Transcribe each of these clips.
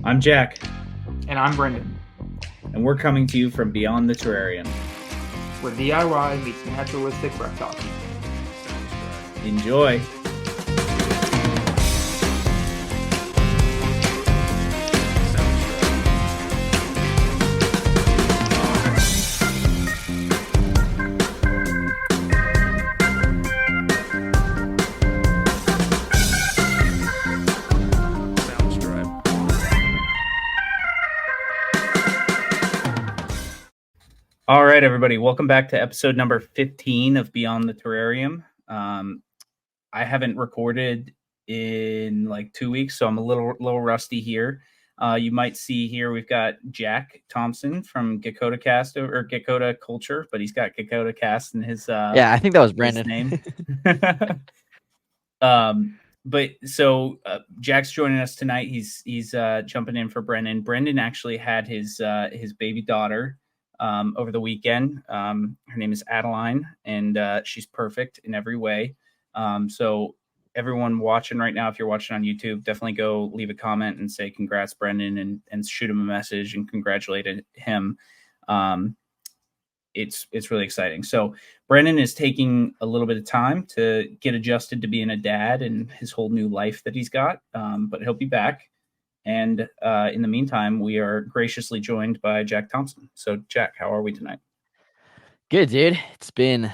I'm Jack, And I'm Brendan, and we're coming to you from beyond the terrarium. where DIY meets naturalistic reptile keeping. Enjoy. All right, everybody, welcome back to episode number 15 of Beyond the Terrarium. I haven't recorded in like 2 weeks, so I'm a little rusty here. You might see here we've got Jack Thomson from Gekkota Cast or Gekkota Culture, but he's got Gekkota Cast in his I think that was Brandon. name. But so Jack's joining us tonight. He's jumping in for Brendan. Brendan actually had his baby daughter over the weekend. Her name is Adeline, and she's perfect in every way. So everyone watching right now, if you're watching on YouTube, definitely go leave a comment and say congrats, Brendan, and shoot him a message and congratulate him. It's really exciting. So Brendan is taking a little bit of time to get adjusted to being a dad and his whole new life that he's got, but he'll be back. And in the meantime, we are graciously joined by Jack Thomson. So Jack, how are we tonight? Good, dude. It's been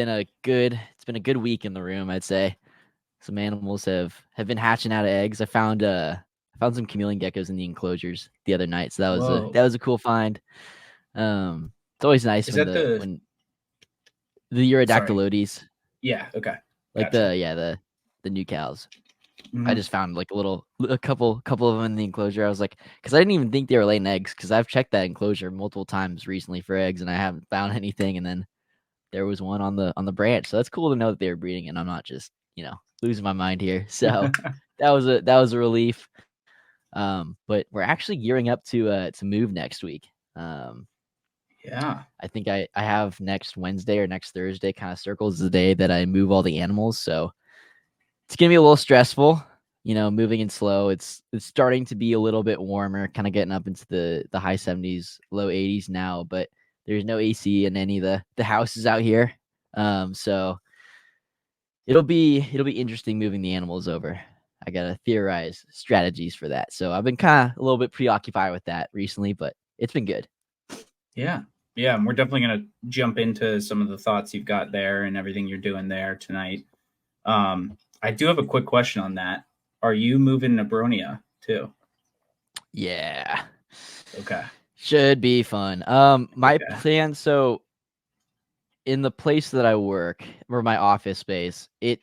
a good week in the room, I'd say. Some animals have been hatching out of eggs. I found some chameleon geckos in the enclosures the other night, so that was a cool find. It's always nice when the Urodactylodes. Yeah, okay. Like gotcha. the new cows. Mm-hmm. I just found like a couple of them in the enclosure. I was like, because I didn't even think they were laying eggs, because I've checked that enclosure multiple times recently for eggs and I haven't found anything. And then there was one on the branch, so that's cool to know that they were breeding, and I'm not just losing my mind here. So that was a relief. But we're actually gearing up to move next week. Yeah, I think I have next Wednesday or next Thursday kind of circles the day that I move all the animals. So it's gonna be a little stressful, moving in slow. It's starting to be a little bit warmer, kind of getting up into the high 70s, low 80s now, but there's no AC in any of the houses out here. So it'll be interesting moving the animals over. I gotta theorize strategies for that. So I've been kind of a little bit preoccupied with that recently, but it's been good. Yeah. Yeah, and we're definitely going to jump into some of the thoughts you've got there and everything you're doing there tonight. I do have a quick question on that. Are you moving to Bronia too? Yeah. Okay. Should be fun. My plan, so in the place that I work, or my office space, it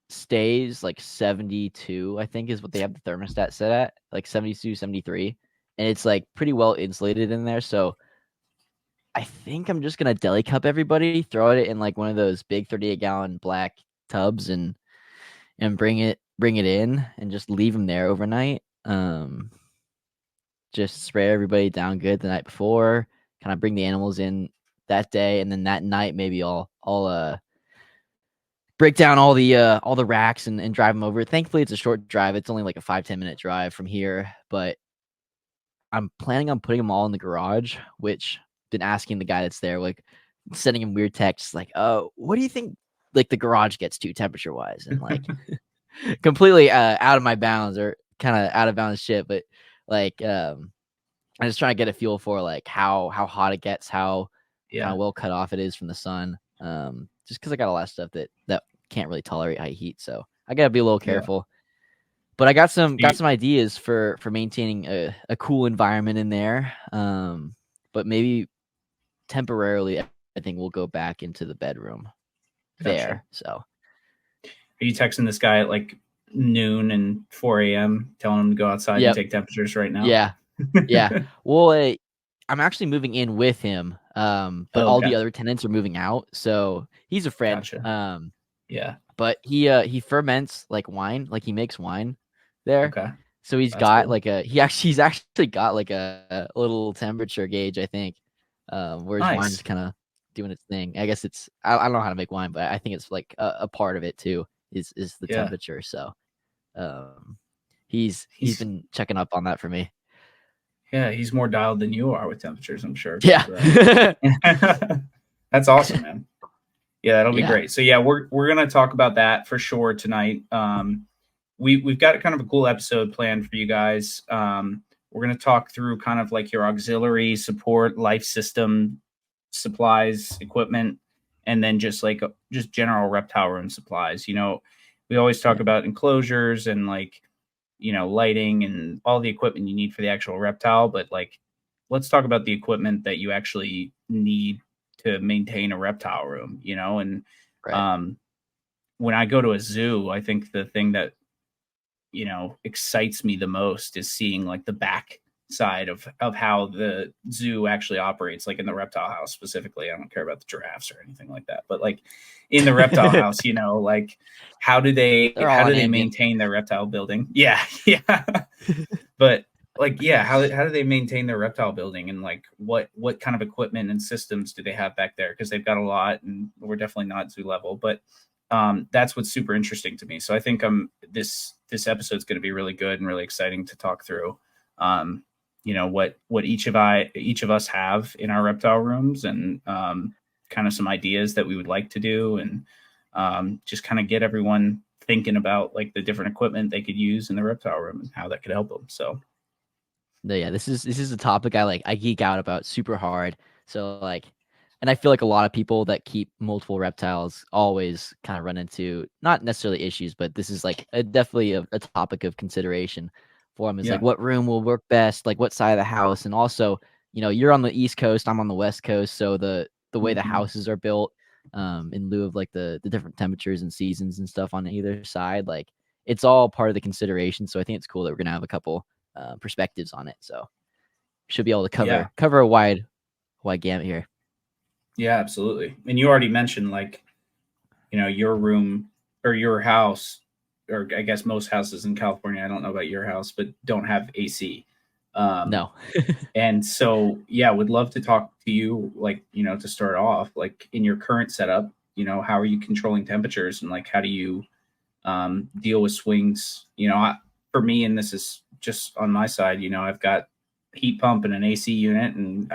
stays like 72, I think is what they have the thermostat set at, like 72, 73. And it's like pretty well insulated in there. So I think I'm just gonna deli cup everybody, throw it in like one of those big 38-gallon black tubs, and bring it in, and just leave them there overnight. Just spray everybody down good the night before. Kind of bring the animals in that day, and then that night maybe I'll break down all the racks and drive them over. Thankfully, it's a short drive. It's only like a 5-10 minute drive from here, but I'm planning on putting them all in the garage, which been asking the guy that's there, like sending him weird texts like, "Oh, what do you think like the garage gets to temperature wise?" And like completely out of my bounds, or kind of out of bounds shit. But like I'm just trying to get a feel for like how hot it gets, how kind of well cut off it is from the sun. Just because I got a lot of stuff that can't really tolerate high heat, so I gotta be a little careful. But I got some ideas for maintaining a cool environment in there. But maybe temporarily, I think we'll go back into the bedroom there. So, are you texting this guy at like noon and 4 a.m. telling him to go outside and take temperatures right now? Yeah. Well, I'm actually moving in with him. But all the other tenants are moving out, so he's a friend. Gotcha. But he ferments like wine, like he makes wine there. Okay. So he's got cool. He's actually got like a little temperature gauge, I think, where his wine's kind of doing its thing. I guess it's I don't know how to make wine, but I think it's like a part of it too is the temperature. So he's been checking up on that for me. Yeah, he's more dialed than you are with temperatures, I'm sure. Yeah. That's awesome, man. Yeah, that'll be Yeah. great. So yeah, we're gonna talk about that for sure tonight. We've got kind of a cool episode planned for you guys. We're gonna talk through kind of like your auxiliary support, life system supplies, equipment, and then just like just general reptile room supplies. You know, we always talk Yeah. about enclosures and like, you know, lighting and all the equipment you need for the actual reptile, but like let's talk about the equipment that you actually need to maintain a reptile room, you know. And Right. um when I go to a zoo, I think the thing that, you know, excites me the most is seeing like the back side of how the zoo actually operates, like in the reptile house specifically. I don't care about the giraffes or anything like that, but like in the reptile house, you know, like They're how all do on they ambient. maintain their reptile building? Yeah, yeah. But like, yeah, how do they maintain their reptile building, and like what kind of equipment and systems do they have back there? Because they've got a lot, and we're definitely not zoo level, but that's what's super interesting to me. So I think this episode's going to be really good and really exciting to talk through. Um, you know what each of us have in our reptile rooms, and kind of some ideas that we would like to do, and just kind of get everyone thinking about like the different equipment they could use in the reptile room and how that could help them. So No, yeah, this is a topic I geek out about super hard. So like, and I feel like a lot of people that keep multiple reptiles always kind of run into not necessarily issues, but this is like definitely a topic of consideration for them. Is like yeah. what room will work best, like what side of the house, and also you're on the East Coast, I'm on the West Coast, so the way the Mhm. houses are built, in lieu of like the different temperatures and seasons and stuff on either side, like it's all part of the consideration. So I think it's cool that we're gonna have a couple perspectives on it. So should be able to Yeah. cover a wide gamut here. Yeah, absolutely. And you already mentioned like, you know, your room or your house, or I guess most houses in California, I don't know about your house, but don't have AC. Um, No. and so, yeah, would love to talk to you, like, you know, to start off, like in your current setup, you know, how are you controlling temperatures, and like how do you deal with swings? You know, for me, and this is just on my side, you know, I've got heat pump and an AC unit, and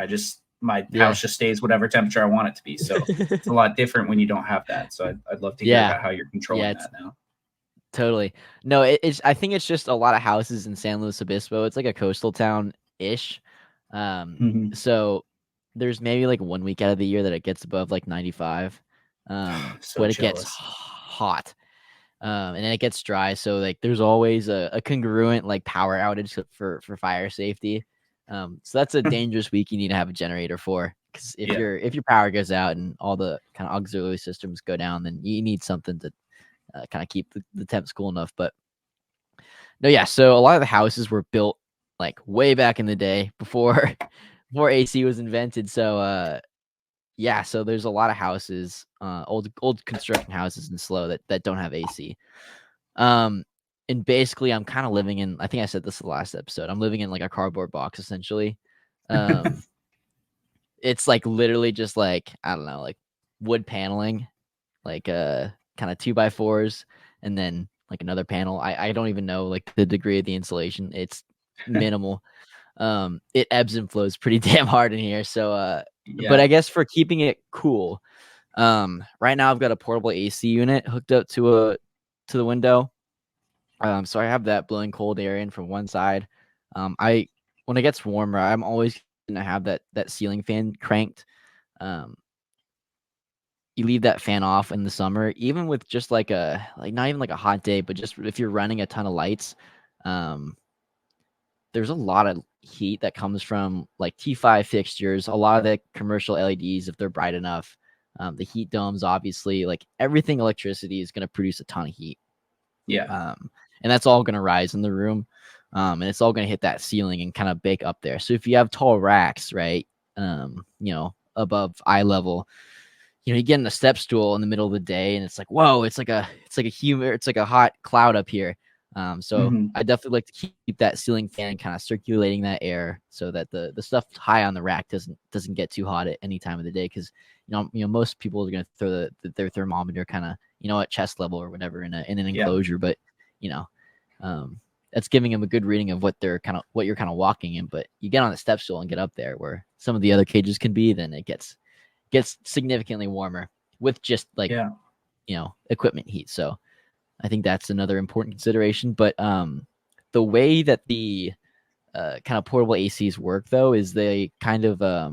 my Yeah. house just stays whatever temperature I want it to be. So it's a lot different when you don't have that. So I'd love to hear Yeah. about how you're Yeah, controlling it's that now. totally. No, it's I think it's just a lot of houses in San Luis Obispo. It's like a coastal town ish. Mhm. So there's maybe like 1 week out of the year that it gets above like 95. So But it gets jealous. hot. And then it gets dry. So like there's always a congruent like power outage for fire safety. So that's a dangerous week you need to have a generator for, because Yeah. if your power goes out and all the kind of auxiliary systems go down, then you need something to kind of keep the temps cool enough. But no, yeah. So a lot of the houses were built like way back in the day before before AC was invented. So yeah, so there's a lot of houses, old construction houses in Slow that don't have AC. Um, and basically, I'm kind of living in. I think I said this the last episode. I'm living in like a cardboard box essentially. Um, it's like literally just like I don't know, like wood paneling, like kind of 2x4s, and then like another panel. I don't even know like the degree of the insulation. It's minimal. It ebbs and flows pretty damn hard in here. So but Yeah. I guess for keeping it cool, right now I've got a portable AC unit hooked up to the window. So I have that blowing cold air in from one side. I When it gets warmer, I'm always gonna have that ceiling fan cranked. Um, you leave that fan off in the summer, even with just like not even like a hot day, but just if you're running a ton of lights, um, there's a lot of heat that comes from like T5 fixtures, a lot of the commercial LEDs if they're bright enough. The heat domes, obviously, like everything electricity is going to produce a ton of heat. Yeah. And that's all going to rise in the room. And it's all going to hit that ceiling and kind of bake up there. So if you have tall racks, right, above eye level, you get in a step stool in the middle of the day and it's like, whoa, it's like a hot cloud up here. So Hmm. I definitely like to keep that ceiling fan kind of circulating that air so that the stuff high on the rack doesn't get too hot at any time of the day. Cause most people are going to throw their thermometer kind of, at chest level or whatever in an Yeah. enclosure, but you know, um, that's giving them a good reading of what you're kind of walking in. But you get on the step stool and get up there where some of the other cages can be, then it gets significantly warmer with just like Yeah. equipment heat. So I think that's another important consideration. But the way that the kind of portable ACs work though is they kind of I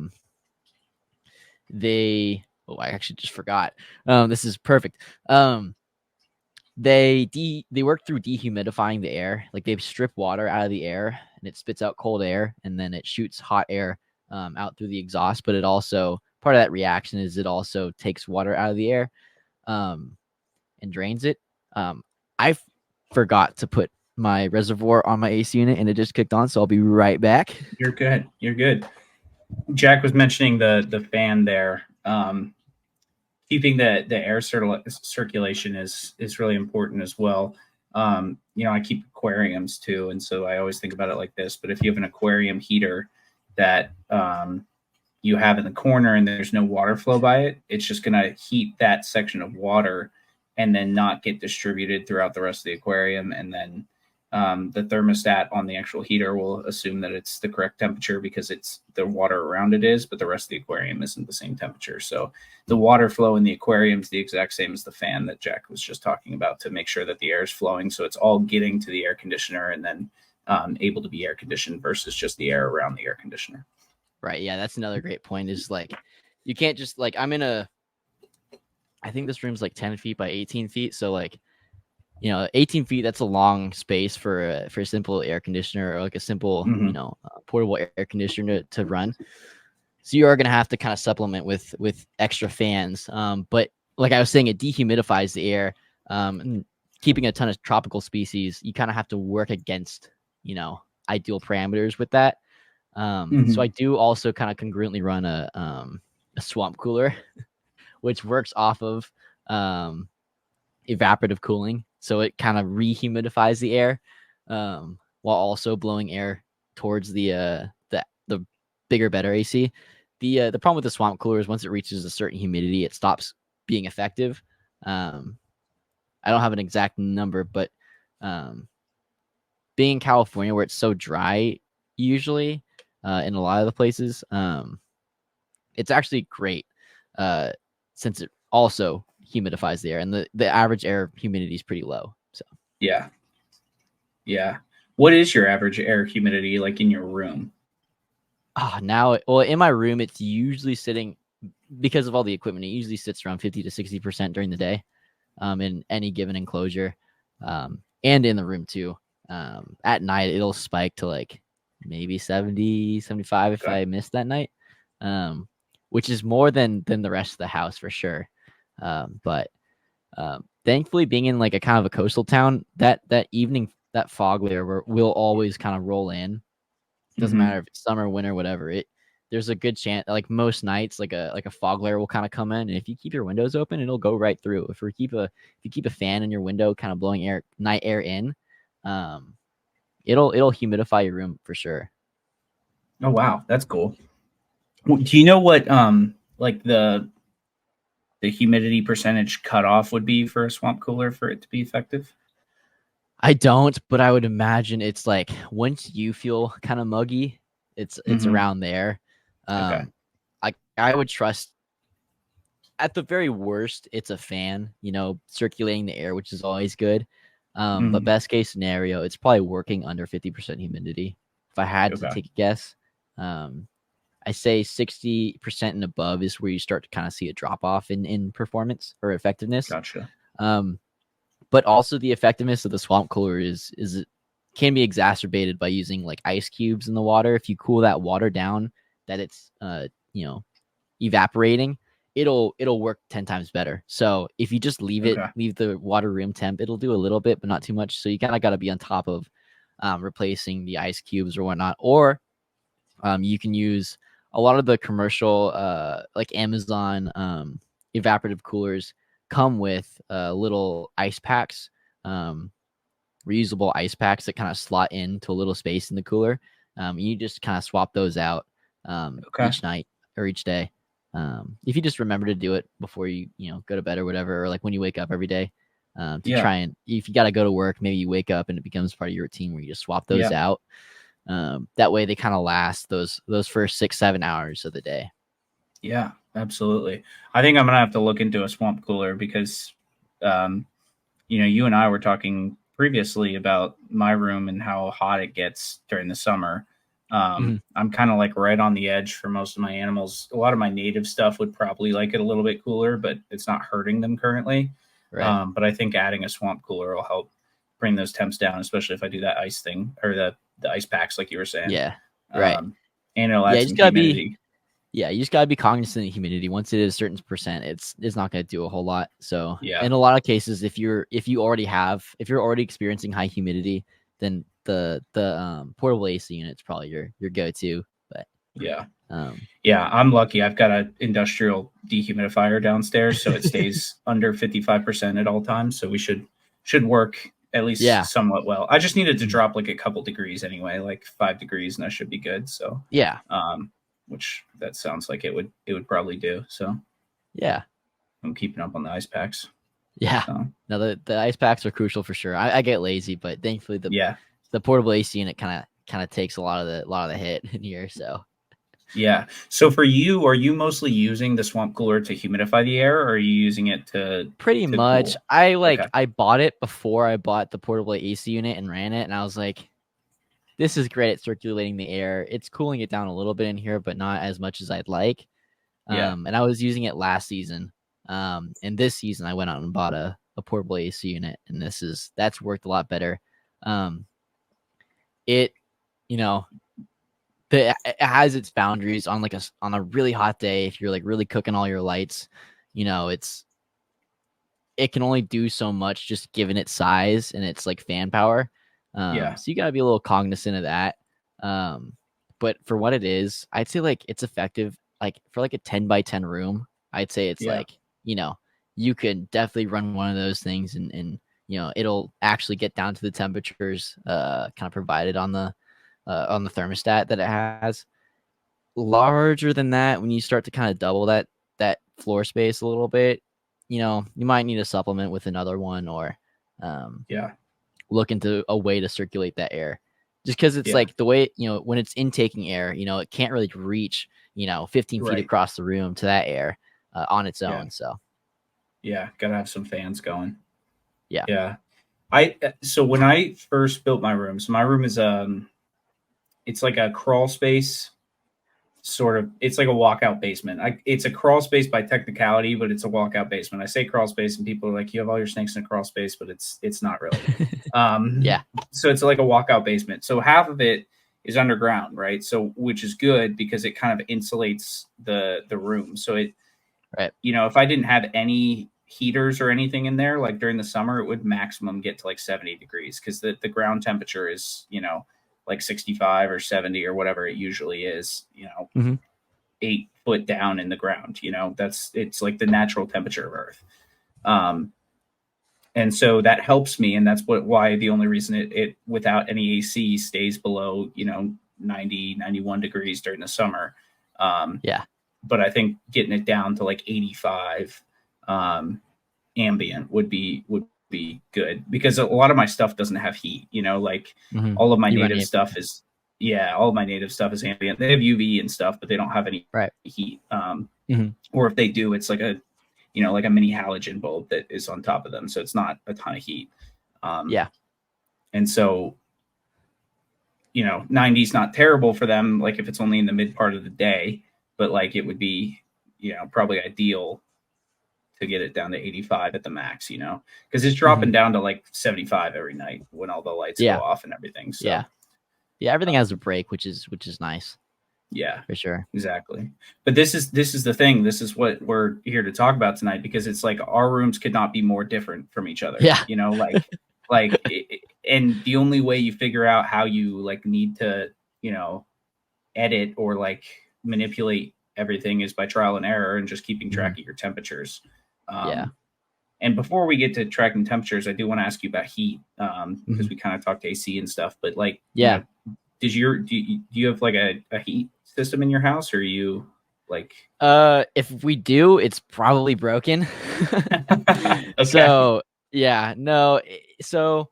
actually just forgot. This is perfect. They work through dehumidifying the air. Like they strip water out of the air and it spits out cold air, and then it shoots hot air out through the exhaust. But it also, part of that reaction is it also takes water out of the air and drains it. I forgot to put my reservoir on my AC unit and it just kicked on, so I'll be right back. You're good. Jack was mentioning the fan there. Keeping the air circulation is really important as well. I keep aquariums too, and so I always think about it like this. But if you have an aquarium heater that you have in the corner and there's no water flow by it, it's just going to heat that section of water and then not get distributed throughout the rest of the aquarium. And then the thermostat on the actual heater will assume that it's the correct temperature because it's the water around it is, but the rest of the aquarium isn't the same temperature. So the water flow in the aquarium is the exact same as the fan that Jack was just talking about, to make sure that the air is flowing. So it's all getting to the air conditioner and then able to be air conditioned versus just the air around the air conditioner. Right. Yeah, that's another great point. Is like, you can't just like, I think this room's like 10 feet by 18 feet. So like, 18 feet, that's a long space for a simple air conditioner, or like a simple, portable air conditioner to run. So you are going to have to kind of supplement with extra fans. But like I was saying, it dehumidifies the air. And keeping a ton of tropical species, you kind of have to work against, ideal parameters with that. So I do also kind of congruently run a swamp cooler, which works off of evaporative cooling. So it kind of rehumidifies the air while also blowing air towards the bigger, better AC. The problem with the swamp cooler is once it reaches a certain humidity, it stops being effective. I don't have an exact number, but being in California where it's so dry, usually in a lot of the places, it's actually great since it also humidifies the air, and the average air humidity is pretty low. So yeah. What is your average air humidity like in your room? In my room, it's usually sitting, because of all the equipment, it usually sits around 50 to 60% during the day in any given enclosure, and in the room too. At night, it'll spike to like maybe 70, 75 if I miss that night, which is more than the rest of the house for sure. But thankfully, being in like a kind of a coastal town, that evening, that fog layer will always kind of roll in. Doesn't matter if it's summer, winter, whatever. There's a good chance, like most nights, like a fog layer will kind of come in, and if you keep your windows open, it'll go right through. If you keep a fan in your window, kind of blowing night air in, it'll humidify your room for sure. Oh wow, that's cool. Do you know what like the humidity percentage cutoff would be for a swamp cooler for it to be effective? I don't, but I would imagine it's like once you feel kind of muggy, it's around there. Okay. I would trust, at the very worst, it's a fan, circulating the air, which is always good. But best case scenario, it's probably working under 50% humidity. If I had to take a guess, I say 60% and above is where you start to kind of see a drop off in performance or effectiveness. Gotcha. But also the effectiveness of the swamp cooler can be exacerbated by using like ice cubes in the water. If you cool that water down, that it's evaporating, it'll work 10 times better. So if you just leave the water room temp, it'll do a little bit, but not too much. So you kind of got to be on top of replacing the ice cubes or whatnot. Or you can use a lot of the commercial like Amazon evaporative coolers come with little ice packs, reusable ice packs that kind of slot into a little space in the cooler. You just kind of swap those out each night or each day. If you just remember to do it before you go to bed or whatever, or like when you wake up every day, to try and, if you got to go to work, maybe you wake up and it becomes part of your routine where you just swap those out. That way they kind of last those first 6-7 hours of the day. Yeah, absolutely. I think I'm gonna have to look into a swamp cooler because, you and I were talking previously about my room and how hot it gets during the summer. I'm kind of like right on the edge for most of my animals. A lot of my native stuff would probably like it a little bit cooler, but it's not hurting them currently. Right. But I think adding a swamp cooler will help bring those temps down, especially if I do that ice thing or the ice packs, like you were saying. Yeah. Right. And it'll add some humidity. You just gotta be cognizant of humidity. Once it is a certain percent, it's not gonna do a whole lot. So in a lot of cases, if you're already experiencing high humidity, then the portable AC unit's probably your go-to. But I'm lucky. I've got an industrial dehumidifier downstairs, so it stays under 55% at all times. So we should work at least somewhat well. I just needed to drop like a couple degrees anyway, like 5 degrees, and I should be good. So which that sounds like it would probably do. So I'm keeping up on the ice packs. So. No, the ice packs are crucial for sure. I get lazy, but thankfully the portable AC unit kind of takes a lot of the hit in here. So so for you, are you mostly using the swamp cooler to humidify the air, or are you using it to pretty much cool? I bought it before I bought the portable AC unit and ran it, and I was like, this is great at circulating the air. It's cooling it down a little bit in here, but not as much as I'd like. And I was using it last season. And this season I went out and bought a portable AC unit, and that's worked a lot better. It has its boundaries on on a really hot day. If you're like really cooking all your lights, it can only do so much just given its size and its like fan power. So you gotta be a little cognizant of that. But for what it is, I'd say like it's effective. Like for like a 10 by 10 room, I'd say it's like, you can definitely run one of those things and it'll actually get down to the temperatures kind of provided on the thermostat that it has. Larger than that, when you start to kind of double that floor space a little bit, you might need a supplement with another one or look into a way to circulate that air, just because it's like the way, when it's intaking air, it can't really reach 15 feet across the room to that air on its own. So gotta have some fans going. So when I first built my room, so my room is it's like a crawl space, sort of. It's like a walkout basement. It's a crawl space by technicality, but it's a walkout basement. I say crawl space, and people are like, "You have all your snakes in a crawl space," but it's not really. So it's like a walkout basement. So half of it is underground, right? So which is good because it kind of insulates the room. So it, if I didn't have any heaters or anything in there, like during the summer, it would maximum get to like 70 degrees because the ground temperature is, like 65 or 70 or whatever it usually is, 8 foot down in the ground, it's like the natural temperature of Earth. And so that helps me. And that's why the only reason it without any AC stays below, 90, 91 degrees during the summer. But I think getting it down to like 85 ambient would be good because a lot of my stuff doesn't have heat, all of my native stuff is ambient. They have UV and stuff, but they don't have any heat. Or if they do, it's like a mini halogen bulb that is on top of them. So it's not a ton of heat. And so, 90 is not terrible for them. Like if it's only in the mid part of the day, but like it would be, probably ideal to get it down to 85 at the max, because it's dropping down to like 75 every night when all the lights go off and everything. So everything has a break, which is nice. Yeah, for sure. Exactly. But this is the thing. This is what we're here to talk about tonight, because it's like our rooms could not be more different from each other. And the only way you figure out how you like need to, edit or like manipulate everything is by trial and error and just keeping track of your temperatures. And before we get to tracking temperatures, I do want to ask you about heat, because we kind of talked AC and stuff, but like, do you have like a heat system in your house, or are you like, if we do, it's probably broken. So Yeah, no. So,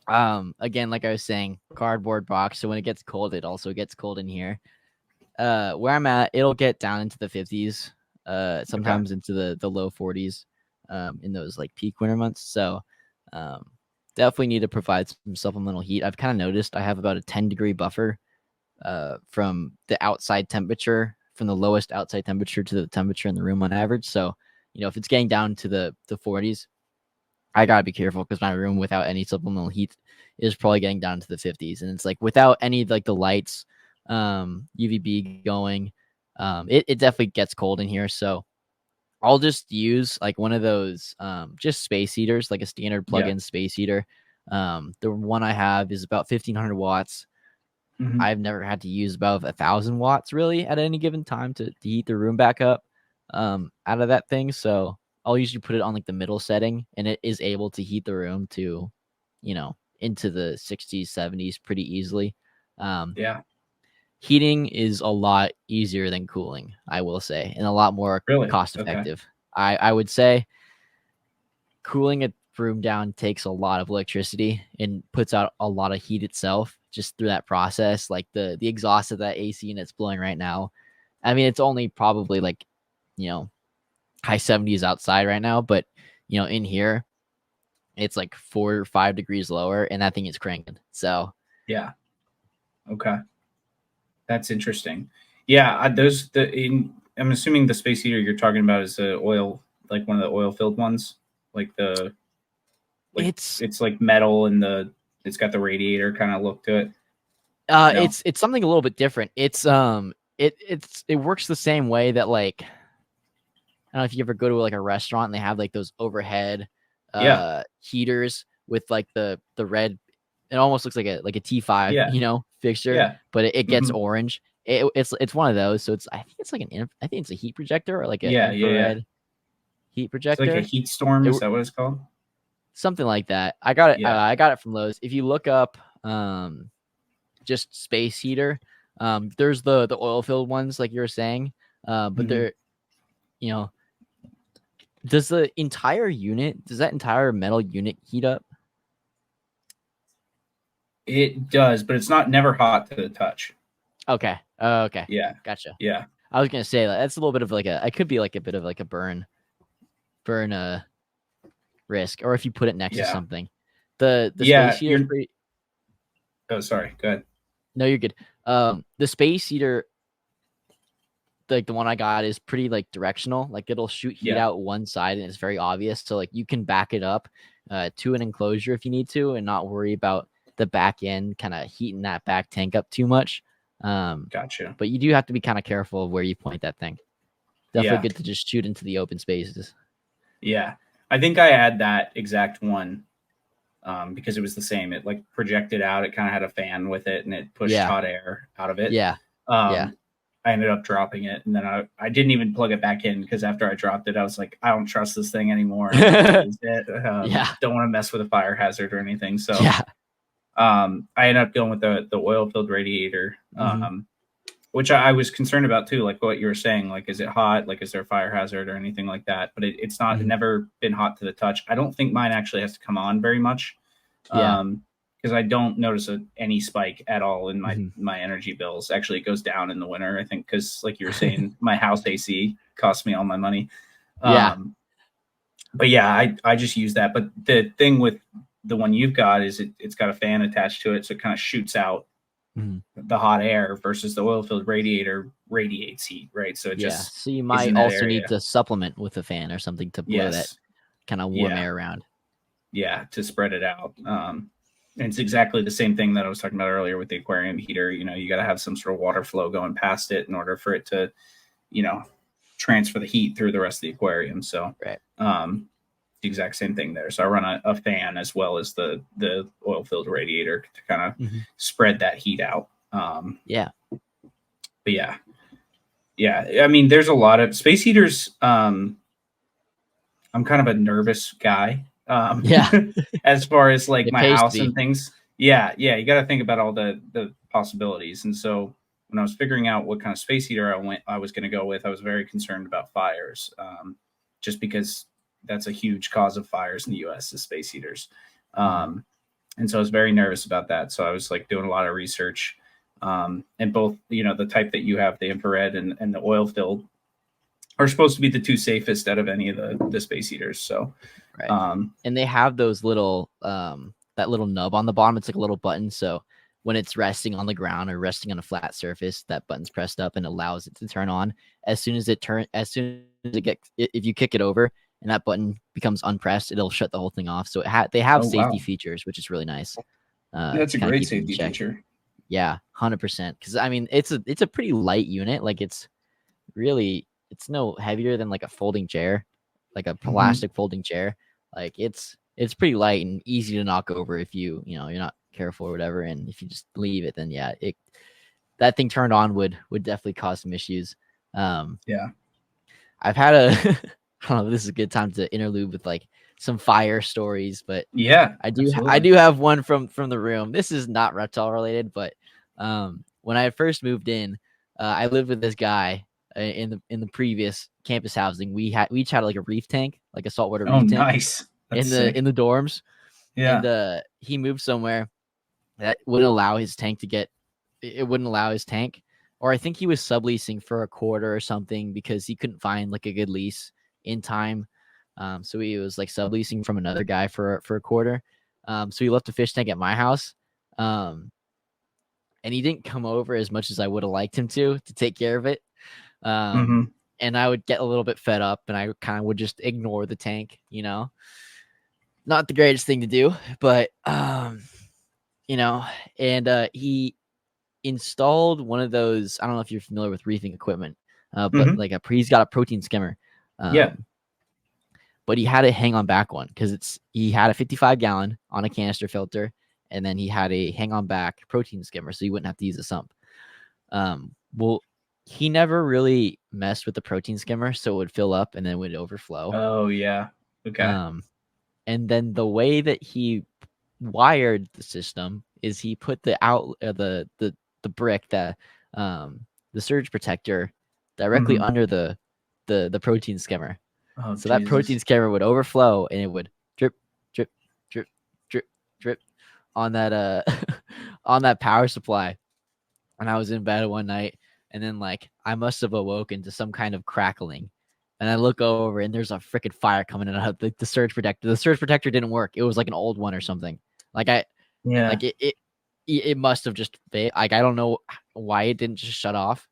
again, like I was saying, cardboard box. So when it gets cold, it also gets cold in here. Where I'm at, it'll get down into the 50s, Okay. sometimes into the low 40s, in those like peak winter months. So, um, definitely need to provide some supplemental heat. I've kind of noticed I have about a 10-degree buffer, from the outside temperature, from the lowest outside temperature to the temperature in the room on average. So, if it's getting down to the 40s, I gotta be careful because my room without any supplemental heat is probably getting down to the 50s, and it's like without any like the lights, UVB going, it definitely gets cold in here. So I'll just use like one of those just space heaters, like a standard Yeah. plug-in space heater. The one I have is about 1,500 watts. Mhm. I've never had to use above 1,000 watts really at any given time to heat the room back up, out of that thing. So I'll usually put it on like the middle setting, and it is able to heat the room to, into the 60s, 70s pretty easily. Um, Yeah. Heating is a lot easier than cooling, I will say, and a lot more Really? cost Okay. effective. I would say cooling a room down takes a lot of electricity and puts out a lot of heat itself just through that process. Like the exhaust of that AC unit's blowing right now. I mean, it's only probably like, you know, high 70s outside right now, but in here it's like 4 or 5 degrees lower, and that thing is cranking. So Yeah. Okay. That's interesting. Yeah, I'm assuming the space heater you're talking about is the oil, like one of the oil filled ones, like like it's it's like metal and it's got the radiator kind of look to it. No. it's something a little bit different. It works the same way that like I don't know if you ever go to like a restaurant and they have like those overhead Yeah. heaters with like the red. It almost looks like a T5, Yeah. fixture, Yeah. but it gets Hmm. orange. It's one of those. So I think it's like I think it's a heat projector or like an Yeah. Yeah. Yeah. infrared heat It's like a projector. heat storm. It Is that what it's called? Something like that. I got it. Yeah. I got it from Lowe's. If you look up just space heater, there's the oil filled ones like you were saying, but Hmm. they're you know does that entire metal unit heat up? It does, but it's not never hot to the touch. Okay. Okay. Yeah. Gotcha. Yeah. I was gonna say that's a little bit of like it could be like a bit of like a burn risk, or if you put it next to Yeah. something. The space Yeah. heater is pretty. Oh, sorry. Go ahead. No, you're good. The space heater, like the one I got, is pretty like directional. Like it'll shoot heat Yeah. out one side, and it's very obvious. So like you can back it up to an enclosure if you need to, and not worry about the back end kind of heating that back tank up too much. Um, Gotcha. but you do have to be kind of careful of where you point that thing. Definitely Yeah. good to just shoot into the open spaces. Yeah. I think I had that exact one because it was the same. It like projected out. It kind of had a fan with it, and it pushed Yeah, hot air out of it. yeah, yeah, Um, I ended up dropping it, and then I didn't even plug it back in because after I dropped it, I was like, I don't trust this thing anymore. I'm not going to use it. yeah, Don't want to mess with a fire hazard or anything. So yeah. I ended up going with the oil filled radiator, Hmm. which I was concerned about too, like what you were saying. Like, is it hot? Like, is there a fire hazard or anything like that? But it's not. It Hmm. never been hot to the touch. I don't think mine actually has to come on very much, Yeah. because I don't notice any spike at all in Hmm. my energy bills. Actually, it goes down in the winter. I think because, like you were saying, my house AC costs me all my money. Yeah. Um, but yeah, I just use that. But the thing with the one you've got is it's got a fan attached to it, so it kind of shoots out Hmm. the hot air versus the oil filled radiator radiates heat, right? So it Yeah. just So you is in might that also need area. to supplement with a fan or something to blow that Yes. kind of warm Yeah. air around. Yeah. To spread it out. And it's exactly the same thing that I was talking about earlier with the aquarium heater. You got to have some sort of water flow going past it in order for it to, you know, transfer the heat through the rest of the aquarium. So, Right. the exact same thing there. So I run a fan as well as the oil filled radiator to kind of Hmm. spread that heat out. Yeah. But yeah. I mean, there's a lot of space heaters. I'm kind of a nervous guy Yeah. as far as like It my pays to house be. and things. Yeah, you got to think about all the possibilities. And so when I was figuring out what kind of space heater I was going to go with, I was very concerned about fires, just because that's a huge cause of fires in the U.S. is space heaters. And so I was very nervous about that. So I was like doing a lot of research, and both, the type that you have, the infrared and the oil filled, are supposed to be the two safest out of any of the space heaters. So, right. And they have those little, that little nub on the bottom. It's like a little button. So when it's resting on the ground or resting on a flat surface, that button's pressed up and allows it to turn on. As soon as it if you kick it over and that button becomes unpressed, it'll shut the whole thing off. So they have safety features, which is really nice. That's a great safety feature. Yeah, 100%. Because I mean, it's a pretty light unit. Like it's no heavier than like a folding chair, like a plastic folding chair. Like it's pretty light and easy to knock over if you're not careful or whatever. And if you just leave it, then yeah, that thing turned on would definitely cause some issues. Yeah. I've had I don't know if this is a good time to interlude with like some fire stories, but yeah, I do have one from the room. This is not reptile related, but when I first moved in, I lived with this guy in the previous campus housing. We each had like a reef tank, like a saltwater reef tank. Nice. That's sick. In the dorms. Yeah. And he moved somewhere that wouldn't allow his tank or I think he was subleasing for a quarter or something because he couldn't find like a good lease in time. So he was like subleasing from another guy for a quarter. So he left a fish tank at my house. And he didn't come over as much as I would have liked him to take care of it. And I would get a little bit fed up and I kind of would just ignore the tank, not the greatest thing to do, but, and he installed one of those, I don't know if you're familiar with reefing equipment, but like he's got a protein skimmer. But he had a hang on back one because he had a 55-gallon on a canister filter, and then he had a hang on back protein skimmer, so you wouldn't have to use a sump. Well, he never really messed with the protein skimmer, so it would fill up and then would overflow. Oh yeah. Okay. And then the way that he wired the system is he put the brick that the surge protector directly under the protein skimmer. Oh, so that protein skimmer would overflow and it would drip, drip, drip, drip, drip on that on that power supply. And I was in bed one night, and then like I must have awoken to some kind of crackling. And I look over and there's a freaking fire coming out of the surge protector. The surge protector didn't work. It was like an old one or something. Like it must have just like I don't know why it didn't just shut off.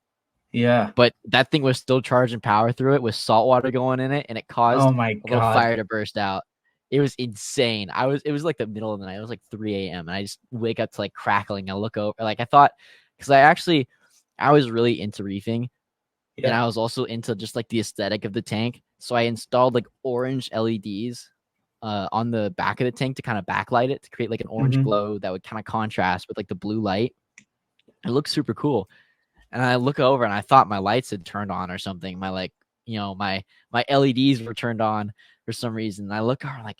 Yeah. But that thing was still charging power through it with salt water going in it, and it caused a little fire to burst out. It was insane. It was like the middle of the night. It was like 3 a.m. and I just wake up to like crackling. I look over, like I thought, because I was really into reefing. Yeah. And I was also into just like the aesthetic of the tank. So I installed like orange LEDs on the back of the tank to kind of backlight it to create like an orange glow that would kind of contrast with like the blue light. It looks super cool. And I look over and I thought my lights had turned on or something. My my LEDs were turned on for some reason. And I look over like,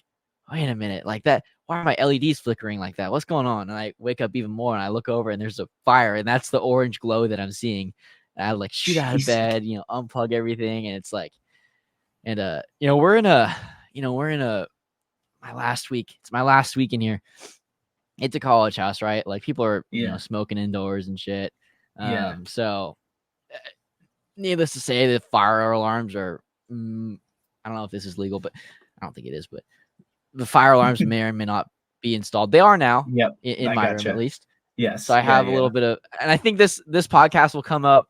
wait a minute, like that. Why are my LEDs flickering like that? What's going on? And I wake up even more and I look over and there's a fire, and that's the orange glow that I'm seeing. And I like shoot out of bed, unplug everything. And it's like, and we're in my last week. It's my last week in here. It's a college house, right? Like people are, smoking indoors and shit. So needless to say, the fire alarms are, I don't know if this is legal, but I don't think it is, but the fire alarms may or may not be installed. They are now in my room, at least. Yes. So I have a little bit of, and I think this podcast will come out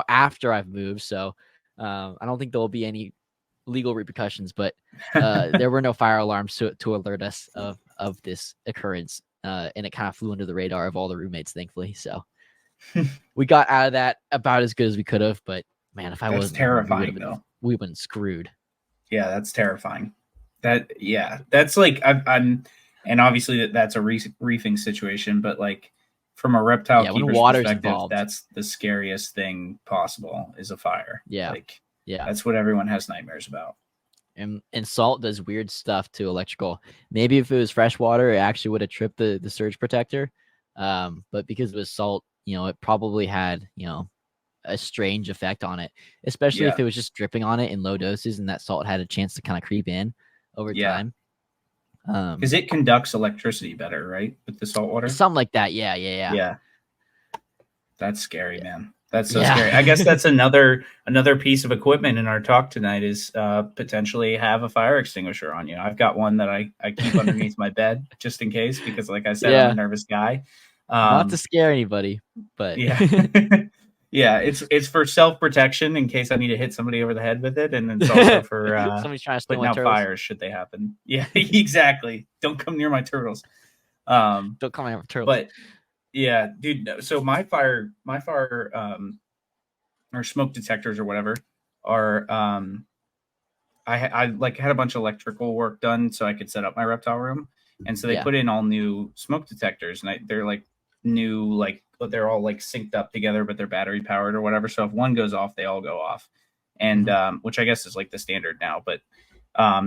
after I've moved. So I don't think there will be any legal repercussions, but there were no fire alarms to alert us of this occurrence. And it kind of flew under the radar of all the roommates, thankfully. So we got out of that about as good as we could have, but man, if I wasn't terrifying, we would have been screwed. Yeah, that's terrifying. That's like I'm and obviously that's a reefing situation, but like from a reptile keeper's perspective, involved, that's the scariest thing possible is a fire. That's what everyone has nightmares about. And salt does weird stuff to electrical. Maybe if it was fresh water, it actually would have tripped the surge protector. But because it was salt, it probably had, a strange effect on it, especially if it was just dripping on it in low doses and that salt had a chance to kind of creep in over time. Because it conducts electricity better, right? With the salt water. Something like that. Yeah. That's scary, man. That's so scary. I guess that's another piece of equipment in our talk tonight is potentially have a fire extinguisher on you. I've got one that I keep underneath my bed just in case, because like I said, I'm a nervous guy. Not to scare anybody, but yeah. Yeah, it's for self-protection in case I need to hit somebody over the head with it, and it's also for somebody's trying to steal putting my out turtles. fires should they happen. Yeah, exactly. Don't come near my turtles. Don't come near my turtles. But yeah, dude. So my fire, or smoke detectors or whatever are, I like had a bunch of electrical work done so I could set up my reptile room, and so they put in all new smoke detectors, and they're like new, like they're all like synced up together, but they're battery powered or whatever. So if one goes off, they all go off, and which I guess is like the standard now. But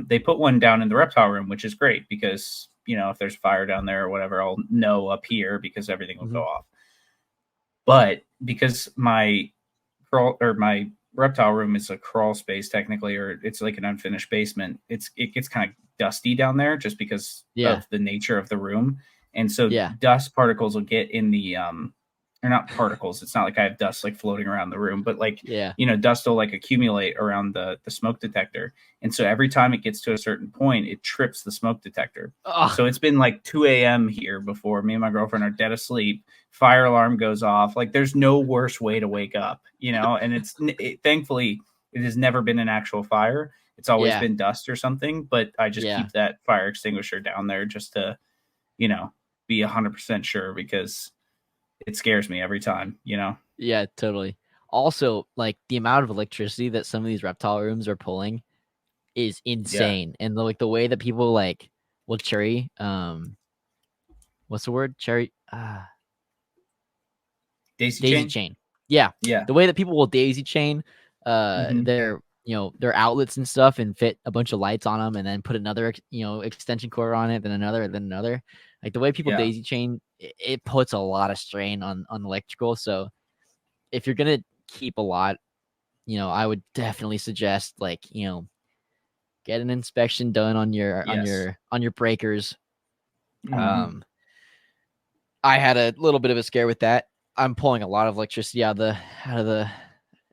they put one down in the reptile room, which is great because if there's fire down there or whatever, I'll know up here because everything will go off. But because my reptile room is a crawl space technically, or it's like an unfinished basement, it gets kind of dusty down there just because of the nature of the room. And so dust particles will get in the they're not particles. It's not like I have dust like floating around the room, but like dust will like accumulate around the smoke detector. And so every time it gets to a certain point, it trips the smoke detector. So it's been like 2 a.m. here before me and my girlfriend are dead asleep. Fire alarm goes off. Like there's no worse way to wake up, and thankfully it has never been an actual fire. It's always been dust or something, but I just keep that fire extinguisher down there just to, be 100% sure, because it scares me every time, Yeah, totally. Also, like the amount of electricity that some of these reptile rooms are pulling is insane. And the way that people will cherry, what's the word? Cherry, daisy chain. Yeah. The way that people will daisy chain their outlets and stuff and fit a bunch of lights on them and then put another extension cord on it, then another. Like the way people daisy chain, it puts a lot of strain on electrical. So if you're gonna keep a lot, I would definitely suggest get an inspection done on your breakers. I had a little bit of a scare with that. I'm pulling a lot of electricity out of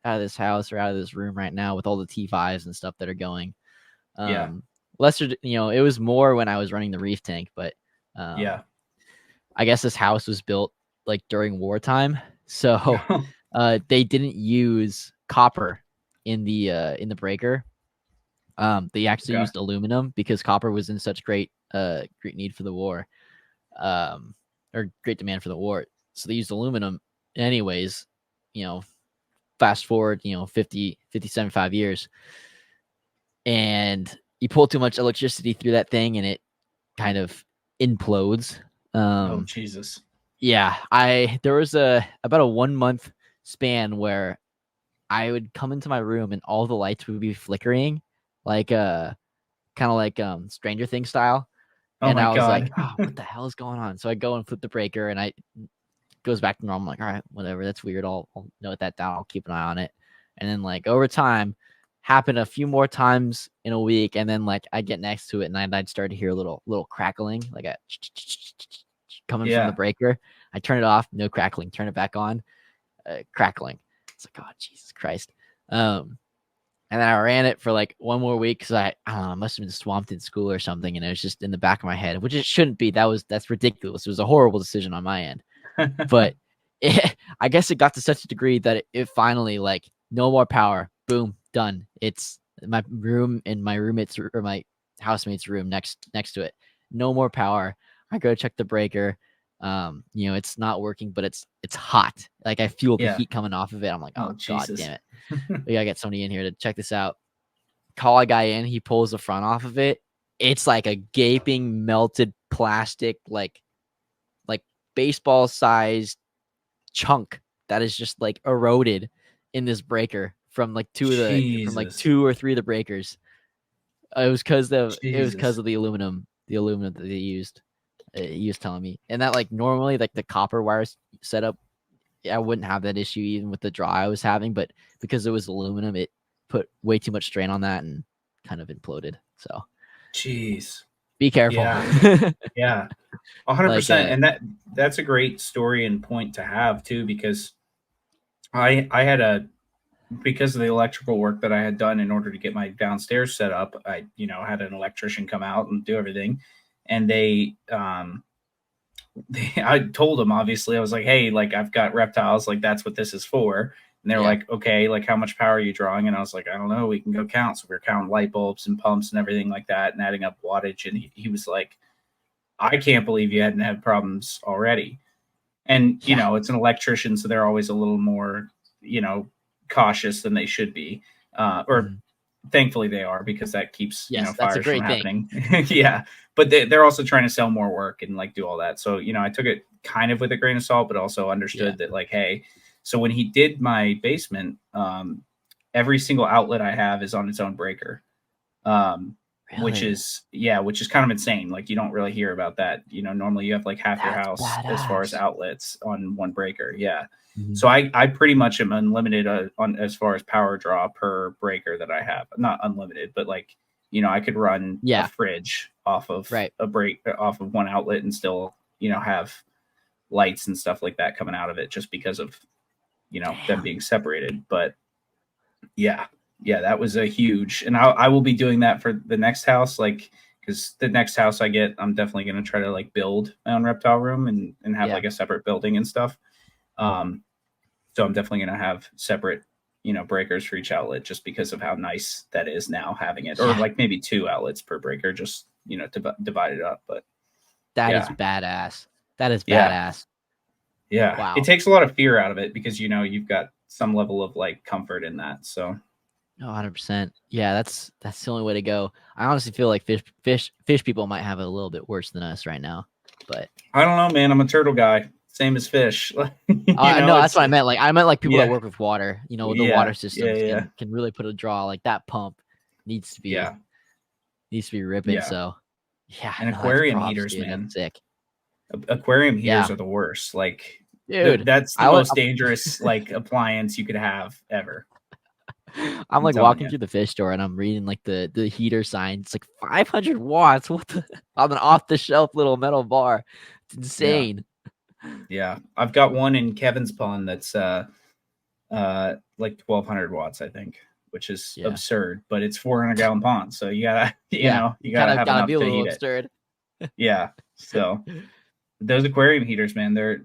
this house or out of this room right now with all the T5s and stuff that are going. Lesser, it was more when I was running the reef tank, but I guess this house was built like during wartime, so they didn't use copper in the breaker. They actually used aluminum because copper was in such great need for the war, or great demand for the war. So they used aluminum anyways, fast forward, 50, 75 years. And you pull too much electricity through that thing and it kind of implodes. Oh, Jesus. Yeah. There was about a 1 month span where I would come into my room and all the lights would be flickering, like kind of like Stranger Things style. And I was like, oh, what the hell is going on? So I go and flip the breaker and it goes back to normal. I'm like, all right, whatever. That's weird. I'll note that down. I'll keep an eye on it. And then over time, happened a few more times in a week. And then I get next to it and I'd start to hear a little crackling, like a coming from the breaker. I turn it off, no crackling. Turn it back on, crackling. It's like, oh, Jesus Christ. And then I ran it for one more week because I don't know, I must have been swamped in school or something, and it was just in the back of my head, which it shouldn't be. That's ridiculous. It was a horrible decision on my end, but I guess it got to such a degree that it finally no more power. Boom, done. It's my room and my roommate's or my housemate's room next to it. No more power. I go check the breaker. It's not working, but it's hot. I feel the heat coming off of it. I'm like, oh God damn it. We gotta get somebody in here to check this out. Call a guy in, he pulls the front off of it. It's like a gaping melted plastic, like baseball sized chunk that is just eroded in this breaker from two or three of the breakers. It was because of the aluminum that they used. He was telling me, and that normally the copper wire setup I wouldn't have that issue even with the draw I was having, but because it was aluminum, it put way too much strain on that and kind of imploded. So Jeez. be careful. Yeah. Yeah. 100%. Like, And that's a great story and point to have too, because I had because of the electrical work that I had done in order to get my downstairs set up, I, had an electrician come out and do everything. And I told them, obviously, I was like, hey, like, I've got reptiles, like, that's what this is for. And they're yeah, like, okay, like, how much power are you drawing? And I was like, I don't know, we can go count. So we are counting light bulbs and pumps and everything like that and adding up wattage. And he was like, I can't believe you hadn't had problems already. And, yeah, it's an electrician, so they're always a little more, cautious than they should be. Or mhm. thankfully they are, because that keeps, Yes, that's a fires from great thing. happening. Yeah. But they're also trying to sell more work and like do all that. So, I took it kind of with a grain of salt, but also Yeah, understood that, like, hey, so when he did my basement, every single outlet I have is on its own breaker. Um, which really, is which is kind of insane. Like, you don't really hear about that. Normally you have like half your that's house as far as badass. outlets on one breaker. Yeah. Mhm. So I pretty much am unlimited on as far as power draw per breaker that I have. Not unlimited, but like, I could run a Yeah, fridge off of right. off of one outlet and still, have lights and stuff like that coming out of it, just because of, them Damn. being separated. But yeah, yeah, that was a huge, and I will be doing that for the next house, like, because the next house I get, I'm definitely going to try to like build my own reptile room and have Yeah, like a separate building and stuff. Um, so I'm definitely going to have separate, breakers for each outlet, just because of how nice that is now having it, or yeah, like maybe two outlets per breaker, just, to divide it up. But that is yeah, badass. That is yeah, badass. yeah, it Wow. takes a lot of fear out of it, because, you've got some level of like comfort in that. So Oh, 100%. Yeah, that's the only way to go. I honestly feel like fish people might have it a little bit worse than us right now. But I don't know, man. I'm a turtle guy, same as fish. no, that's It's what I meant. Like I meant like people that yeah, work with water. The water yeah, yeah, systems yeah, can really put a draw. Like that pump needs to be yeah, ripping. yeah. So yeah, And no, that's aquarium props, heaters, dude. That's man. sick. Aquarium heaters Yeah, are the worst. Like, dude. that's the I was most dangerous like appliance you could have ever. I'm I'm like telling walking you. through the fish store and I'm reading like the heater sign. It's like 500 watts. What the on an off the shelf little metal bar. It's Yeah, insane. yeah. I've got one in Kevin's pond that's like 1200 watts, I think, which is Yeah. absurd. But it's 400-gallon pond, so you gotta Yeah. you Kind gotta of have gotta be enough a to little heat it. absurd. Yeah. So those aquarium heaters, man, they're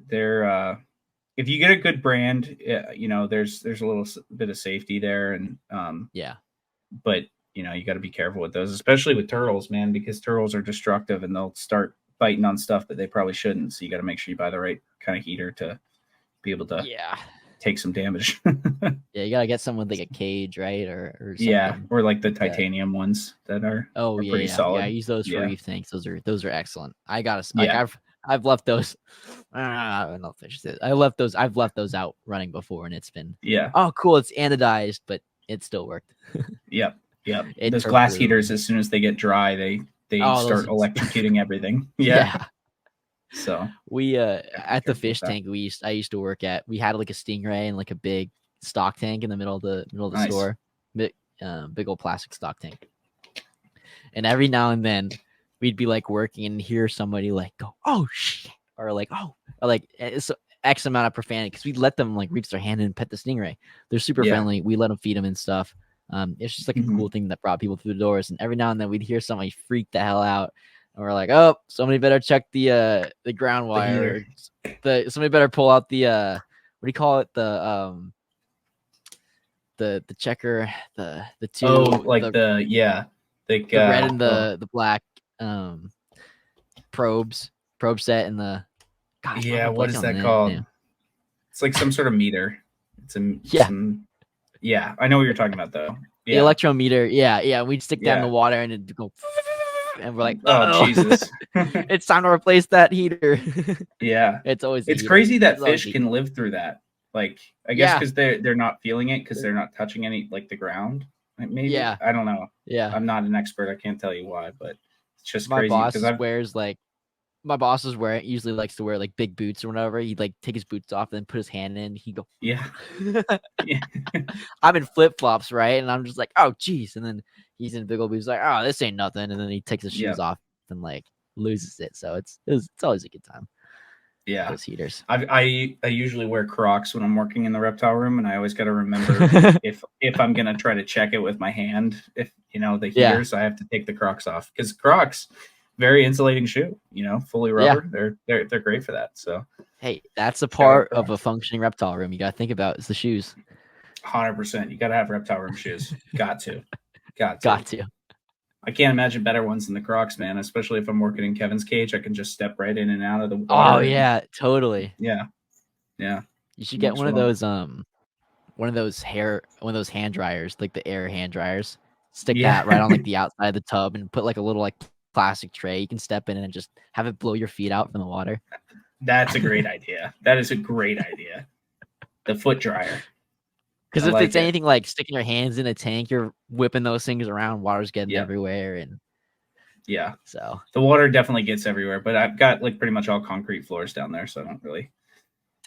if you get a good brand, there's a little bit of safety there, and Yeah. but you got to be careful with those, especially with turtles, man, because turtles are destructive and they'll start biting on stuff that they probably shouldn't. So you got to make sure you buy the right kind of heater to be able to Yeah. take some damage. Yeah, you gotta get someone with like a cage, right? Or Yeah, something. or like the Yeah. titanium ones that Oh are yeah, pretty yeah. Yeah, I solid. use those for Yeah, reef tanks. Those are excellent. I gotta like yeah, I've left those I don't know if I should say it. I've left those out running before and it's been yeah, oh cool, it's anodized, but it still worked. yep, yep. It Those glass heaters, torpedoed. as soon as they get dry, they Oh, those start things. electrocuting everything. Yeah, Yeah. so We gotta be at the careful with fish that. tank I used to work at, we had like a stingray and like a big stock tank in the middle of the Nice. store. Big old plastic stock tank. And every now and then we'd be like working and hear somebody like go, "Oh shit," or like, "Oh," or like it's X amount of profanity because we'd let them like reach their hand and pet the stingray. They're super Yeah. friendly. We let them feed them and stuff. It's just like a Mhm. cool thing that brought people through the doors. And every now and then we'd hear somebody freak the hell out, and we're like, "Oh, somebody better check the ground The wire. heater. Or somebody better pull out the what do you call it the checker the Oh, two like like the red and oh the black um probe set and the gosh, why am yeah, I what blanking is on the that called? name? It's like some sort of meter. It's Yeah, some yeah, I know what you're talking about though. the Yeah, electrometer. Yeah. We'd stick that in the yeah. water and it'd go, and we're like, Oh oh, Jesus. it's time to replace that heater. Yeah. It's always the It's heater. crazy It's that always fish the can heater. live through that. Like, I guess Yeah, because they're not feeling it, because they're not touching any like the ground. Like, maybe, yeah, I don't know. yeah. I'm not an expert. I can't tell you why, but it's just My crazy boss because I've swears like my boss is usually likes to wear like big boots or whatever. He'd like take his boots off and then put his hand in. He'd go, Yeah. Yeah. I'm in flip flops, right? And I'm just like, oh, geez. And then he's in big old boots, like, oh, this ain't nothing. And then he takes his shoes off and like loses it. So it's always a good time. Yeah. Those heaters. I usually wear Crocs when I'm working in the reptile room, and I always got to remember if I'm gonna try to check it with my hand, if the heaters, I have to take the Crocs off, because Crocs, very insulating shoe, fully rubber. They're great for that. So hey, that's a part of a functioning reptile room. You got to think about is the shoes. 100%. You got to have reptile room shoes. Got to. I can't imagine better ones than the Crocs, man. Especially if I'm working in Kevin's cage, I can just step right in and out of the water. Oh yeah, totally. Yeah. You should get one of those hand dryers, like the air hand dryers. Stick that right on like the outside of the tub and put like a little like plastic tray. You can step in and just have it blow your feet out from the water. That's a great idea. That is a great idea. The foot dryer. Because if it's anything like sticking your hands in a tank, you're whipping those things around, water's getting everywhere, and so the water definitely gets everywhere. But I've got like pretty much all concrete floors down there, so I don't really.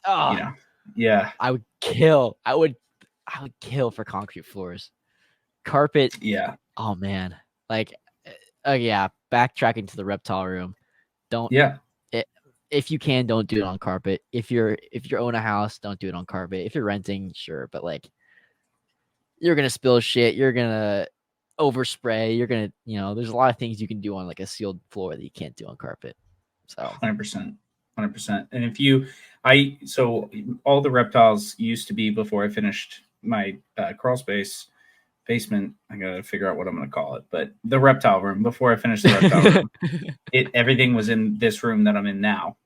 I would kill. I would kill for concrete floors. Carpet. Yeah. Oh man. Like, backtracking to the reptile room. Don't. Yeah. If you can, don't do it on carpet. If you own a house, don't do it on carpet. If you're renting, sure, but like, you're gonna spill shit. You're gonna overspray. You're gonna, there's a lot of things you can do on like a sealed floor that you can't do on carpet. So 100%. And so all the reptiles used to be, before I finished my crawl space basement, I gotta figure out what I'm gonna call it, but the reptile room, before I finished the reptile room, everything was in this room that I'm in now,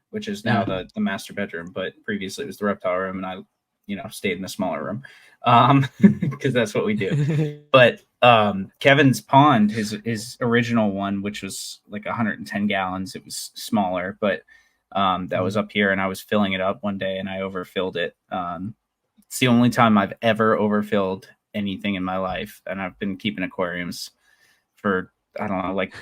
which is now the master bedroom, but previously it was the reptile room, and I stayed in the smaller room because that's what we do. But Kevin's pond, his original one, which was like 110 gallons, it was smaller, but that was up here, and I was filling it up one day and I overfilled it. It's the only time I've ever overfilled anything in my life, and I've been keeping aquariums for, I don't know, like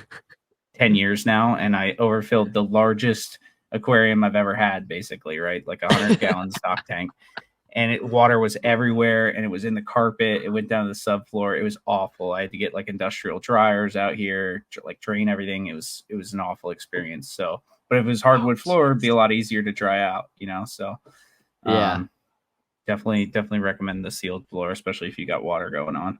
10 years now, and I overfilled the largest aquarium I've ever had, basically, right? Like 100-gallon stock tank. And water was everywhere, and it was in the carpet. It went down to the subfloor. It was awful. I had to get like industrial dryers out here to like drain everything. It was an awful experience. So, but if it was hardwood floor, it'd be a lot easier to dry out, So, definitely recommend the sealed floor, especially if you got water going on.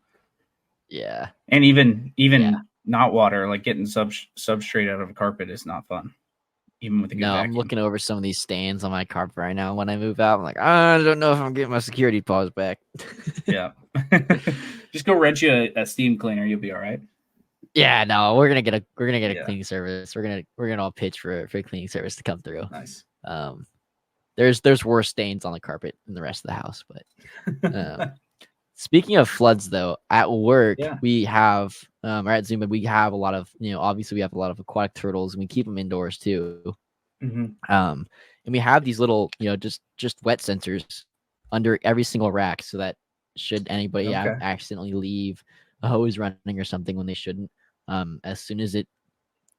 Yeah, and even not water, like getting substrate out of a carpet is not fun. Even with a good vacuum. I'm looking over some of these stains on my carpet right now. When I move out, I'm like, I don't know if I'm getting my security paws back. Yeah. Just go rent you a steam cleaner. You'll be all right. Yeah, no, we're gonna get a cleaning service. We're gonna all pitch for a cleaning service to come through. Nice. There's worse stains on the carpet than the rest of the house, but speaking of floods, though, at work we have or at Zuma we have a lot of obviously we have a lot of aquatic turtles, and we keep them indoors too. Mm-hmm. And we have these little just wet sensors under every single rack, so that should anybody accidentally leave a hose running or something when they shouldn't, as soon as it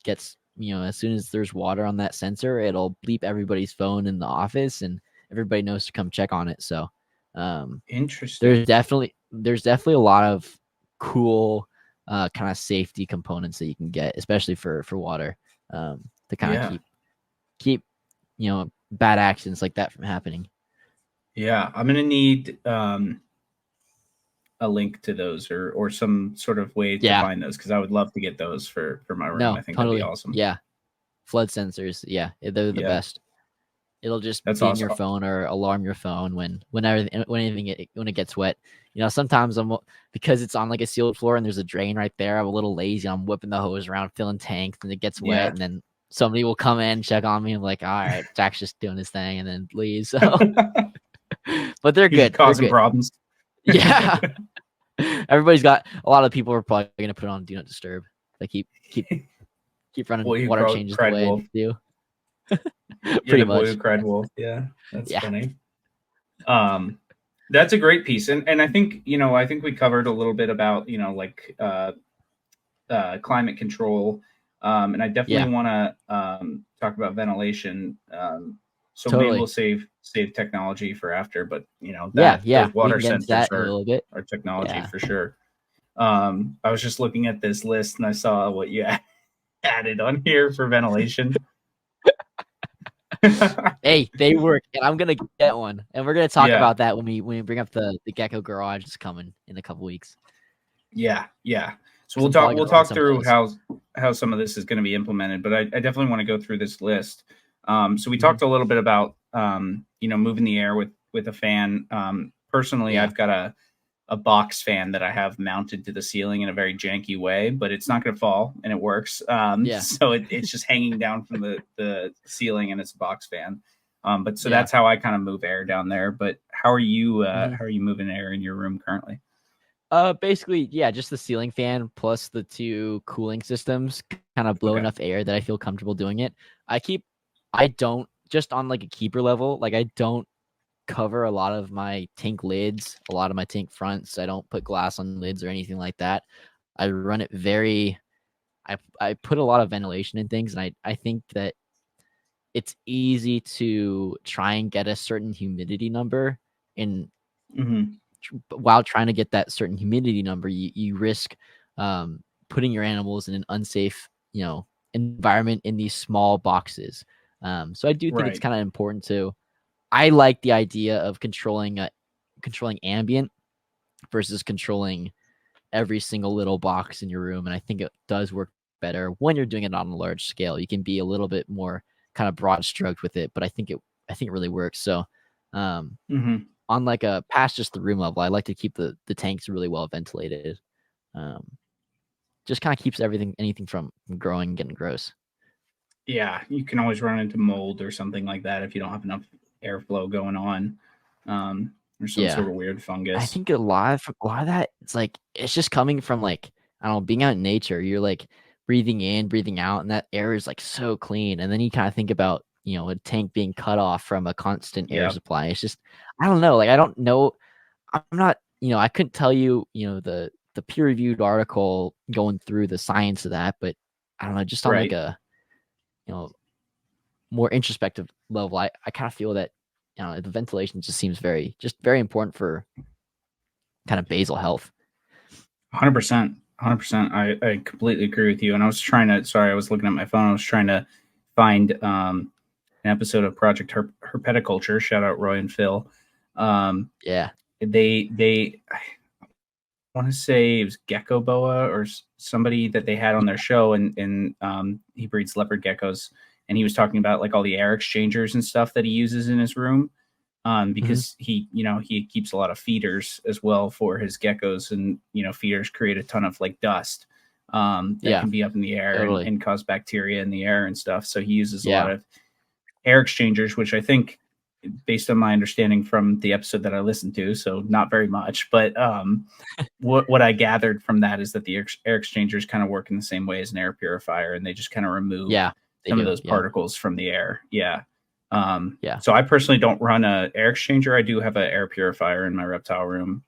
gets as soon as there's water on that sensor, it'll bleep everybody's phone in the office, and everybody knows to come check on it. So interesting. There's definitely a lot of cool kind of safety components that you can get, especially for water, to kind of keep bad accidents like that from happening. Yeah, I'm gonna need a link to those or some sort of way to find those, because I would love to get those for my room. I think that'd be awesome. Yeah, flood sensors. Yeah, they're the best. It'll just ding your phone or alarm your phone when it gets wet. Sometimes because it's on like a sealed floor and there's a drain right there, I'm a little lazy. I'm whipping the hose around, filling tanks, and it gets wet, and then somebody will come in, check on me. I'm like, all right, Jack's just doing his thing, and then leave. So, but they're good. Causing problems. Yeah. A lot of people are probably going to put on Do Not Disturb. They keep running water changes the way they do. Pretty much. Boy who cried wolf. Yeah, that's funny. That's a great piece, and I think we covered a little bit about like climate control, And I definitely want to talk about ventilation. So maybe Totally. we'll save technology for after, but Yeah, those we water can get into sensors that in a little bit. are technology Yeah. for sure. I was just looking at this list and I saw what you added on here for ventilation. Hey, they work, and I'm gonna get one, and we're gonna talk Yeah. about that when we bring up the Gecko Garage that's coming in a couple weeks. Yeah. So 'Cause I'm probably we'll gonna run talk some of through those. how some of this is going to be implemented, but I definitely want to go through this list. So we Mhm. talked a little bit about moving the air with a fan. Personally, Yeah. I've got a box fan that I have mounted to the ceiling in a very janky way, but it's not going to fall and it works. Yeah. So it's just hanging down from the ceiling and it's a box fan. But so Yeah. that's how I kind of move air down there. But how are you Mhm. how are you moving air in your room currently? Basically, yeah, just the ceiling fan plus the 2 cooling systems kind of blow Okay. enough air that I feel comfortable doing it. I don't just on like a keeper level, like I don't cover a lot of my tank lids, a lot of my tank fronts. I don't put glass on lids or anything like that. I run it very I put a lot of ventilation in things, and I think that it's easy to try and get a certain humidity number in Mm-hmm. while trying to get that certain humidity number, you risk putting your animals in an unsafe, environment in these small boxes. So I do think it's Right. kind of important to. I like the idea of controlling ambient versus controlling every single little box in your room, and I think it does work better when you're doing it on a large scale. You can be a little bit more kind of broad stroked with it, but I think it really works. So, um, Mm-hmm. on like a past just the room level, I like to keep the tanks really well ventilated. Um, just kind of keeps anything from growing and getting gross. Yeah, you can always run into mold or something like that if you don't have enough airflow going on, or some Yeah, sort of weird I fungus. think a lot of that it's just coming from like I don't know, being out in nature. You're like breathing in, breathing out, and that air is like so clean. And then you kind of think about a tank being cut off from a constant air Yeah. supply. It's just I don't know. Like I don't know. I'm not. I couldn't tell you. The peer reviewed article going through the science of that, but I don't know. Just on like Right. a you know more introspective level, I kind of feel that the ventilation just seems very important for kind of basal health. 100%. 100%. I completely agree with you. And I was sorry, I was looking at my phone. I was trying to find an episode of Project Herpeticulture. Shout out Roy and Phil. Um, Yeah. they I want to say it was Gecko Boa or somebody that they had on their show, and he breeds leopard geckos, and he was talking about like all the air exchangers and stuff that he uses in his room, Hmm. because he keeps a lot of feeders as well for his geckos, and feeders create a ton of like dust that Yeah. can be up in the air Totally. and cause bacteria in the air and stuff. So he uses a lot Yeah. of air exchangers, which I think, based on my understanding from the episode that I listened to, so not very much, but what I gathered from that is that the air exchangers kind of work in the same way as an air purifier, and they just kind of remove Yeah. They some of do. those Yeah. particles from the air. Yeah. Yeah. So I personally don't run a air exchanger. I do have an air purifier in my reptile room,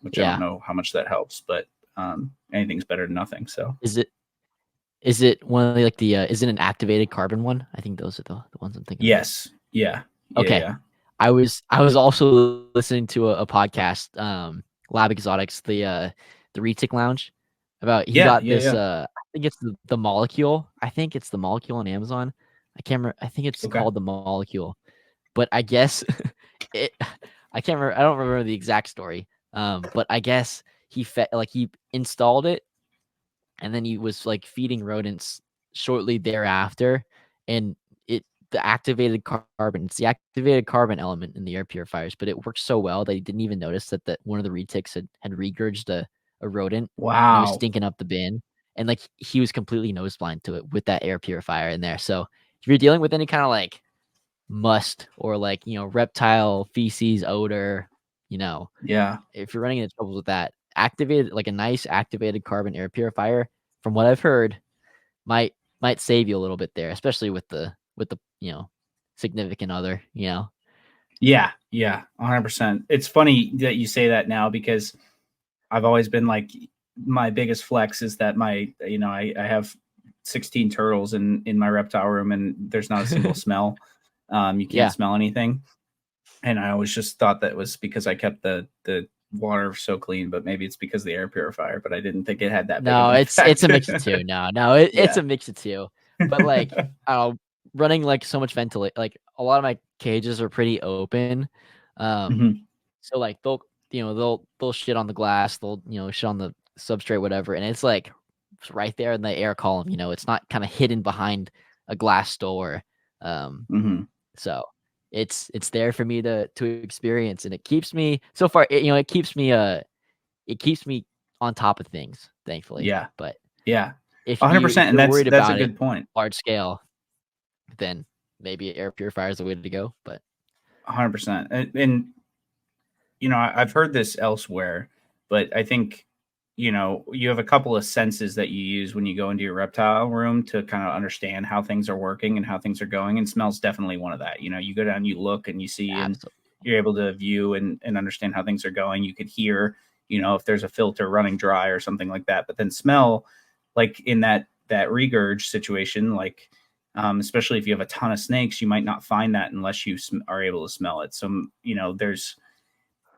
which I don't Yeah. know how much that helps, but anything's better than nothing. So Is it one of the is it an activated carbon one? I think those are the ones I'm thinking of. yes, yeah, Okay. I was also listening to a podcast, Lab Exotics, the Retic Lounge, about he got this yeah. I think it's the molecule. I think it's the molecule on Amazon. I can't remember. I think it's Okay. called the molecule. But I guess it I can't remember. I don't remember the exact story. But I guess he installed it and then he was like feeding rodents shortly thereafter, and it's the activated carbon element in the air purifiers, but it worked so well that he didn't even notice that one of the retics had regurged a rodent, and he was Wow. stinking up the bin, and like he was completely nose blind to it with that air purifier in there. So if you're dealing with any kind of like must or like reptile feces odor, you know Yeah. if you're running into troubles with that, activated like a nice activated carbon air purifier, from what I've heard, might might save you a little bit there, especially with the significant other. Yeah, 100%. It's funny that you say that now because I've always been like, my biggest flex is that I have 16 turtles in my reptile room, and there's not a single smell. You can't smell anything. And I always just thought that was because I kept the water so clean, but maybe it's because of the air purifier, but I didn't think it had that big of No, an it's effect. a mix of two. It's a mix of two. But like running like so much ventilate, like a lot of my cages are pretty open. So like they'll shit on the glass, they'll shit on the substrate, whatever, and it's like it's right there in the air column. It's not kind of hidden behind a glass door. So it's there for me to experience, and it keeps me so far. It keeps me on top of things, thankfully. Yeah. But yeah, if 100%, and you're worried that's a about it good point. large scale, then maybe air purifier is the way to go. But 100%, and I've heard this elsewhere, but I think you have a couple of senses that you use when you go into your reptile room to kind of understand how things are working and how things are going, and smell's definitely one of that. You go down, you look, and you see, and you're able to view and understand how things are going. You could hear, if there's a filter running dry or something like that. But then smell, like in that regurg situation, like especially if you have a ton of snakes, you might not find that unless you are able to smell it. So there's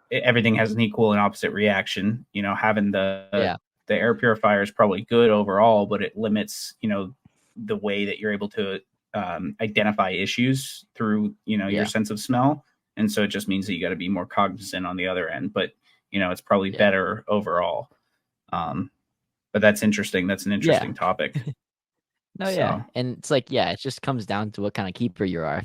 everything has an equal and opposite reaction. Having the air purifier is probably good overall, but it limits the way that you're able to identify issues through your sense of smell. And so it just means that you got to be more cognizant on the other end, but it's probably better overall. But that's interesting. That's an interesting topic. And it's like, it just comes down to what kind of keeper you are.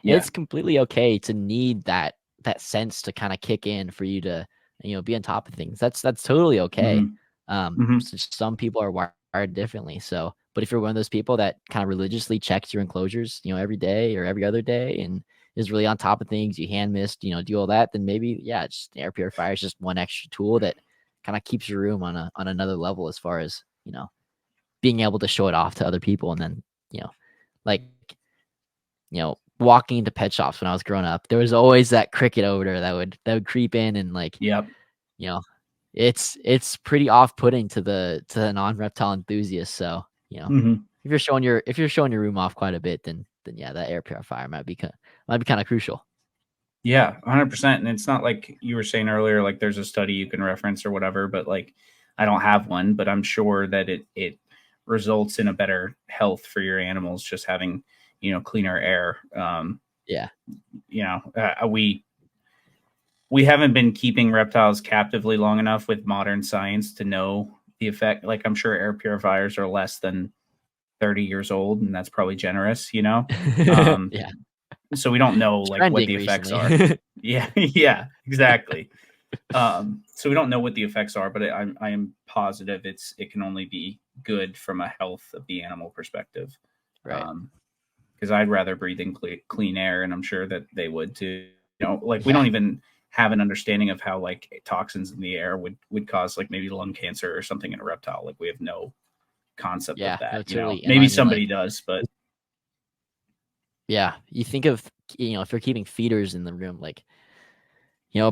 It's completely okay to need that sense to kind of kick in for you to be on top of things. That's totally okay. So some people are wired differently. So, but if you're one of those people that kind of religiously checks your enclosures, every day or every other day, and is really on top of things, you hand mist, do all that, then maybe just air purifier is just one extra tool that kind of keeps your room on another level as far as being able to show it off to other people. And then like walking into pet shops when I was growing up, there was always that cricket odor that would creep in, and like it's pretty off-putting to the non-reptile enthusiast. So if you're showing your room off quite a bit, then that air purifier might be kind of crucial. Yeah, 100%. And it's not like you were saying earlier, like there's a study you can reference or whatever, but like I don't have one, but I'm sure that it results in a better health for your animals just having cleaner air. We haven't been keeping reptiles captively long enough with modern science to know the effect. Like I'm sure air purifiers are less than 30 years old, and that's probably generous, so we don't know like what the effects are. Yeah, exactly. So we don't know what the effects are, but I am positive it can only be good from a health of the animal perspective. Right. Because I'd rather breathe in clean air, and I'm sure that they would too. We don't even have an understanding of how like toxins in the air would cause like maybe lung cancer or something in a reptile. Like we have no concept of that. No, totally. Maybe somebody does, but you think of if you're keeping feeders in the room, like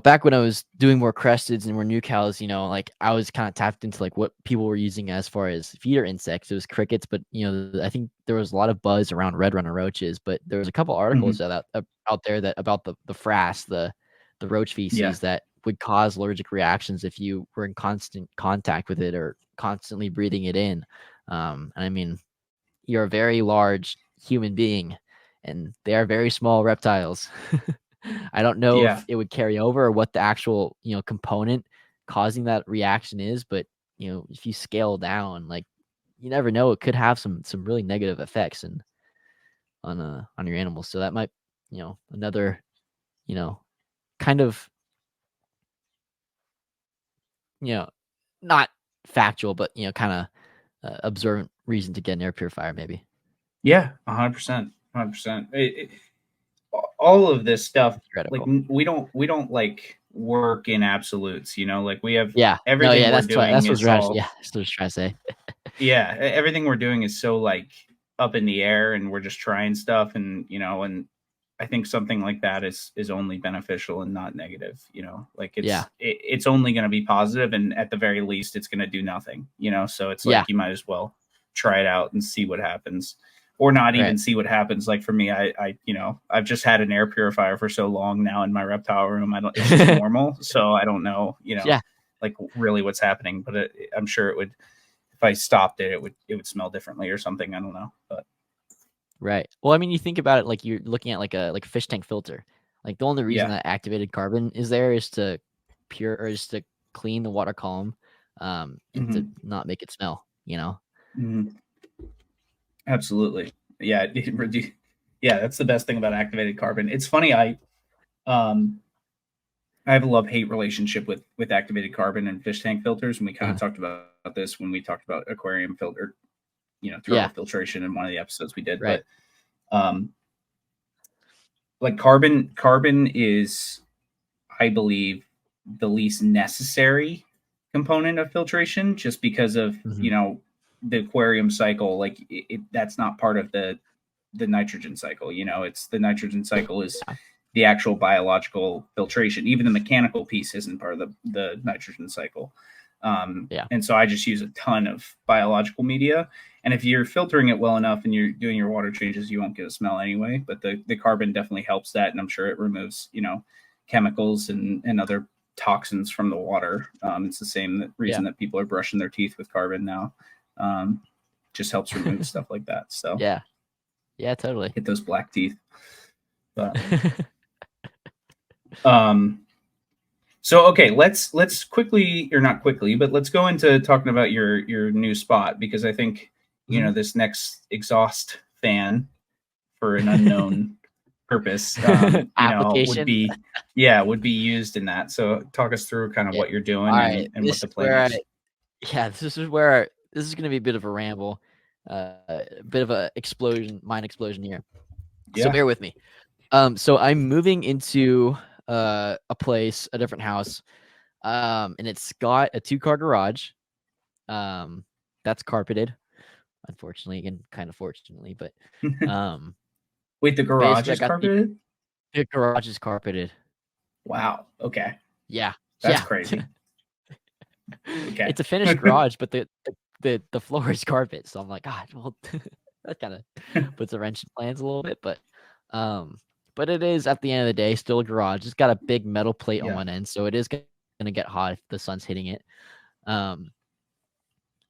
back when I was doing more cresteds and more new cows, like I was kind of tapped into like what people were using as far as feeder insects. It was crickets, but I think there was a lot of buzz around red runner roaches. But there was a couple articles out there that about the frass, the roach feces that would cause allergic reactions if you were in constant contact with it or constantly breathing it in. And I mean, you're a very large human being, and they are very small reptiles. I don't know if it would carry over or what the actual, component causing that reaction is, but if you scale down, like you never know, it could have some really negative effects on your animals. So that might, another, kind of, not factual, but kind of observant reason to get an air purifier, maybe. Yeah, 100%, 100%. All of this stuff, like we don't like work in absolutes, like we have everything we're doing. That's what I was trying to say. Everything we're doing is so like up in the air, and we're just trying stuff, and and I think something like that is only beneficial and not negative. Like it's only going to be positive, and at the very least, it's going to do nothing. So it's like you might as well try it out and see what happens, or not even Right. see what happens. Like for me, I've just had an air purifier for so long now in my reptile room. It's just normal. So I don't know, Yeah. like really what's happening, but I'm sure it would, if I stopped it, it would smell differently or something. I don't know, but Right. Well, I mean, you think about it like you're looking at like a fish tank filter. Like the only reason yeah. that activated carbon is there is to is to clean the water column, and to Mm-hmm. not make it smell. Mm-hmm. Absolutely. Yeah. Yeah. That's the best thing about activated carbon. It's funny. Um, I have a love-hate relationship with activated carbon and fish tank filters, and we kind of Uh, talked about this when we talked about aquarium filter, turtle yeah. filtration in one of the episodes we did. Right. But um, like carbon is, I believe, the least necessary component of filtration, just because of Hmm. the aquarium cycle. Like that's not part of the nitrogen cycle. It's the nitrogen cycle is Yeah. the actual biological filtration. Even the mechanical piece isn't part of the nitrogen cycle. Yeah. And so I just use a ton of biological media. And if you're filtering it well enough and you're doing your water changes, you won't get a smell anyway. But the carbon definitely helps that. And I'm sure it removes, chemicals and other toxins from the water. It's the same reason Yeah. that people are brushing their teeth with carbon now. Just helps remove stuff like that. So Yeah. Yeah. Totally. get those black teeth. But um, so okay, let's quickly, or not quickly, but let's go into talking about your new spot, because I think Mhm. this next exhaust fan for an unknown purpose, would Application. be used in that. So talk us through kind of Yeah. what you're All doing right. and what This the is plan where is. this is gonna be a bit of a ramble, a bit of a mind explosion here. So Yeah. bear with me. So I'm moving into a different house, and it's got a 2-car garage. That's carpeted, unfortunately, again, kind of fortunately, but um, Wait, the garage basically, I is got carpeted? the garage is carpeted. Wow. Okay. Yeah, That's yeah. crazy. Okay. It's a finished garage, but the floor is carpet. So I'm like, God, well, that kind of puts a wrench in plans a little bit, um, but it is at the end of the day still a garage. It's got a big metal plate on Yeah. one end, so it is gonna get hot if the sun's hitting it. Um,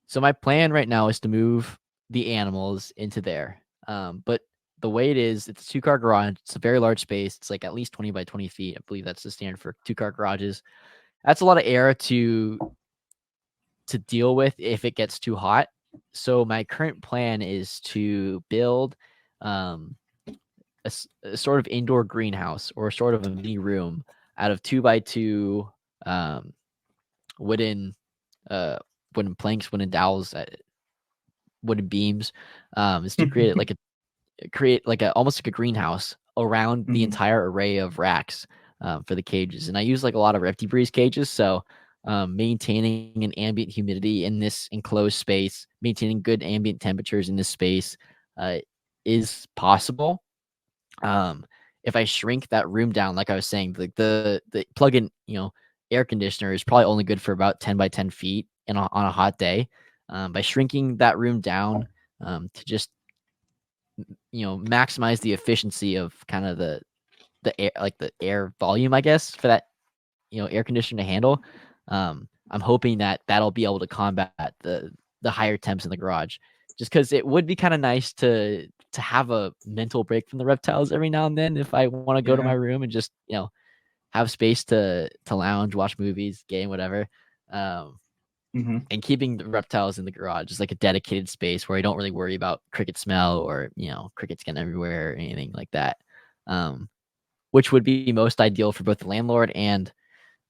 so my plan right now is to move the animals into there. But the way it is, it's a 2-car garage. It's a very large space. It's like at least 20 by 20 feet. I believe that's the standard for 2-car garages. That's a lot of air to deal with if it gets too hot. So my current plan is to build um, a sort of indoor greenhouse, or sort of a mini room out of 2 by 2 um, wooden uh, wooden planks, wooden dowels, wooden beams. Is to create like a almost like a greenhouse around the Mhm. entire array of racks, for the cages. And I use like a lot of Reptile cages, so maintaining an ambient humidity in this enclosed space, maintaining good ambient temperatures in this space, uh, is possible. Um, if I shrink that room down, like I was saying, the plug-in, air conditioner is probably only good for about 10 by 10 feet on a hot day. By shrinking that room down, to just maximize the efficiency of kind of the air, like the air volume, I guess, for that air conditioner to handle. I'm hoping that that'll be able to combat the higher temps in the garage, just because it would be kind of nice to have a mental break from the reptiles every now and then if I want to go to my Yeah. room and just have space to lounge, watch movies, game, whatever. Um, Mhm. and keeping the reptiles in the garage is like a dedicated space where I don't really worry about cricket smell, or crickets getting everywhere or anything like that. Um, which would be most ideal for both the landlord and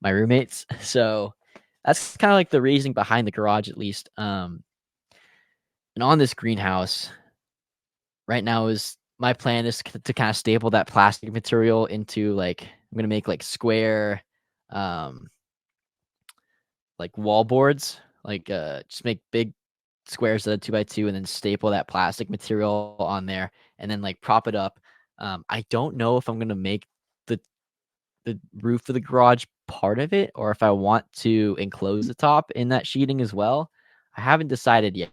my roommates. So that's kind of like the reasoning behind the garage, at least. And on this greenhouse right now, is my plan is to kind of staple that plastic material into, like, I'm gonna make like square, um, like wall boards, like just make big squares that are 2 by 2, and then staple that plastic material on there, and then like prop it up. I don't know if I'm gonna make the the roof of the garage part of it, or if I want to enclose the top in that sheeting as well. I haven't decided yet.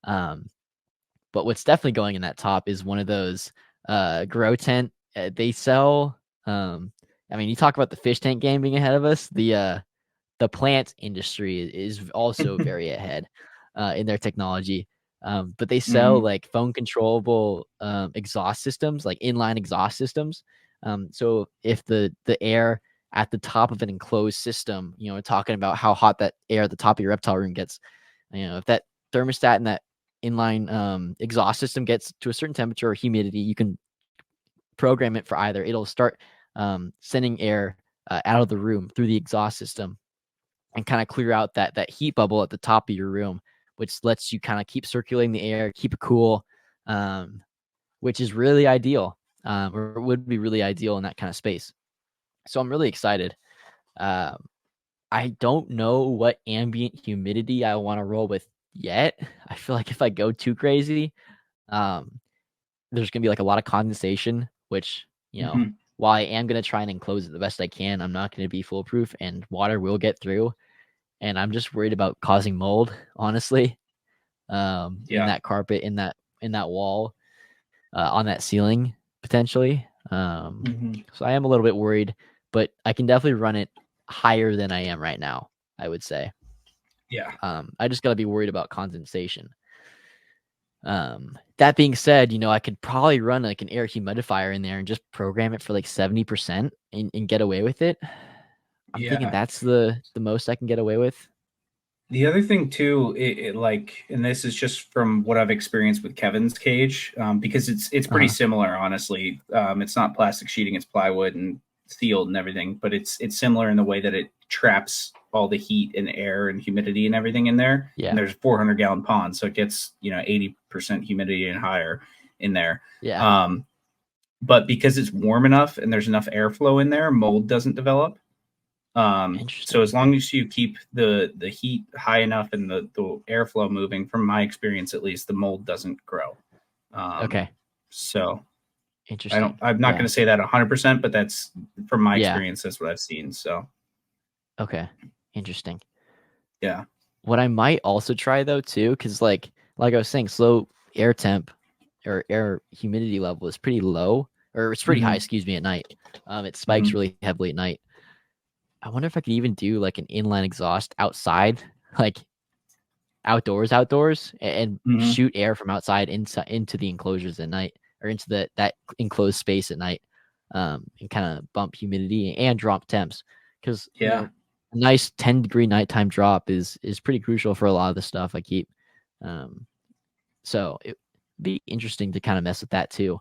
But what's definitely going in that top is one of those grow tent. They sell. I mean, you talk about the fish tank game being ahead of us. The plant industry is also very ahead in their technology. But they sell Mhm. like phone controllable exhaust systems, like inline exhaust systems. So if the air at the top of an enclosed system, we're talking about how hot that air at the top of your reptile room gets. If that thermostat and that inline exhaust system gets to a certain temperature or humidity, you can program it for either. It'll start sending air out of the room through the exhaust system and kind of clear out that heat bubble at the top of your room, which lets you kind of keep circulating the air, keep it cool, which is really ideal, or would be really ideal in that kind of space. So I'm really excited. Um, I don't know what ambient humidity I want to roll with yet. I feel like if I go too crazy, um, there's gonna be like a lot of condensation, which Mhm. while I am gonna try and enclose it the best I can, I'm not gonna be foolproof, and water will get through. And I'm just worried about causing mold, honestly, in Yeah. that carpet, in that wall, on that ceiling potentially. Mhm. So I am a little bit worried, but I can definitely run it higher than I am right now, I would say. Yeah. I just gotta be worried about condensation. That being said, I could probably run like an air humidifier in there and just program it for like 70% and get away with it. I'm thinking Yeah. that's the most I can get away with. The other thing too, like, and this is just from what I've experienced with Kevin's cage, because it's pretty Uh-huh. similar, honestly. It's not plastic sheeting; it's plywood and sealed and everything, but it's similar in the way that it traps all the heat and air and humidity and everything in there. And Yeah. there's a 400-gallon pond, so it gets 80% humidity and higher in there. Yeah. Um, but because it's warm enough and there's enough airflow in there, mold doesn't develop. So Interesting. as long as you keep the heat high enough and the airflow moving, from my experience at least, the mold doesn't grow. Um, Okay. so Interesting. I'm not going Yeah. to say that 100%, but that's from my Yeah. experience. That's what I've seen. So Okay. Interesting. yeah. What I might also try though too, because like I was saying, slow air temp or air humidity level is pretty low, or it's pretty high, Hmm. excuse me, at night. It spikes Hmm. really heavily at night. I wonder if I could even do like an inline exhaust outside, like outdoors, and Hmm. shoot air from outside into the enclosures at night, or into that enclosed space at night, and kind of bump humidity and drop temps, because Yeah. a nice 10-degree nighttime drop is pretty crucial for a lot of the stuff I keep. Um, so it'd be interesting to kind of mess with that too.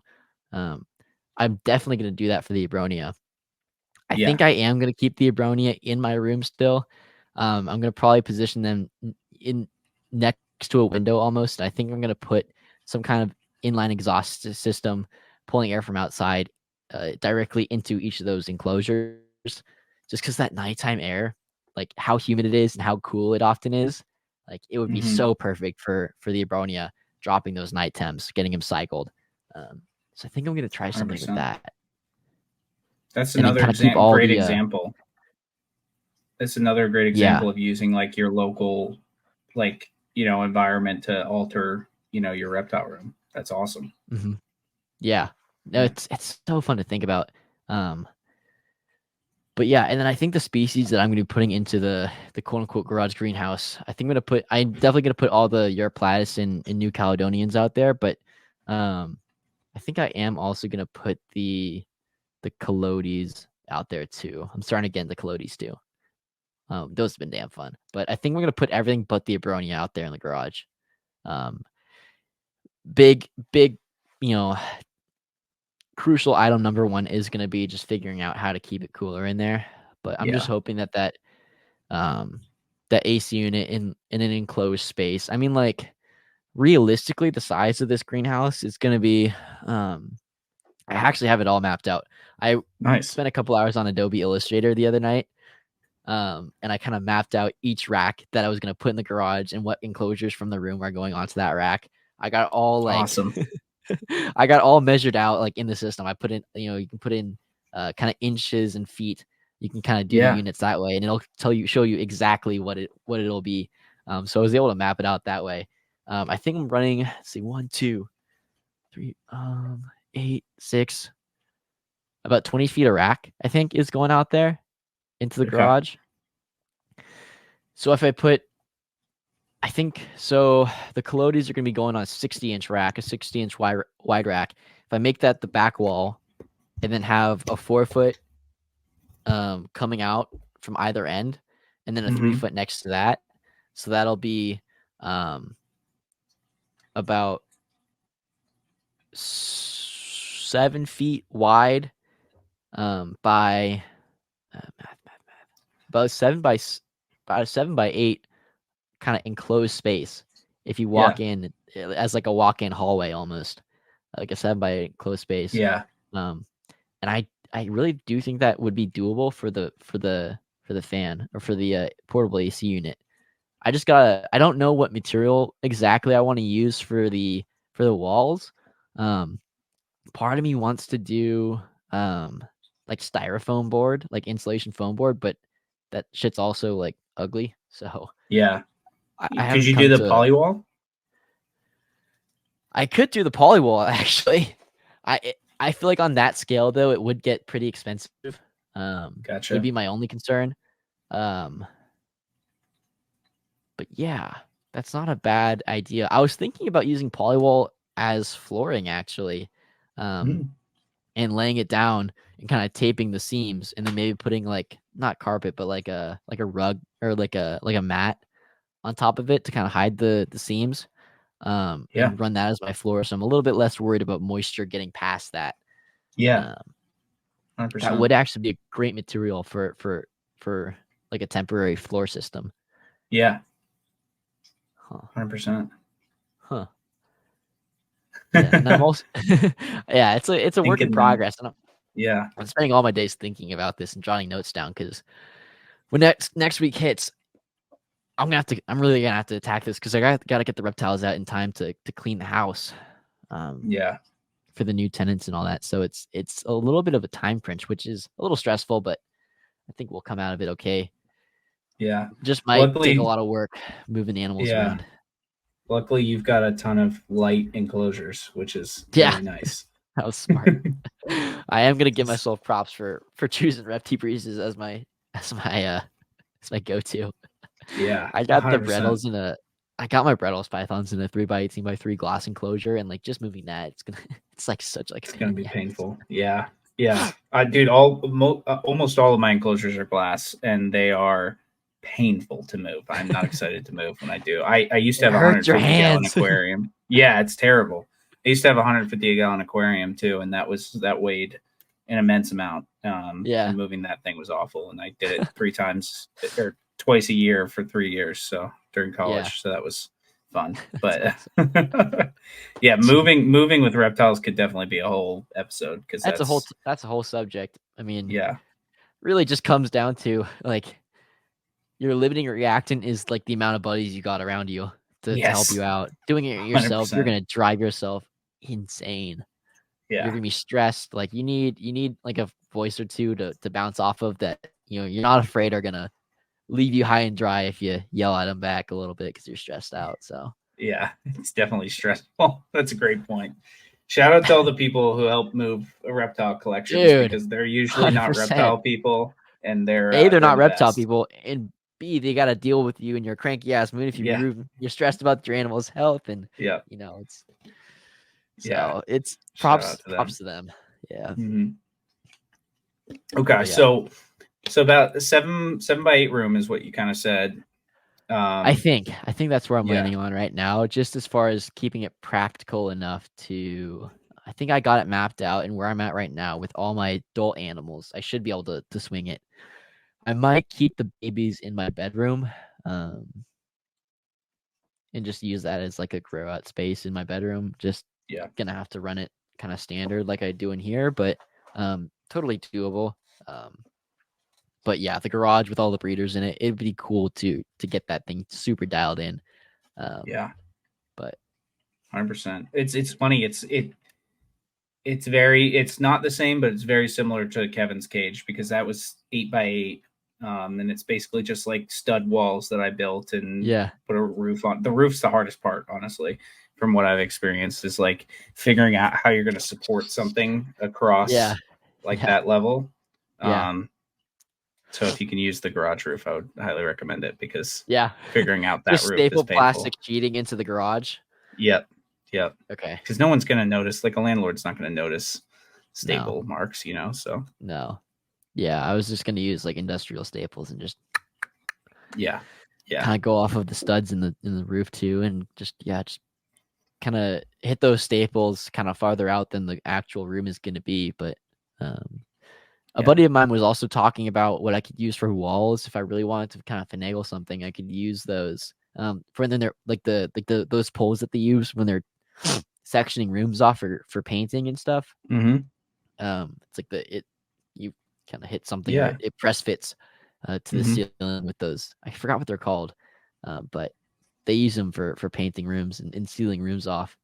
Um, I'm definitely going to do that for the Abronia. I Yeah. think I am going to keep the Abronia in my room still. I'm going to probably position them in next to a window almost. I think I'm going to put some kind of inline exhaust system pulling air from outside directly into each of those enclosures. Just because that nighttime air, like how humid it is and how cool it often is, like it would be Hmm. so perfect for the Abronia, dropping those night temps, getting him cycled. So I think I'm going to try something with 100%. that, That's and then another kind of keep all great the example. That's another great yeah. example of using like your local, like, environment to alter, your reptile room. That's awesome. Mhm. Yeah. No, Yeah. it's so fun to think about. Um, but yeah, and then I think the species that I'm gonna be putting into the quote unquote garage greenhouse, I'm definitely gonna put all the Europlatus and New Caledonians out there, but um I think I am also gonna put the Colodis out there too. I'm starting to get into Colodis too. Those have been damn fun. But I think we're gonna put everything but the Abronia out there in the garage. Um, big, you know, crucial item number one is going to be just figuring out how to keep it cooler in there. But I'm just Yeah. hoping um that AC unit in an enclosed space. I mean, like realistically, the size of this greenhouse is going to be. I actually have it all mapped out. I Nice. spent a couple hours on Adobe Illustrator the other night. And I kind of mapped out each rack that I was going to put in the garage and what enclosures from the room are going onto that rack. I got all like Awesome. I got all measured out like in the system. I put in, you can put in kind of inches and feet. You can kind of do the Yeah. units that way, and it'll show you exactly what it'll be. So I was able to map it out that way. I think I'm running, let's see, 1, 2, 3, 8, 6, about 20 feet of rack, I think, is going out there into the Okay. garage. So if I put, I think, so the Collodies are going to be going on a 60-inch rack, a 60-inch wide rack. If I make that the back wall and then have a 4-foot coming out from either end, and then a 3-foot next to that, so that'll be about 7 feet wide by about 7 by 8 kind of enclosed space. If you walk in as like a walk-in hallway, almost like a 7 by 8 enclosed space. Yeah. And I really do think that would be doable for the fan, or for the portable AC unit. I don't know what material exactly I want to use for the walls. Part of me wants to do like styrofoam board, like insulation foam board, but that shit's also like ugly. So Yeah. I Could haven't you do come the to. polywall? I could do the polywall actually. I feel like on that scale though, it would get pretty expensive. Gotcha. Would be my only concern. But yeah, that's not a bad idea. I was thinking about using polywall as flooring actually, and laying it down and kind of taping the seams, and then maybe putting like not carpet, but like a rug or like a mat on top of it to kind of hide the seams. Yeah. And run that as my floor, so I'm a little bit less worried about moisture getting past that. Yeah. Um, that 100%. would actually be a great material for like a temporary floor system. Yeah. Huh. 100%. Huh. Yeah, and I'm also yeah, it's a work in Thinking that. progress, and I'm spending all my days thinking about this and jotting notes down, because when next week hits, I'm really gonna have to attack this, because I gotta get the reptiles out in time to clean the house. Yeah. For the new tenants and all that. So it's a little bit of a time crunch, which is a little stressful, but I think we'll come out of it okay. Yeah. Just might take a Luckily, lot of work moving the animals yeah. around. Luckily, you've got a ton of light enclosures, which is Yeah, very nice. that was smart. I am gonna give myself props for choosing Reptile Breezes as my go-to. Yeah. I got the 100%. Brettles I got my Brettles pythons in a 3x18x3 glass enclosure, and like just moving that, it's like such like It's a going pain to in be the ass. painful. Yeah. Yeah. Dude, almost all of my enclosures are glass, and they are painful to move. I'm not excited to move when I do. I used to It have a hurts your 150-gallon hands. aquarium. Yeah, it's terrible. I used to have a 150-gallon aquarium too, and that weighed an immense amount. Yeah. And moving that thing was awful. And I did it 3 times or twice a year for 3 years. So during college, Yeah. so that was fun. But awesome. yeah, moving with reptiles could definitely be a whole episode, because That's a whole subject. I mean, yeah, really just comes down to like your limiting reactant is like the amount of buddies you got around you to help yes, you out. Doing it yourself, you're 100%. gonna drive yourself insane. You're Yeah, gonna be stressed. Like you need like a voice or two to bounce off of that. You're not afraid are gonna leave you high and dry if you yell at them back a little bit because you're stressed out. So yeah, it's definitely stressful. That's a great point. Shout out to all the people who help move reptile collections, dude, because they're usually not 100%. reptile people, and They're they're not the reptile best. people, and B, they got to deal with you and your cranky ass mood if Yeah, you're stressed about your animal's health, and yeah, it's yeah. so it's Shout out to them. props to them. Yeah. Okay, But yeah, so about 7 by 8 room is what you kind of said. I think that's where I'm Yeah, landing on right now, just as far as keeping it practical enough to. I think I got it mapped out, and where I'm at right now with all my adult animals, I should be able to swing it. I might keep the babies in my bedroom, and just use that as like a grow out space in my bedroom. Just yeah, gonna have to run it kind of standard like I do in here, but totally doable. But yeah, the garage with all the breeders in it, it'd be cool to get that thing super dialed in. yeah, But 100%. It's funny. It's not the same, but it's very similar to Kevin's cage, because that was 8 by 8. And it's basically just like stud walls that I built and Yeah. put a roof on. The roof's the hardest part, honestly, from what I've experienced, is like figuring out how you're going to support something across like Yeah. that level. Yeah. So if you can use the garage roof, I would highly recommend it, because Yeah. figuring out that Just roof is staple painful. plastic sheeting into the garage. Yep. Okay. Because no one's going to notice. Like, a landlord's not going to notice No. staple marks, So No. Yeah, I was just gonna use like industrial staples and just yeah. kind of go off of the studs in the roof too, and just kind of hit those staples kind of farther out than the actual room is gonna be. But a buddy of mine was also talking about what I could use for walls if I really wanted to kind of finagle something. I could use those for then they're like the those poles that they use when they're sectioning rooms off for painting and stuff. Mm-hmm. It's like you kind of hit something or Yeah. it press fits to the Mm-hmm. ceiling with those. I forgot what they're called, but they use them for painting rooms and sealing rooms off.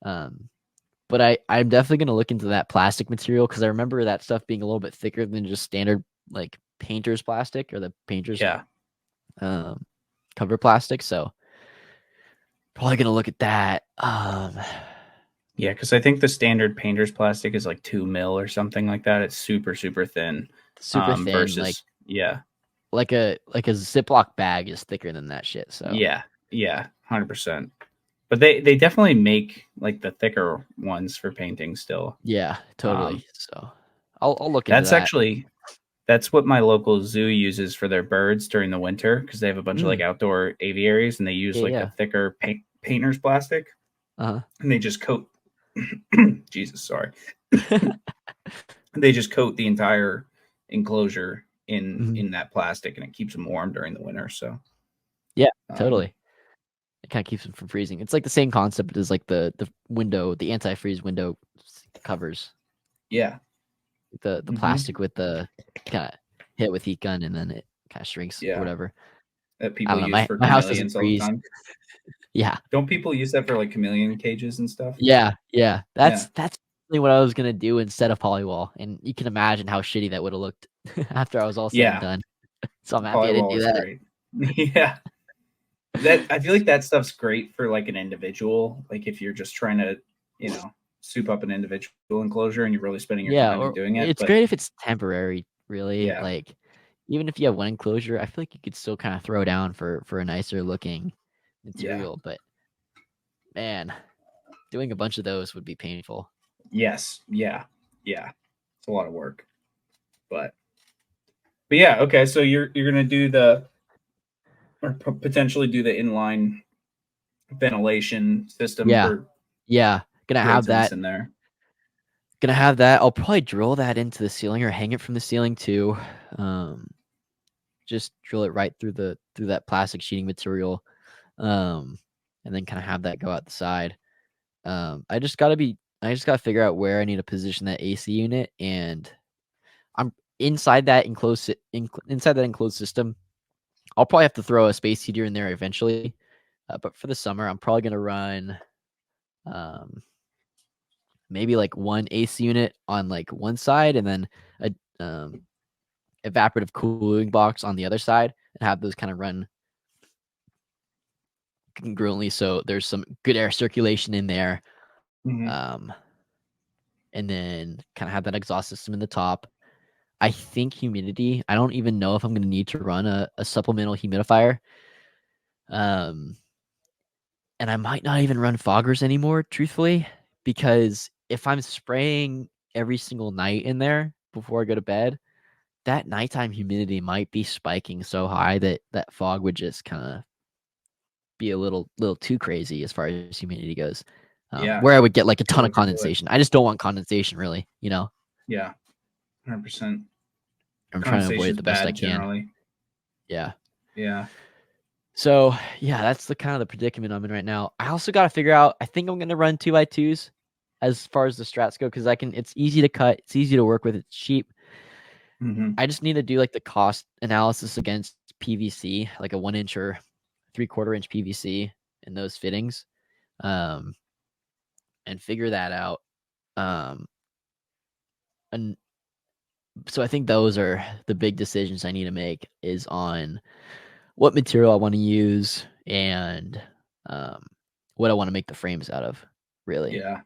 But I'm definitely gonna look into that plastic material, because I remember that stuff being a little bit thicker than just standard like painter's plastic or the painter's Yeah. cover plastic. So probably gonna look at that. Yeah, because I think the standard painter's plastic is like 2 mil or something like that. It's super, super thin. Super thin, Versus yeah, like a Ziploc bag is thicker than that shit. So yeah, 100%. But they definitely make like the thicker ones for painting still. yeah, totally. So I'll look into That's that. actually that's what my local zoo uses for their birds during the winter, because they have a bunch of like outdoor aviaries, and they use like a Yeah. thicker painter's plastic, Uh-huh. and they just coat. Jesus, sorry. They just coat the entire enclosure in that plastic, and it keeps them warm during the winter. So Yeah, totally. It kind of keeps them from freezing. It's like the same concept as like the window, the anti-freeze window covers. yeah, The plastic with the kind of hit with heat gun, and then it kind of shrinks or yeah, whatever. that I people don't know. use for My house doesn't chameleons all the freeze. time. Yeah. Don't people use that for like chameleon cages and stuff? Yeah. Yeah, That's really what I was gonna do instead of polywall. And you can imagine how shitty that would have looked after I was all said and yeah. done. So I'm happy I didn't Polywall do is that. great. Yeah, that I feel like that stuff's great for like an individual. Like if you're just trying to, soup up an individual enclosure and you're really spending your Yeah, time in or doing it. it's But great if it's temporary, really. yeah, Like, even if you have one enclosure, I feel like you could still kind of throw down for a nicer looking yeah, material. But man, doing a bunch of those would be painful. yes, yeah. It's a lot of work, but yeah. Okay, so you're gonna do or potentially do the inline ventilation system Yeah, for yeah, gonna have residents that. in there. Gonna have that. I'll probably drill that into the ceiling or hang it from the ceiling too. Um, just drill it right through that plastic sheeting material, um, and then kind of have that go out the side. I just gotta figure out where I need to position that AC unit, and I'm inside that inside that enclosed system. I'll probably have to throw a space heater in there eventually, but for the summer, I'm probably gonna run um, maybe like one AC unit on like one side, and then a evaporative cooling box on the other side, and have those kind of run congruently, so there's some good air circulation in there. Mm-hmm. Um, and then kind of have that exhaust system in the top. I think humidity. I don't even know if I'm going to need to run a supplemental humidifier. Um, and I might not even run foggers anymore, truthfully, because if I'm spraying every single night in there before I go to bed, that nighttime humidity might be spiking so high that that fog would just kind of be a little too crazy as far as humidity goes. Yeah, Where I would get like a could ton of overdo it. condensation. I just don't want condensation, really. Yeah, 100%. I'm trying to avoid Condensation it is the best I bad can. generally. Yeah. Yeah. So yeah, that's the kind of the predicament I'm in right now. I also got to figure out. I think I'm going to run 2x2s as far as the strats go, because I can. It's easy to cut. It's easy to work with. It's cheap. Mm-hmm. I just need to do like the cost analysis against PVC, like a 1 inch or 3/4 inch PVC in those fittings, um, and figure that out. Um, and So I think those are the big decisions I need to make, is on what material I want to use and what I want to make the frames out of, really. Yeah.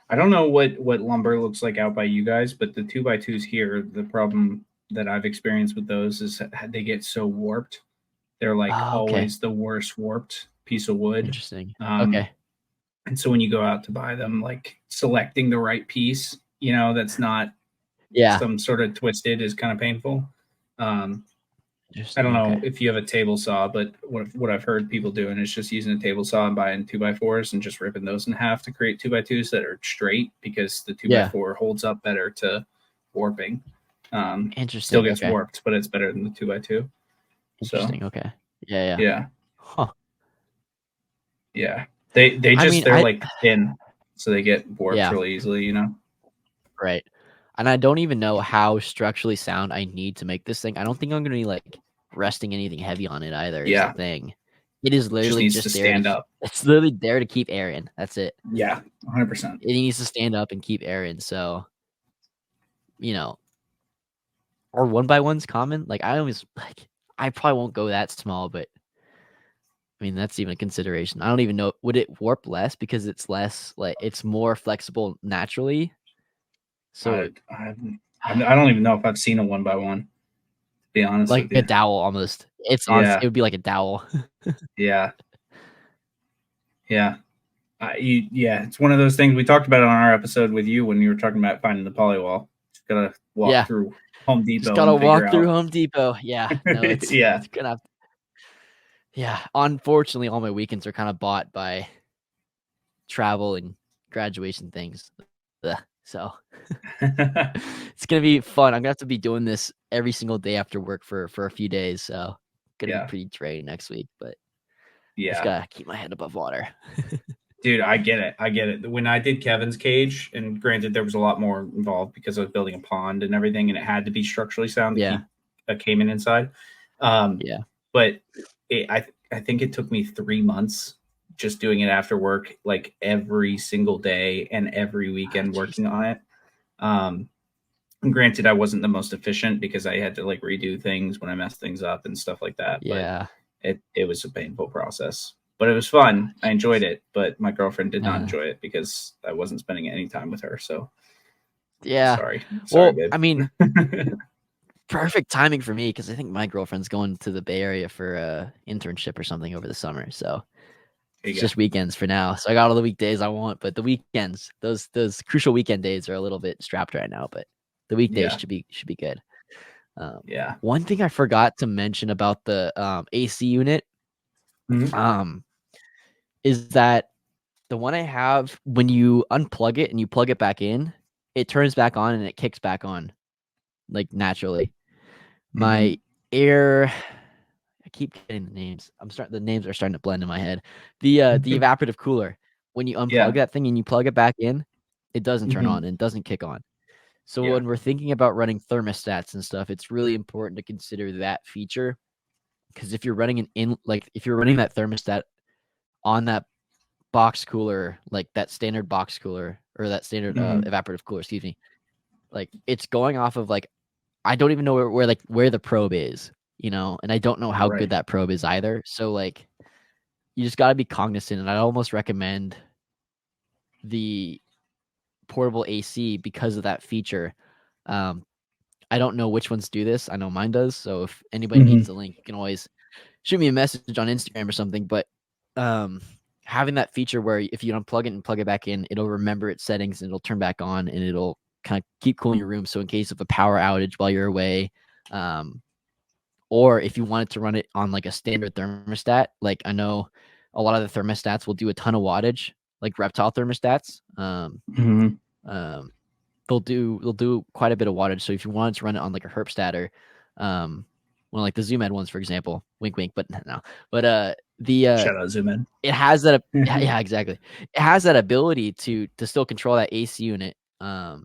I don't know what lumber looks like out by you guys, but the 2x2s here, the problem that I've experienced with those is they get so warped. They're like Oh, okay. always the worst warped piece of wood. Interesting. Um, Okay. and so when you go out to buy them, like selecting the right piece, you know, that's not Yeah. some sort of twisted is kind of painful. Um, I Interesting. don't know Okay. if you have a table saw, but what I've heard people doing is just using a table saw and buying 2x4s and just ripping those in half to create 2x2s that are straight, because the 2 Yeah. by 4 holds up better to warping. Still Interesting. gets Okay. warped, but it's better than the 2x2. So Interesting. Okay. Yeah. Yeah. yeah, Huh. yeah. They I just mean, they're like thin, so they get warped yeah, really easily. You know. right. And I don't even know how structurally sound I need to make this thing. I don't think I'm gonna be like resting anything heavy on it either, is the Yeah, thing. It is just literally needs to just there to stand up. it's literally there to keep air in. That's it. Yeah, 100%. It needs to stand up and keep air in. So, you know, or 1x1's common. Like I always like I probably won't go that small, but I mean that's even a consideration. I don't even know, would it warp less because it's less like it's more flexible naturally? So I don't even know if I've seen a 1x1. To be honest like with a you. dowel almost. It's honest, Yeah, it would be like a dowel. yeah, yeah. Yeah, it's one of those things we talked about on our episode with you when you were talking about finding the polywall. Just gotta walk Yeah, through Home just Depot gotta and figure walk through out. Home Depot. Yeah, no, it's Yeah, it's gonna have yeah, unfortunately, all my weekends are kinda bought by travel and graduation things. Ugh, so it's gonna be fun. I'm gonna have to be doing this every single day after work for a few days, so gonna be yeah, pretty drained next week, but just yeah. gotta keep my head above water. Dude, I get it. I get it. When I did Kevin's cage, and granted, there was a lot more involved because I was building a pond and everything, and it had to be structurally sound to Yeah, keep a caiman inside. Um, yeah. but I think it took me 3 months just doing it after work, like every single day and every Ah, weekend jeez. working on it. Um, and granted, I wasn't the most efficient because I had to like redo things when I messed things up and stuff like that. But Yeah. it was a painful process, but it was fun. Ah, I enjoyed jeez. it, but my girlfriend did not Uh, enjoy it because I wasn't spending any time with her. So yeah. sorry, Well, babe. I mean, There perfect timing for me because I think my girlfriend's going to the Bay Area for a internship or something over the summer, so you it's go. just weekends for now. So I got all the weekdays I want, but the weekends, those crucial weekend days are a little bit strapped right now, but the weekdays Yeah, should be good. yeah. One thing I forgot to mention about the AC unit Mhm. um, is that the one I have, when you unplug it and you plug it back in, it turns back on and it kicks back on like naturally. My Mhm. air I keep getting the names. The names are starting to blend in my head. The evaporative cooler, when you unplug Yeah. that thing and you plug it back in, it doesn't turn Mhm. on and doesn't kick on. So Yeah. when we're thinking about running thermostats and stuff, it's really important to consider that feature, because if you're running if you're running that thermostat on that box cooler, like that standard box cooler or that standard Mhm. evaporative cooler, excuse me, like it's going off of like I don't even know where the probe is, and I don't know how good Right. that probe is either. So like you just got to be cognizant, and I almost recommend the portable AC because of that feature. Um, I don't know which ones do this. I know mine does. So if anybody needs Mhm. the link, you can always shoot me a message on Instagram or something. But um, having that feature where if you unplug it and plug it back in, it'll remember its settings and it'll turn back on and it'll kind of keep cooling your room. So in case of a power outage while you're away, um, or if you wanted to run it on like a standard thermostat, like I know a lot of the thermostats will do a ton of wattage, like Reptile thermostats. Mhm. Um, they'll do quite a bit of wattage. So if you wanted to run it on like a Herpstat or one like the Zoom Ed ones, for example, wink wink, but no. But Shout out Zoom in. it has that yeah, exactly. It has that ability to still control that AC unit, but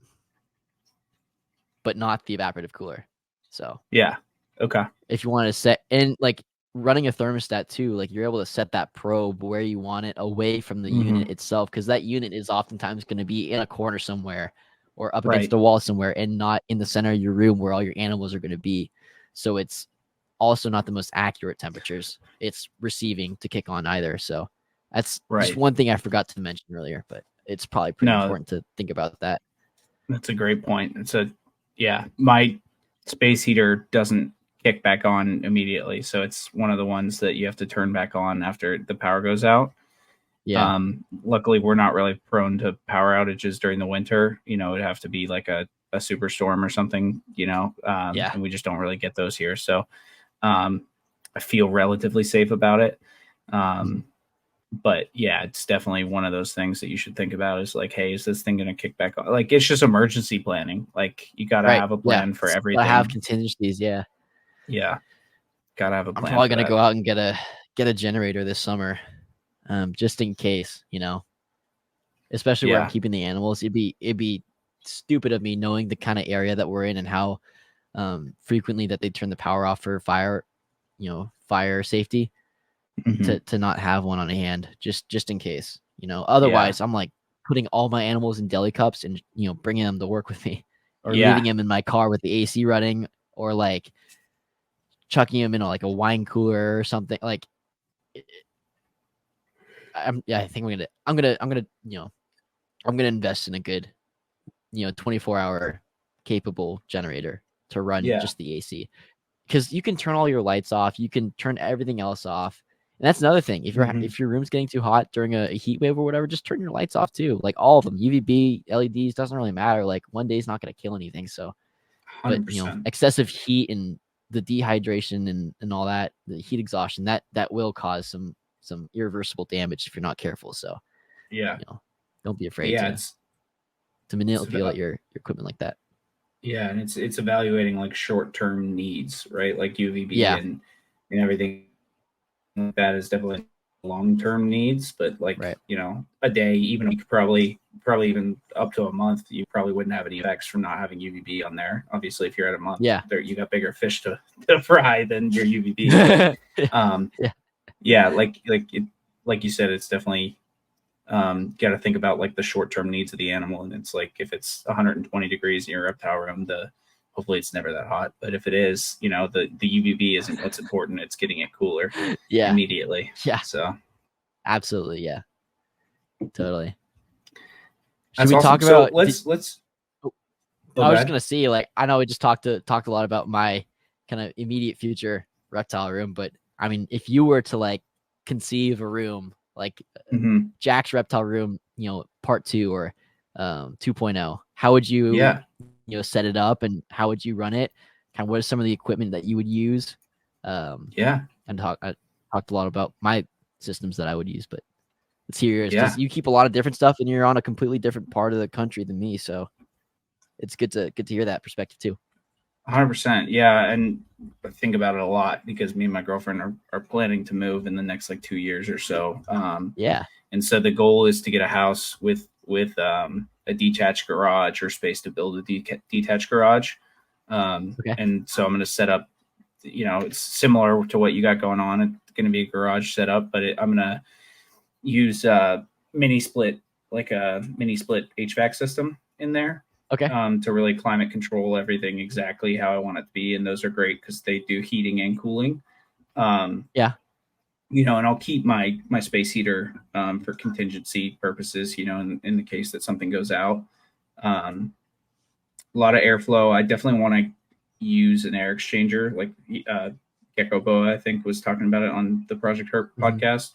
not the evaporative cooler. So Yeah. Okay. if you want to set and like running a thermostat too, like you're able to set that probe where you want it away from the unit Mhm. itself, because that unit is oftentimes going to be in a corner somewhere or up Right. against a wall somewhere, and not in the center of your room where all your animals are going to be. So it's also not the most accurate temperatures it's receiving to kick on either. So that's just one thing I forgot to mention earlier, but it's probably pretty important to think about that. That's a great point. My space heater doesn't kick back on immediately. So it's one of the ones that you have to turn back on after the power goes out. Yeah. Luckily, we're not really prone to power outages during the winter. It'd have to be like a superstorm or something, and we just don't really get those here. So I feel relatively safe about it. But yeah, it's definitely one of those things that you should think about is like, hey, is this thing going to kick back on? Like, it's just emergency planning. Like, you got to have a plan for everything. Gotta have contingencies. Yeah. Got to have a plan. I'm probably going to go out and get a generator this summer, just in case, especially where I'm keeping the animals. It'd be stupid of me, knowing the kind of area that we're in and how frequently that they turn the power off for fire safety, to not have one on hand, just in case, otherwise I'm like putting all my animals in deli cups and, bringing them to work with me, or leaving them in my car with the AC running, or like chucking them in like a wine cooler or something. Like, I think I'm gonna invest in a good, 24-hour capable generator to run just the AC, because you can turn all your lights off, you can turn everything else off. And that's another thing. If your room's getting too hot during a heat wave or whatever, just turn your lights off too. Like all of them, UVB, LEDs, doesn't really matter. Like one day's not going to kill anything. So, 100%. but excessive heat and the dehydration and all that, the heat exhaustion, that will cause some irreversible damage if you're not careful. So, don't be afraid to manipulate your equipment like that. Yeah, and it's evaluating like short-term needs, right? Like UVB and everything like that is definitely long-term needs, but like, a day, even you could probably even up to a month, you probably wouldn't have any effects from not having UVB on there. Obviously, if you're at a month, you got bigger fish to fry than your UVB. Like you said, it's definitely got to think about like the short-term needs of the animal. And it's like, if it's 120 degrees in your reptile room, hopefully it's never that hot, but if it is, the UVB isn't what's important. It's getting it cooler immediately. So absolutely. Yeah, totally. Should we talk about, let's I was just gonna see, like, I know we just talked a lot about my kind of immediate future reptile room, but I mean, if you were to like conceive a room like Jack's reptile room, part 2 or 2.0, how would you set it up, and how would you run it? Kind of what is some of the equipment that you would use? And I talked a lot about my systems that I would use, but let's hear yours, because you keep a lot of different stuff and you're on a completely different part of the country than me, so it's good to hear that perspective too. 100%. Yeah. And I think about it a lot because me and my girlfriend are planning to move in the next like 2 years or so. And so the goal is to get a house with a detached garage, or space to build a detached garage. And so I'm going to set up, it's similar to what you got going on. It's going to be a garage setup, but I'm going to use a mini split HVAC system in there. To really climate control everything exactly how I want it to be. And those are great because they do heating and cooling. And I'll keep my space heater for contingency purposes, in the case that something goes out. A lot of airflow. I definitely want to use an air exchanger, like Gecko Boa, I think, was talking about it on the Project Herp podcast.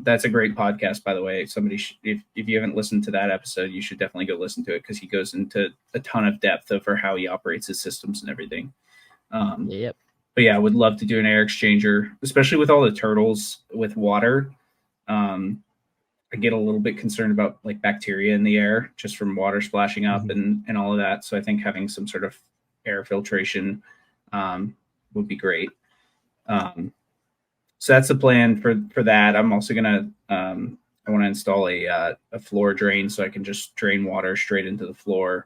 That's a great podcast, by the way. Somebody, if you haven't listened to that episode, you should definitely go listen to it, because he goes into a ton of depth over how he operates his systems and everything. But yeah, I would love to do an air exchanger, especially with all the turtles with water. I get a little bit concerned about like bacteria in the air just from water splashing up and all of that. So I think having some sort of air filtration would be great. So that's the plan for that. I'm also gonna I want to install a floor drain so I can just drain water straight into the floor.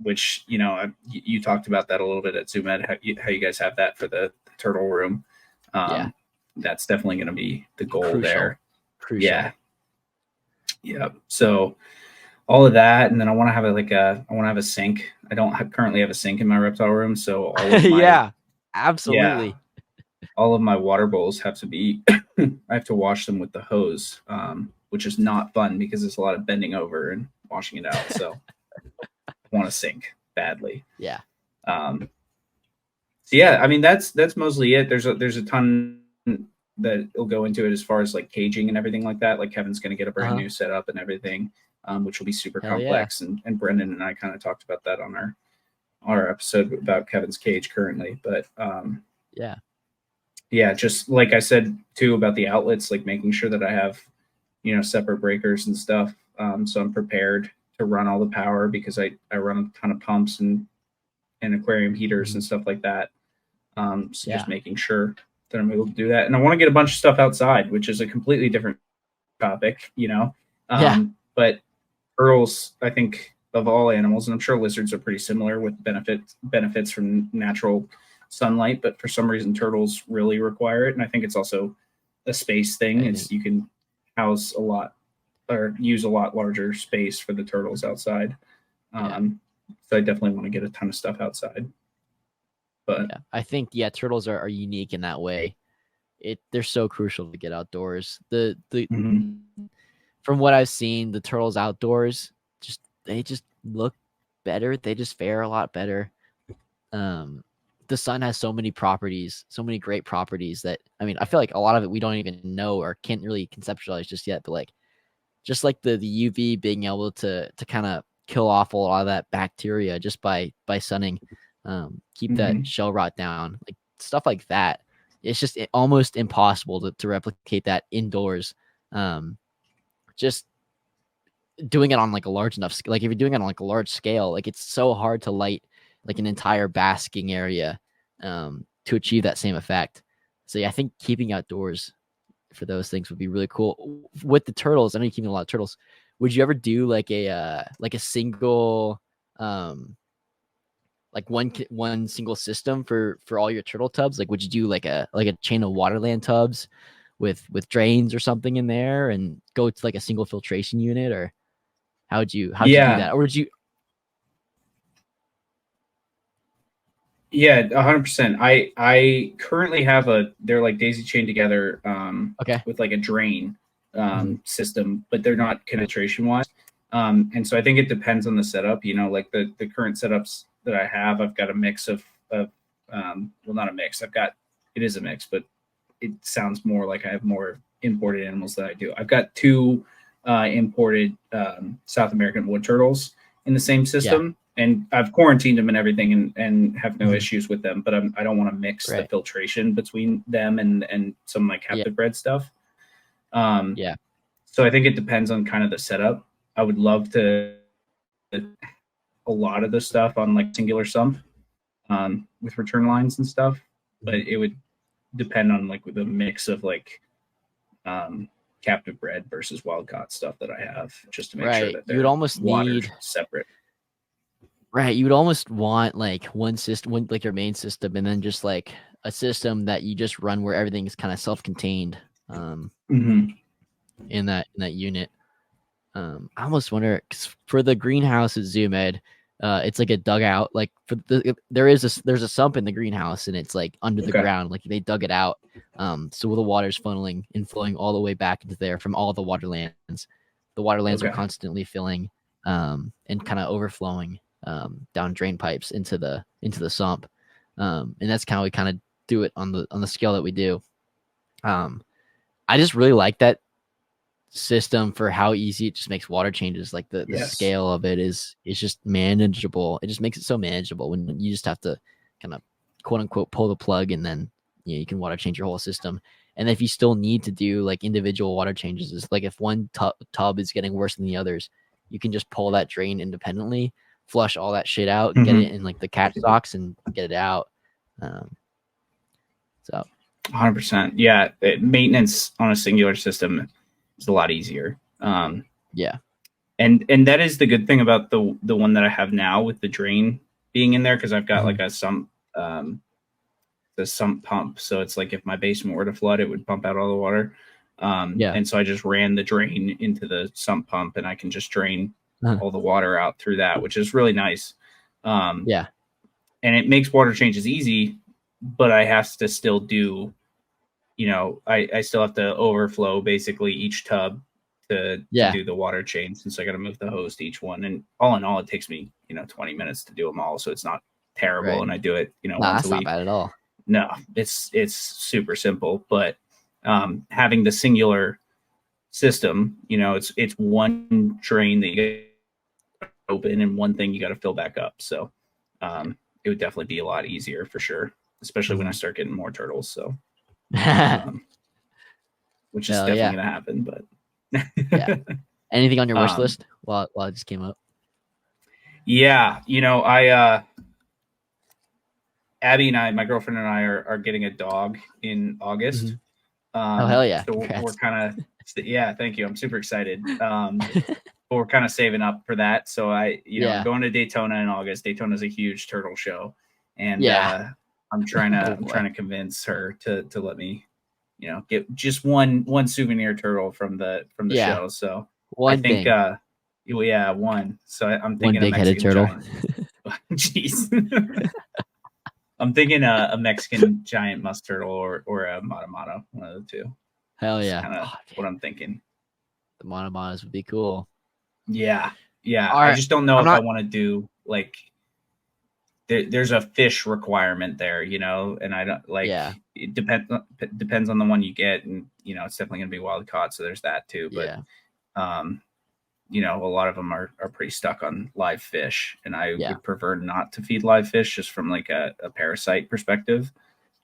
Which you talked about that a little bit at Zoom Ed, how you guys have that for the turtle room. That's definitely going to be the goal there. Crucial. Yeah. So all of that, and then I want to have a sink. I don't currently have a sink in my reptile room, so all of my Yeah, yeah, absolutely. all of my water bowls have to be I have to wash them with the hose, which is not fun because it's a lot of bending over and washing it out. So I want a sink badly. Yeah. Um, so yeah, I mean that's mostly it. There's a ton that will go into it as far as like caging and everything like that. Like Kevin's going to get a brand new setup and everything, which will be super Hell yeah. complex. And Brendan and I kind of talked about that on our episode about Kevin's cage currently. But Yeah. yeah, just like I said too about the outlets, like making sure that I have separate breakers and stuff, so I'm prepared to run all the power because I run a ton of pumps and aquarium heaters and stuff like that. So Yeah. just making sure that I'm able to do that. And I want to get a bunch of stuff outside, which is a completely different topic, Yeah. But turtles, I think of all animals, and I'm sure lizards are pretty similar with benefits from natural sunlight, but for some reason turtles really require it. And I think it's also a space thing. I Is think you can house a lot or use a lot larger space for the turtles outside. yeah. So I definitely want to get a ton of stuff outside. But Yeah. I think turtles are unique in that way. They're so crucial to get outdoors. The mhm. From what I've seen, the turtles outdoors they just look better. They just fare a lot better. The sun has so many properties, so many great properties that I feel like a lot of it we don't even know or can't really conceptualize just yet. But like just like the UV being able to kind of kill off a lot of that bacteria just by sunning, keep that Mhm. shell rot down, like stuff like that. It's just almost impossible to replicate that indoors. Just doing it on like a large enough, like if you're doing it on like a large scale, like it's so hard to light like an entire basking area to achieve that same effect. So yeah, I think keeping outdoors for those things would be really cool. With the turtles, I know you're keeping a lot of turtles. Would you ever do like a single like one single system for all your turtle tubs? Like would you do like a chain of waterland tubs with drains or something in there and go to like a single filtration unit, or how'd you do Yeah, that? Or did you yeah, 100%. I currently have they're like daisy chained together, okay. with like a drain Mhm. system, but they're not penetration wise. And so I think it depends on the setup. Like the current setups that I have, I've got a mix of well, not a mix. It is a mix, but it sounds more like I have more imported animals than I do. I've got two imported South American wood turtles in the same Yeah. system, and I've quarantined them and everything, and have no Mhm. issues with them. But I don't want to mix the Right. filtration between them and some of my Yeah. captive bred stuff. Um, Yeah. so I think it depends on kind of the setup. I would love to a lot of the stuff on like singular sump, with return lines and stuff, but Mhm. it would depend on like the mix of like um, captive bred versus wild caught stuff that I have, just to make sure Right. that they're watered separate. You would almost want like one system, like your main system, and then just like a system that you just run where everything is kind of self-contained Mm-hmm. in that unit. I almost wonder 'cause for the greenhouse at ZoomEd, it's like a dugout. Like there's a sump in the greenhouse and it's like under the Okay. ground. Like they dug it out. So the water's funneling and flowing all the way back into there from all the waterlands. The waterlands are Okay. constantly filling and kind of overflowing down drain pipes into the sump. And that's how we kind of do it on the scale that we do. I just really like that system for how easy it just makes water changes. Like the Yes. scale of it is just manageable. It just makes it so manageable when you just have to kind of quote unquote pull the plug and then you can water change your whole system. And if you still need to do like individual water changes, it's like if one tub is getting worse than the others, you can just pull that drain independently, flush all that shit out, get it Mm-hmm. in like the catch socks and get it out. Um, so 100%. Yeah. Maintenance on a singular system is a lot easier. yeah. And that is the good thing about the one that I have now with the drain being in there, because I've got Mhm. like the sump pump. So it's like if my basement were to flood, it would pump out all the water. Yeah. And so I just ran the drain into the sump pump, and I can just drain all the water out through that, which is really nice. Yeah. And it makes water changes easy, but I have to still do, I still have to overflow basically each tub to do the water change, since I got to move the hose to each one. And all in all, it takes me, 20 minutes to do them all. So it's not terrible. Right. And I do it, No, once that's a not week. bad at all. No, it's super simple, but having the singular system, it's one drain that you open and one thing you got to fill back up. So it would definitely be a lot easier for sure, especially when I start getting more turtles. So, which is definitely going to happen. But yeah. Anything on your wish list while it just came up? Yeah, Abby and I, my girlfriend and I, are getting a dog in August. Oh, hell yeah! So we're kind of thank you. I'm super excited. But we're kind of saving up for that. So I'm going to Daytona in August. Daytona's a huge turtle show, and I'm trying to convince her to let me, get just one souvenir turtle from the show. So I think, one. So I'm thinking one big-headed turtle. Jeez. I'm thinking a Mexican giant musk turtle or a Matamata, one of the two. Hell yeah! Kind of what I'm thinking. The Matamatas would be cool. Yeah. I just don't know if I want to do like. There's a fish requirement there, and I don't like. Yeah. It depends on the one you get, and it's definitely gonna be wild caught. So there's that too. But a lot of them are pretty stuck on live fish, and I would prefer not to feed live fish just from like a parasite perspective.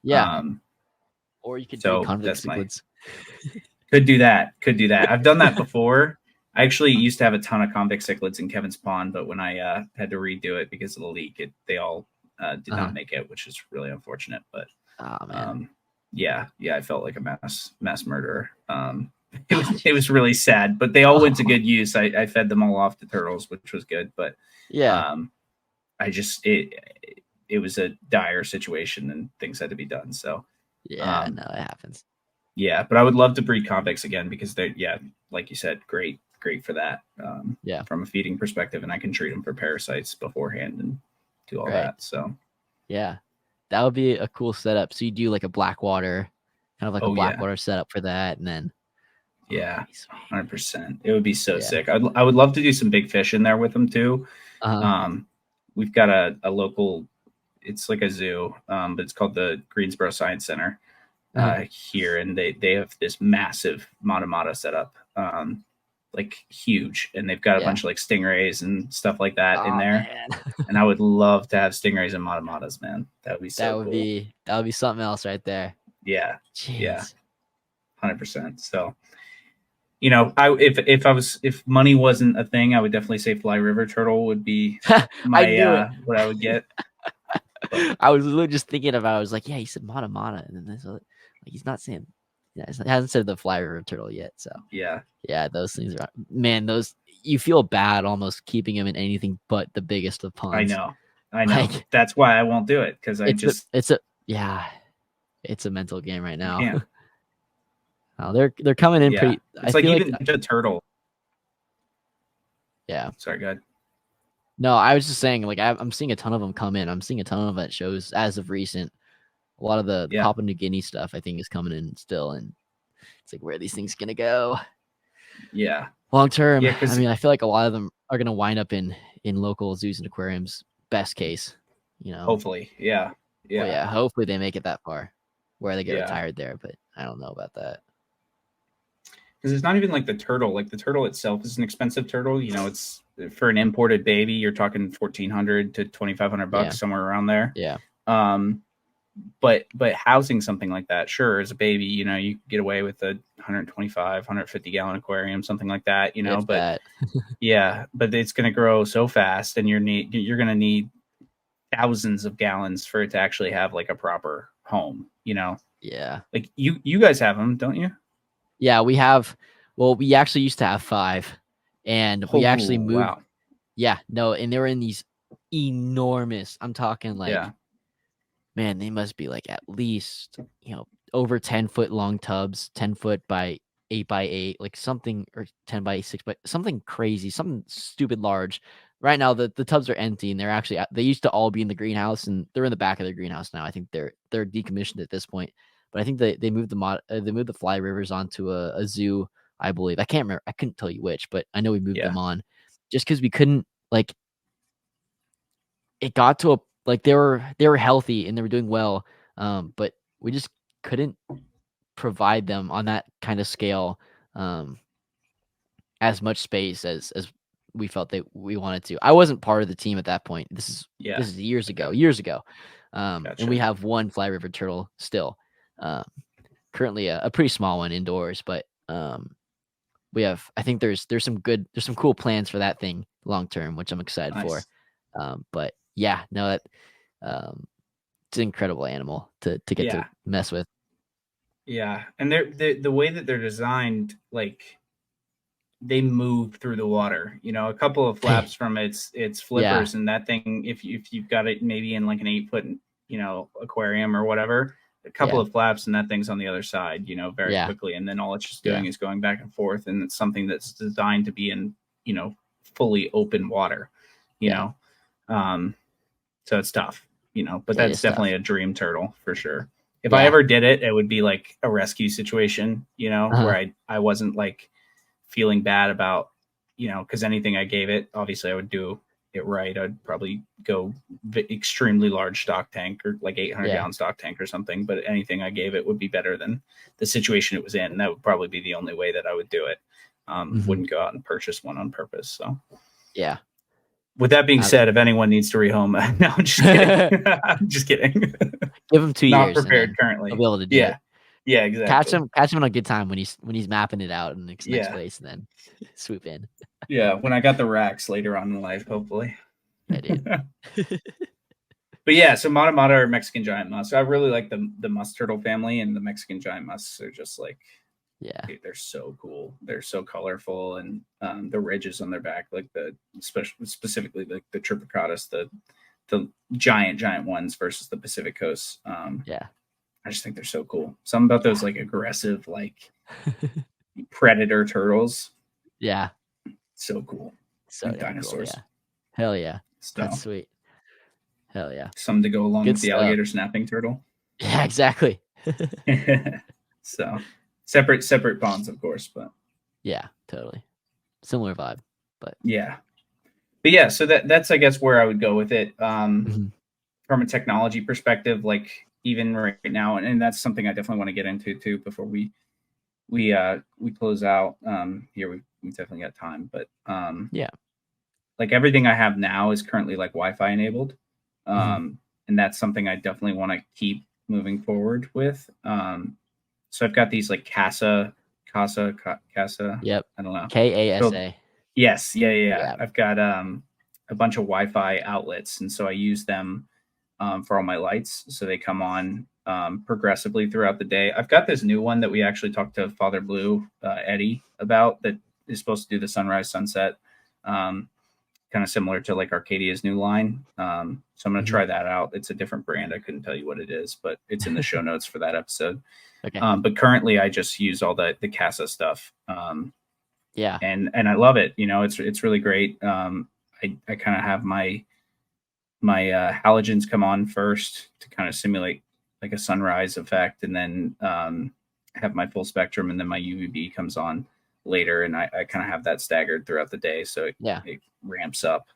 Yeah. Or you could do convict cichlids. Could do that. I've done that before. I actually used to have a ton of convict cichlids in Kevin's pond, but when I had to redo it because of the leak, they all did not make it, which is really unfortunate. But I felt like a mass murderer. It was really sad, but they all went to good use. I fed them all off to turtles, which was good. But I just it was a dire situation and things had to be done. So no, it happens. Yeah, but I would love to breed convicts again because they, like you said, great for that. From a feeding perspective, and I can treat them for parasites beforehand and do all that. So that would be a cool setup. So you do like a blackwater, kind of like a blackwater setup for that, and then 100%. It would be so sick. I would love to do some big fish in there with them too. We've got a local, it's like a zoo, but it's called the Greensboro Science Center here, and they have this massive Matamata setup, like huge, and they've got a bunch of like stingrays and stuff like that in there. And I would love to have stingrays and Matamatas, man. That would be so cool. That would be something else right there. Yeah. Jeez. Yeah. 100%. So, if money wasn't a thing, I would definitely say fly river turtle would be my what I would get. I was literally just thinking about. I was like, he said Matamata, and then there's like he's not saying. Yeah, he hasn't said the fly river turtle yet. So those things are those you feel bad almost keeping them in anything but the biggest of ponds. I know. Like, that's why I won't do it because it's a mental game right now. They're coming in pretty. It's like even a turtle. Yeah. Sorry, go ahead. No, I was just saying, like I'm seeing a ton of them come in. I'm seeing a ton of them at shows as of recent. A lot of the Papua New Guinea stuff, I think, is coming in still, and it's like, where are these things gonna go? Yeah, long term. I mean, I feel like a lot of them are gonna wind up in local zoos and aquariums. Best case, Hopefully, hopefully they make it that far, where they get retired there. But I don't know about that. Because it's not even like the turtle. Like the turtle itself is an expensive turtle. It's for an imported baby. You're talking $1,400 to $2,500 somewhere around there. Yeah. But housing something like that, sure, as a baby, you can get away with a 125, 150 gallon aquarium, something like that, but but it's going to grow so fast, and you're going to need thousands of gallons for it to actually have like a proper home, Yeah. Like you guys have them, don't you? Yeah, we have. Well, we actually used to have 5, and we actually moved. Wow. Yeah, no, and they were in these enormous. I'm talking like, man, they must be like at least over 10-foot long tubs, 10 foot by 8x8, like something, or 10x6, but something crazy, something stupid large. Right now, the tubs are empty, and they used to all be in the greenhouse, and they're in the back of the greenhouse now. I think they're decommissioned at this point, but I think they moved they moved the fly rivers onto a zoo, I believe. I can't remember. I couldn't tell you which, but I know we moved them on just because we couldn't, like, it got to a, like, they were healthy and they were doing well, but we just couldn't provide them on that kind of scale, as much space as we felt that we wanted to. I wasn't part of the team at that point. This is years ago. And we have one fly river turtle still, currently a pretty small one indoors, but we have, I think there's some cool plans for that thing long term, which I'm excited for. But yeah, no, that it's an incredible animal to get to mess with. Yeah, and they're the way that they're designed, like, they move through the water. You know, a couple of flaps from its flippers, and that thing, if you've got it maybe in like an 8-foot, you know, aquarium or whatever, a couple of flaps and that thing's on the other side, you know, very quickly, and then all it's just doing is going back and forth, and it's something that's designed to be in, you know, fully open water, you know. So it's tough, you know, but that's definitely a dream turtle for sure. If I ever did it, it would be like a rescue situation, you know, where I wasn't like feeling bad about, you know, because anything I gave it, obviously I would do it right. I'd probably go extremely large stock tank, or like 800-gallon stock tank or something, but anything I gave it would be better than the situation it was in. And that would probably be the only way that I would do it. Wouldn't go out and purchase one on purpose. So yeah. With that being said, if anyone needs to rehome, no, I'm just kidding. I'm just kidding. Give him 2 years. Not prepared currently. He'll be able to do it. Yeah, exactly. Catch him on a good time when he's mapping it out in the next place, and then swoop in. Yeah, when I got the racks later on in life, hopefully. I did. But yeah, so Mata Mata are Mexican giant musks. I really like the musk turtle family, and the Mexican giant musks are just like, dude, they're so cool. They're so colorful, and the ridges on their back, like specifically like the Tripicatus, the giant ones versus the Pacific Coast. I just think they're so cool. Something about those like aggressive, like predator turtles. Yeah. So cool. So like dinosaurs. Cool, yeah. Hell yeah. So, that's sweet. Hell yeah. Something to go along with the alligator snapping turtle. Yeah, exactly. So separate ponds, of course, but yeah, totally. Similar vibe, but yeah. But yeah, so that's I guess where I would go with it. From a technology perspective, like even right now, and that's something I definitely want to get into too before we close out. Here we definitely got time, but like everything I have now is currently like Wi-Fi enabled, and that's something I definitely want to keep moving forward with. So I've got these like Casa. Yep. I don't know. KASA. Yes. Yeah. I've got a bunch of Wi-Fi outlets, and so I use them for all my lights, so they come on progressively throughout the day. I've got this new one that we actually talked to Father Blue, Eddie, about, that is supposed to do the sunrise sunset, kind of similar to like Arcadia's new line. So I'm going to try that out. It's a different brand. I couldn't tell you what it is, but it's in the show notes for that episode. Okay. But currently I just use all the Casa stuff. And I love it. You know, it's really great. I kind of have my halogens come on first to kind of simulate like a sunrise effect, and then have my full spectrum, and then my UVB comes on later, and I kind of have that staggered throughout the day, so it ramps up,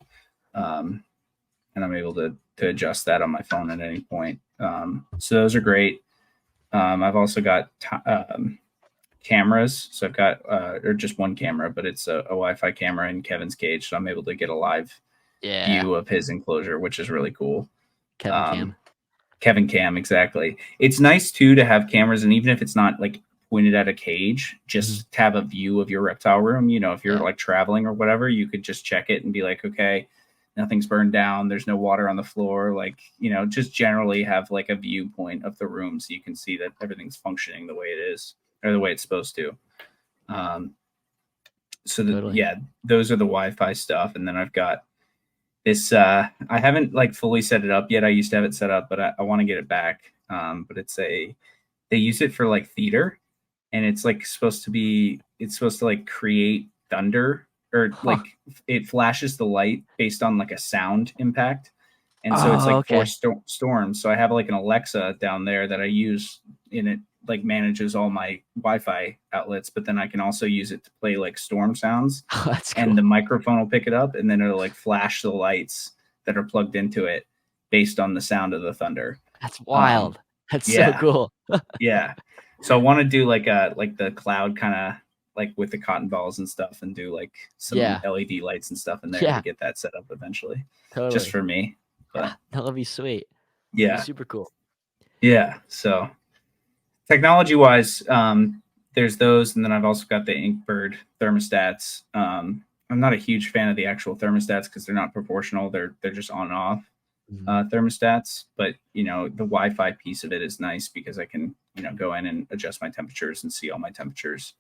and I'm able to adjust that on my phone at any point. So those are great. I've also got cameras, so I've got or just one camera, but it's a Wi-Fi camera in Kevin's cage, so I'm able to get a live view of his enclosure, which is really cool. Kevin Cam, exactly. It's nice too to have cameras, and even if it's not like pointed at a cage, just to have a view of your reptile room. You know, if you're like traveling or whatever, you could just check it and be like, okay, nothing's burned down, there's no water on the floor, like, you know, just generally have like a viewpoint of the room so you can see that everything's functioning the way it is, or the way it's supposed to. So those are the Wi-Fi stuff. And then I've got this, I haven't like fully set it up yet. I used to have it set up, but I want to get it back. But they use it for like theater. and it's like supposed to like create thunder, or Huh. like it flashes the light based on like a sound impact. And so it's Oh, like for okay. storms. So I have like an Alexa down there that I use, and it like manages all my Wi-Fi outlets, but then I can also use it to play like storm sounds, Oh, that's and cool. the microphone will pick it up, and then it'll like flash the lights that are plugged into it based on the sound of the thunder. That's Um, wild. That's so yeah, cool. yeah. So I want to do like the cloud kind of like with the cotton balls and stuff, and do like some Yeah. LED lights and stuff in there to Yeah. get that set up eventually, just Totally. for me. Yeah. But That'll be sweet. That'd be yeah, super cool. yeah. So technology wise, there's those, and then I've also got the Inkbird thermostats. I'm not a huge fan of the actual thermostats because they're not proportional. They're just on and off Mhm. thermostats. But the Wi-Fi piece of it is nice because I can go in and adjust my temperatures and see all my temperatures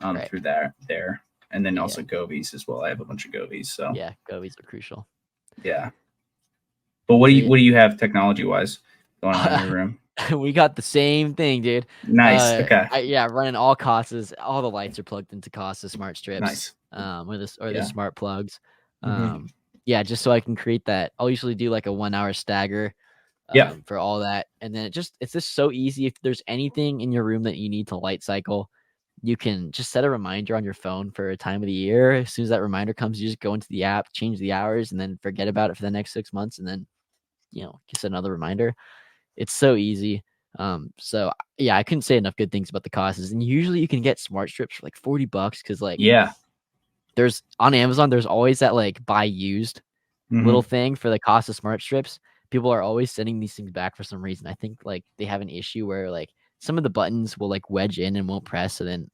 Right. through there, and then Yeah. also Govies as well. I have a bunch of Govies, so Yeah. Govies are crucial. yeah. But what do Sweet. you have technology wise going on in your room? We got the same thing, dude. Nice. Okay. Running all Casas. All the lights are plugged into Casa smart strips, Nice. or the Yeah. smart plugs. Mm-hmm. Yeah, just so I can create that. I'll usually do like a 1 hour stagger, Yeah. for all that, and then it's just so easy. If there's anything in your room that you need to light cycle, you can just set a reminder on your phone for a time of the year. As soon as that reminder comes, you just go into the app, change the hours, and then forget about it for the next 6 months, and then just set another reminder. It's so easy. So yeah, I couldn't say enough good things about the costs. And usually you can get smart strips for like $40 because like Yeah. there's on Amazon, there's always that like buy used little Mm-hmm. thing for the cost of smart strips. People are always sending these things back for some reason. I think like they have an issue where like some of the buttons will like wedge in and won't press, so then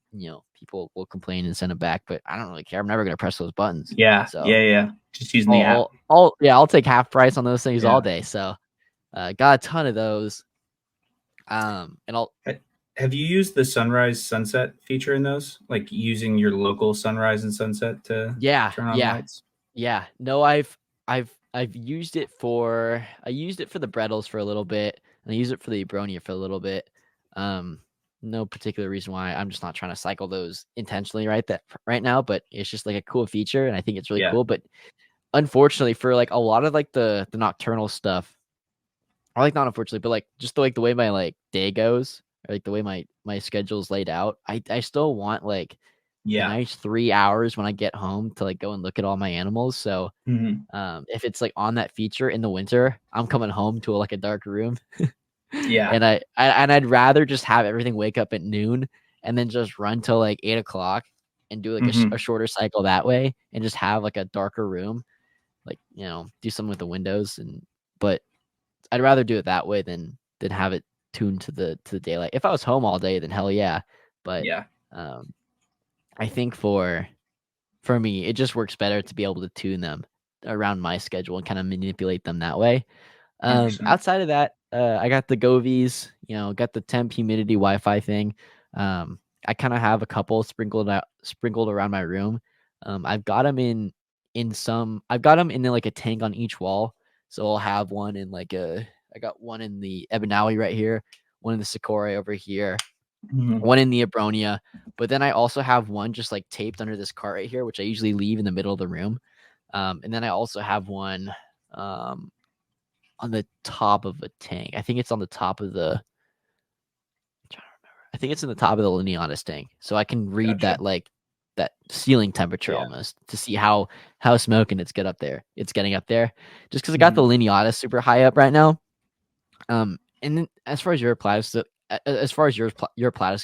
people will complain and send them back. But I don't really care. I'm never gonna press those buttons. Yeah. So Yeah. Yeah. Just using the app. I'll take half price on those things all Yeah. day. So got a ton of those. And I'll Have you used the sunrise sunset feature in those? Like using your local sunrise and sunset to yeah, turn on yeah, lights? yeah. No, I've used it for the Brettles for a little bit, and I used it for the Abronia for a little bit. Um, no particular reason why. I'm just not trying to cycle those intentionally right now, but it's just like a cool feature, and I think it's really Yeah. cool. But unfortunately, for like a lot of like the nocturnal stuff, or like not unfortunately, but like just the way my like day goes, or like the way my schedule's laid out, I still want like a Yeah. nice 3 hours when I get home to like go and look at all my animals. So Mm-hmm. if it's like on that feature in the winter, I'm coming home to like a dark room, Yeah. and I'd rather just have everything wake up at noon and then just run till like 8 o'clock and do like Mm-hmm. a shorter cycle that way, and just have like a darker room, like do something with the windows. But I'd rather do it that way than have it tuned to the daylight. If I was home all day, then hell yeah. But Yeah. um, I think for me, it just works better to be able to tune them around my schedule and kind of manipulate them that way. 100%. Outside of that, I got the Govies, got the temp humidity Wi-Fi thing. I kind of have a couple sprinkled around my room. I've got them in like a tank on each wall. So I'll have one in I got one in the Ebanawi right here, one in the Sakura over here, Mm-hmm. one in the Abronia, but then I also have one just like taped under this cart right here, which I usually leave in the middle of the room. And then I also have one um, on the top of a tank. I think it's on the top of the. I'm trying to remember. I think it's in the top of the Liniatus tank, so I can read Gotcha. that like that ceiling temperature Yeah. almost to see how smoking it's get up there. It's getting up there, just because I got the Mm-hmm. Liniatus super high up right now. And then as far as your Platus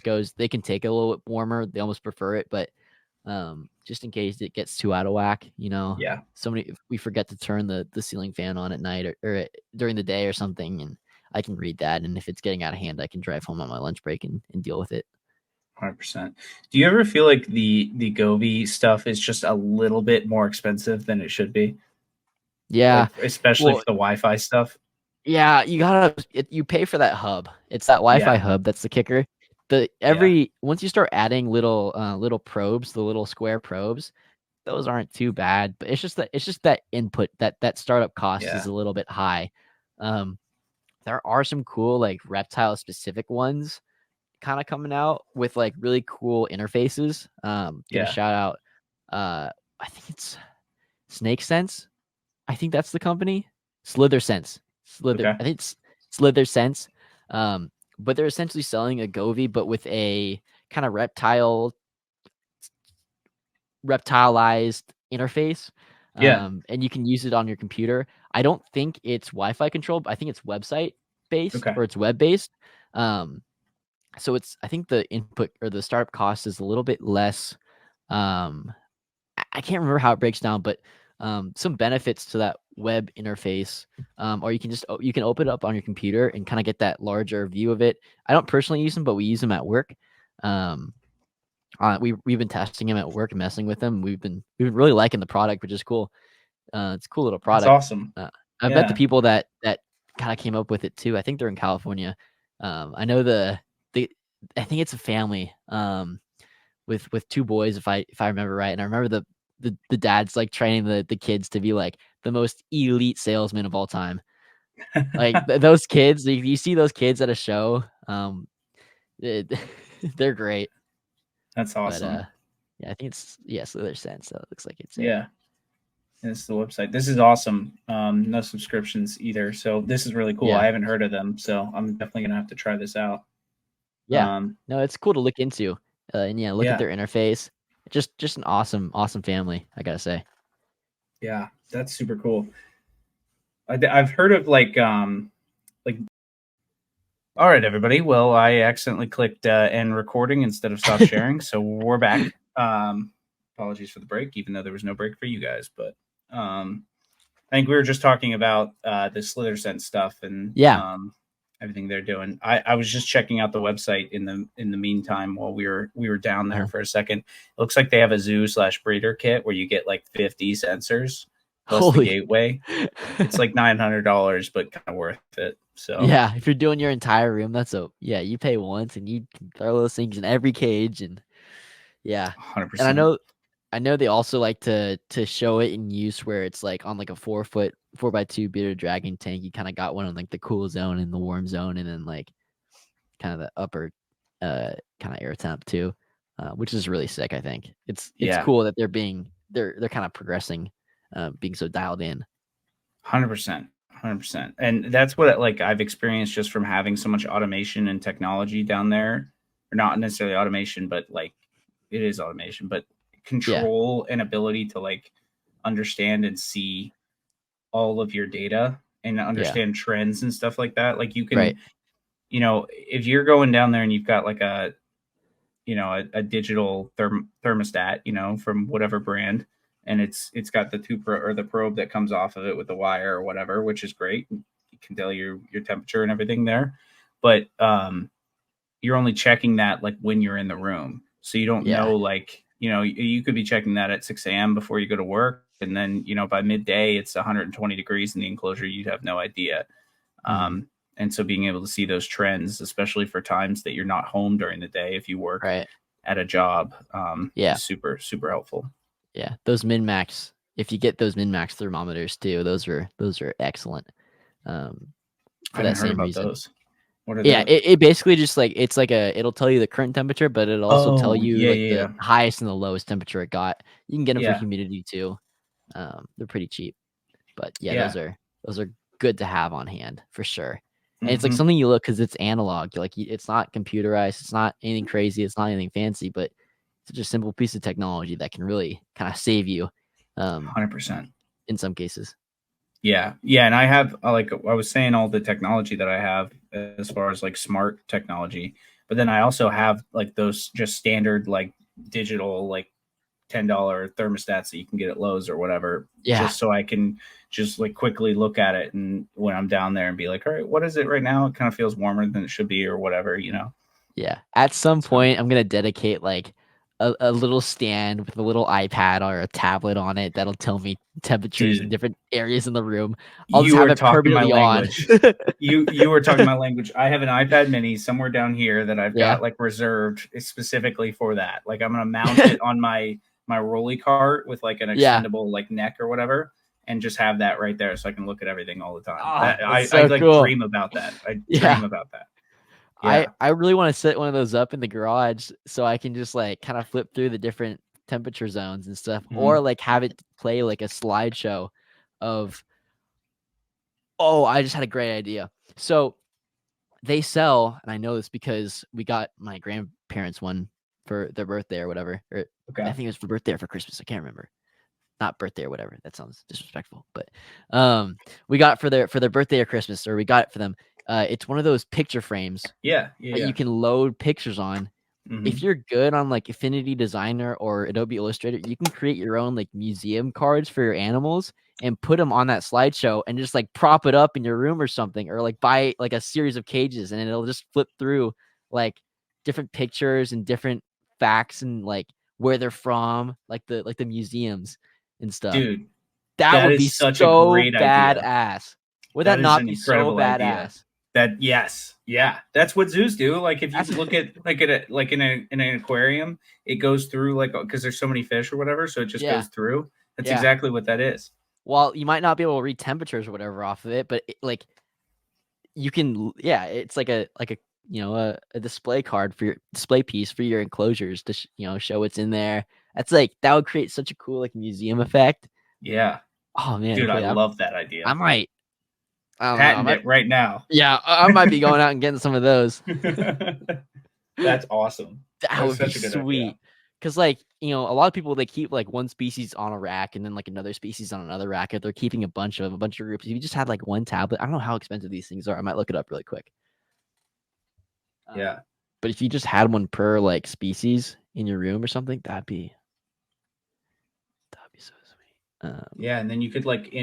goes, they can take it a little bit warmer. They almost prefer it, but just in case it gets too out of whack, Yeah. if we forget to turn the ceiling fan on at night or during the day or something, and I can read that. And if it's getting out of hand, I can drive home on my lunch break and deal with it. 100%. Do you ever feel like the Govi stuff is just a little bit more expensive than it should be? Yeah. Like especially Well, for the Wi-Fi stuff? yeah, you pay for that hub. It's that Wi-Fi Yeah. hub that's the kicker. Yeah. Once you start adding little probes, the little square probes, those aren't too bad. But it's just that input, that startup cost is Yeah. a little bit high. Um, there are some cool like reptile specific ones kind of coming out with like really cool interfaces. Give a shout out. I think it's Snake Sense. I think that's the company. Slither Sense. Okay. I think it's Slither Sense. But they're essentially selling a Govee, but with a kind of reptilized interface. Yeah. And you can use it on your computer. I don't think it's Wi-Fi controlled, but I think it's website based Okay. or it's web based. So I think the input or the startup cost is a little bit less. I can't remember how it breaks down, but some benefits to that web interface, or you can open it up on your computer and kind of get that larger view of it. I don't personally use them, but we use them at work. We've been testing them at work and messing with them. We've been really liking the product, which is cool. It's a cool little That's product. awesome. I bet the people that kind of came up with it too. I think they're in California. I know I think it's a family with two boys, if I remember right. And I remember the dad's like training the kids to be like the most elite salesman of all time. Like those kids, you see those kids at a show, they're great. That's awesome. But yeah, I think it's Slither Sense. So it looks like it's Yeah. This is the website. This is awesome. No subscriptions either. So this is really cool. Yeah. I haven't heard of them, so I'm definitely gonna have to try this out. Yeah. No, it's cool to look into. And yeah, look at their interface. Just an awesome family, I gotta say. Yeah, that's super cool. I've heard of like. All right, everybody. Well, I accidentally clicked end recording instead of stop sharing, so we're back. Apologies for the break, even though there was no break for you guys. But I think we were just talking about the Slither Sense stuff and everything they're doing. I was just checking out the website in the meantime while we were down there for a second. It looks like they have a zoo/breeder kit where you get like 50 sensors plus the gateway. It's like $900, but kind of worth it. So yeah, if you're doing your entire room, you pay once and you can throw those things in every cage and 100%. And I know they also like to show it in use where it's like on like a 4x2 bearded dragon tank. You kind of got one on like the cool zone and the warm zone, and then like kind of the upper kind of air temp too, which is really sick. I think it's cool that they're kind of progressing, being so dialed in. 100%. 100%. And that's what like I've experienced just from having so much automation and technology down there, or not necessarily automation, but like it is automation, but control and ability to like understand and see all of your data and understand trends and stuff like that. Like you can, if you're going down there and you've got like a digital thermostat, from whatever brand, and it's got the the probe that comes off of it with the wire or whatever, which is great. You can tell your temperature and everything there, but you're only checking that like when you're in the room, so you don't know, like you could be checking that at 6 a.m. before you go to work, and then by midday it's 120 degrees in the enclosure. You'd have no idea. And so being able to see those trends, especially for times that you're not home during the day, if you work at a job, is super, super helpful. Yeah. Those min-max, if you get those min-max thermometers too, those are excellent. For that same reason. Those. What are those? It basically just like, it's like it'll tell you the current temperature, but it'll also tell you the highest and the lowest temperature it got. You can get them for humidity too. They're pretty cheap, but those are good to have on hand for sure. And it's like something you look, because it's analog. Like it's not computerized. It's not anything crazy. It's not anything fancy, but it's just a simple piece of technology that can really kind of save you. 100% in some cases. Yeah. And I have, like I was saying, all the technology that I have as far as like smart technology, but then I also have like those just standard like digital like $10 thermostats that you can get at Lowe's or whatever, just so I can just like quickly look at it and when I'm down there and be like, all right, what is it right now? It kind of feels warmer than it should be or whatever, Yeah. At some point, I'm going to dedicate like a little stand with a little iPad or a tablet on it that'll tell me temperatures in different areas in the room. I'll just have it permanently on. You were talking my language. I have an iPad mini somewhere down here that I've got like reserved specifically for that. Like I'm going to mount it on my rolly cart with like an extendable like neck or whatever, and just have that right there so I can look at everything all the time. I like cool. Dream about that. I dream about that. I really want to set one of those up in the garage so I can just like kind of flip through the different temperature zones and stuff, or like have it play like a slideshow of. Oh, I just had a great idea. So they sell, and I know this because we got my grandparents one for their birthday or whatever. Or Okay. I think it was for birthday or for Christmas. I can't remember. Not birthday or whatever. That sounds disrespectful. But we got for their birthday or Christmas, or we got it for them. It's one of those picture frames that you can load pictures on. If you're good on like Affinity Designer or Adobe Illustrator, you can create your own like museum cards for your animals and put them on that slideshow and just like prop it up in your room or something, or like buy like a series of cages and it'll just flip through like different pictures and different facts and like where they're from, like the museums and stuff. Dude, That that would be is such a so great idea. badass. Would that That is not an be so incredible idea. badass? Yeah, that's what zoos do. Like if you look at like in an aquarium, it goes through like because there's so many fish or whatever, so it just goes through. That's exactly what that is. Well, you might not be able to read temperatures or whatever off of it, but like you can, it's like a a display card for your display piece for your enclosures to show what's in there. That's like that would create such a cool like museum effect. Yeah. Oh man, dude, I love that idea. I might. I don't patent know. it right now. Yeah, I might be going out and getting some of those. That's awesome. That would be sweet. Because like a lot of people, they keep like one species on a rack and then like another species on another rack. If they're keeping a bunch of groups, if you just had like one tablet, I don't know how expensive these things are. I might look it up really quick. Yeah. But if you just had one per like species in your room or something, that'd be so sweet. Yeah, and then you could like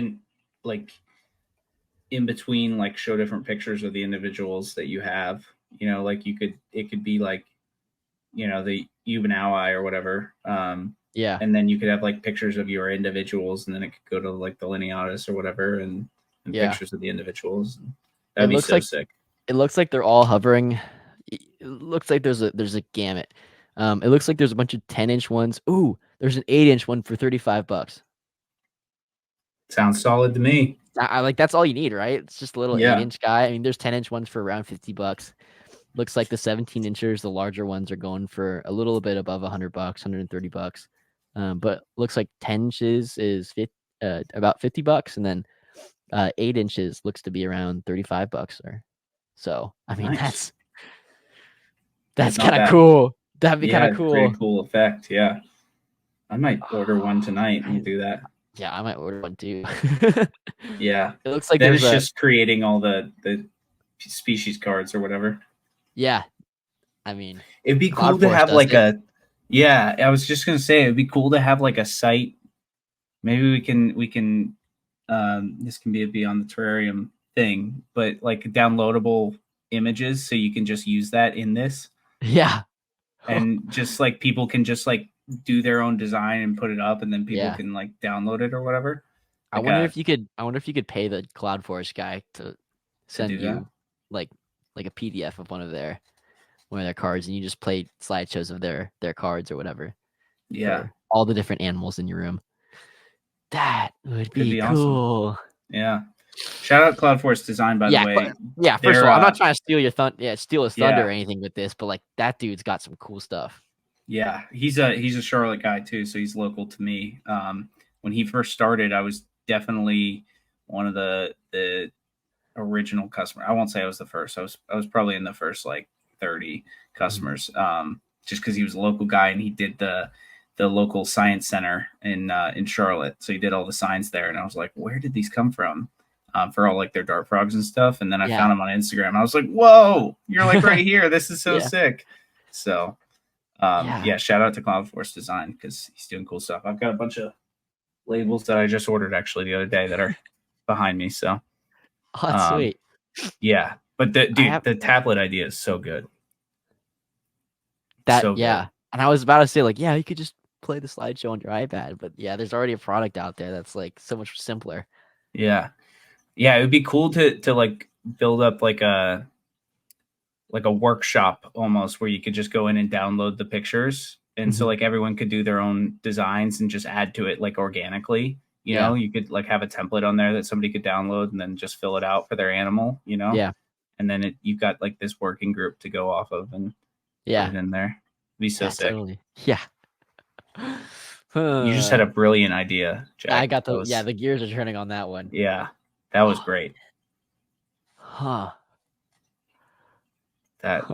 in between like show different pictures of the individuals that you have. Like it could be like the Ubanawi or whatever. And then you could have like pictures of your individuals, and then it could go to like the Lineatus or whatever, and pictures of the individuals. That'd be so sick. It looks like they're all hovering. It looks like there's a gamut. It looks like there's a bunch of 10-inch ones. Ooh, there's an 8-inch one for $35. Sounds solid to me. I like that's all you need, right? It's just a little 8-inch guy. I mean, there's 10-inch ones for around $50. Looks like the 17-inchers, the larger ones, are going for a little bit above $100, $130. But looks like 10 inches is about $50, and then 8 inches looks to be around $35 or so. I mean, nice. that's kind of cool. That'd be kind of cool. Pretty cool effect. Yeah, I might order one tonight and do that. Yeah, I might order one too. Yeah, it looks like then it's just creating all the species cards or whatever. Yeah, I mean, it'd be cool to have like a. Yeah, I was just gonna say it'd be cool to have like a site. Maybe we can. This can be on the terrarium thing, but like downloadable images, so you can just use that in this. Yeah, and just like people can just like do their own design and put it up, and then people can like download it or whatever. I wonder if you could pay the CloudForce guy to send you like a PDF of one of their cards, and you just play slideshows of their cards or whatever. Yeah, all the different animals in your room. That would be cool. Awesome. Yeah. Shout out CloudForce Design, by the way. First of all, I'm not trying to steal your steal his thunder or anything with this, but like that dude's got some cool stuff. Yeah, he's a Charlotte guy too, so he's local to me. When he first started, I was definitely one of the original customers. I won't say I was the first. I was probably in the first like 30 customers. Just because he was a local guy and he did the local science center in Charlotte, so he did all the science there. And I was like, where did these come from? For all like their dart frogs and stuff. And then I found him on Instagram. I was like, whoa, you're like right here. This is so sick. So shout out to CloudForce Design because he's doing cool stuff. I've got a bunch of labels that I just ordered actually the other day that are behind me. So that's sweet. Yeah. But the tablet idea is so good. Good. And I was about to say like, you could just play the slideshow on your iPad, but there's already a product out there that's like so much simpler. Yeah, it would be cool to like build up like a workshop almost where you could just go in and download the pictures, and so like everyone could do their own designs and just add to it like organically. You know, you could like have a template on there that somebody could download and then just fill it out for their animal. Yeah, and then you've got like this working group to go off of and put it in there. It'd be so sick. Totally. Yeah. You just had a brilliant idea, Jack. I got the gears are turning on that one. Yeah, that was great. Huh. That.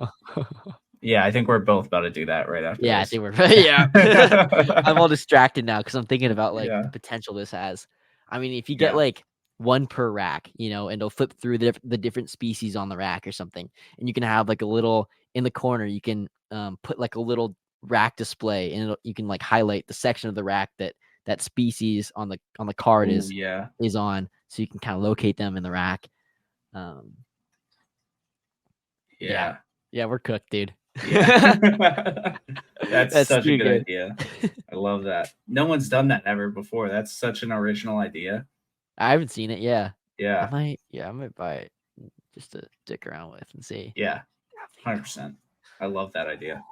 Yeah, I think we're both about to do that right after Yeah, this. I think we're yeah. I'm all distracted now because I'm thinking about like the potential this has. I mean, if you get like one per rack, you know, and it'll flip through the different species on the rack or something, and you can have like a little in the corner. You can put like a little rack display, and you can like highlight the section of the rack that species on the card is on, so you can kind of locate them in the rack. Yeah, we're cooked, dude. Yeah. That's such a good idea. I love that. No one's done that ever before. That's such an original idea. I haven't seen it. Yeah. I might buy it just to dick around with and see. Yeah. 100%. I love that idea.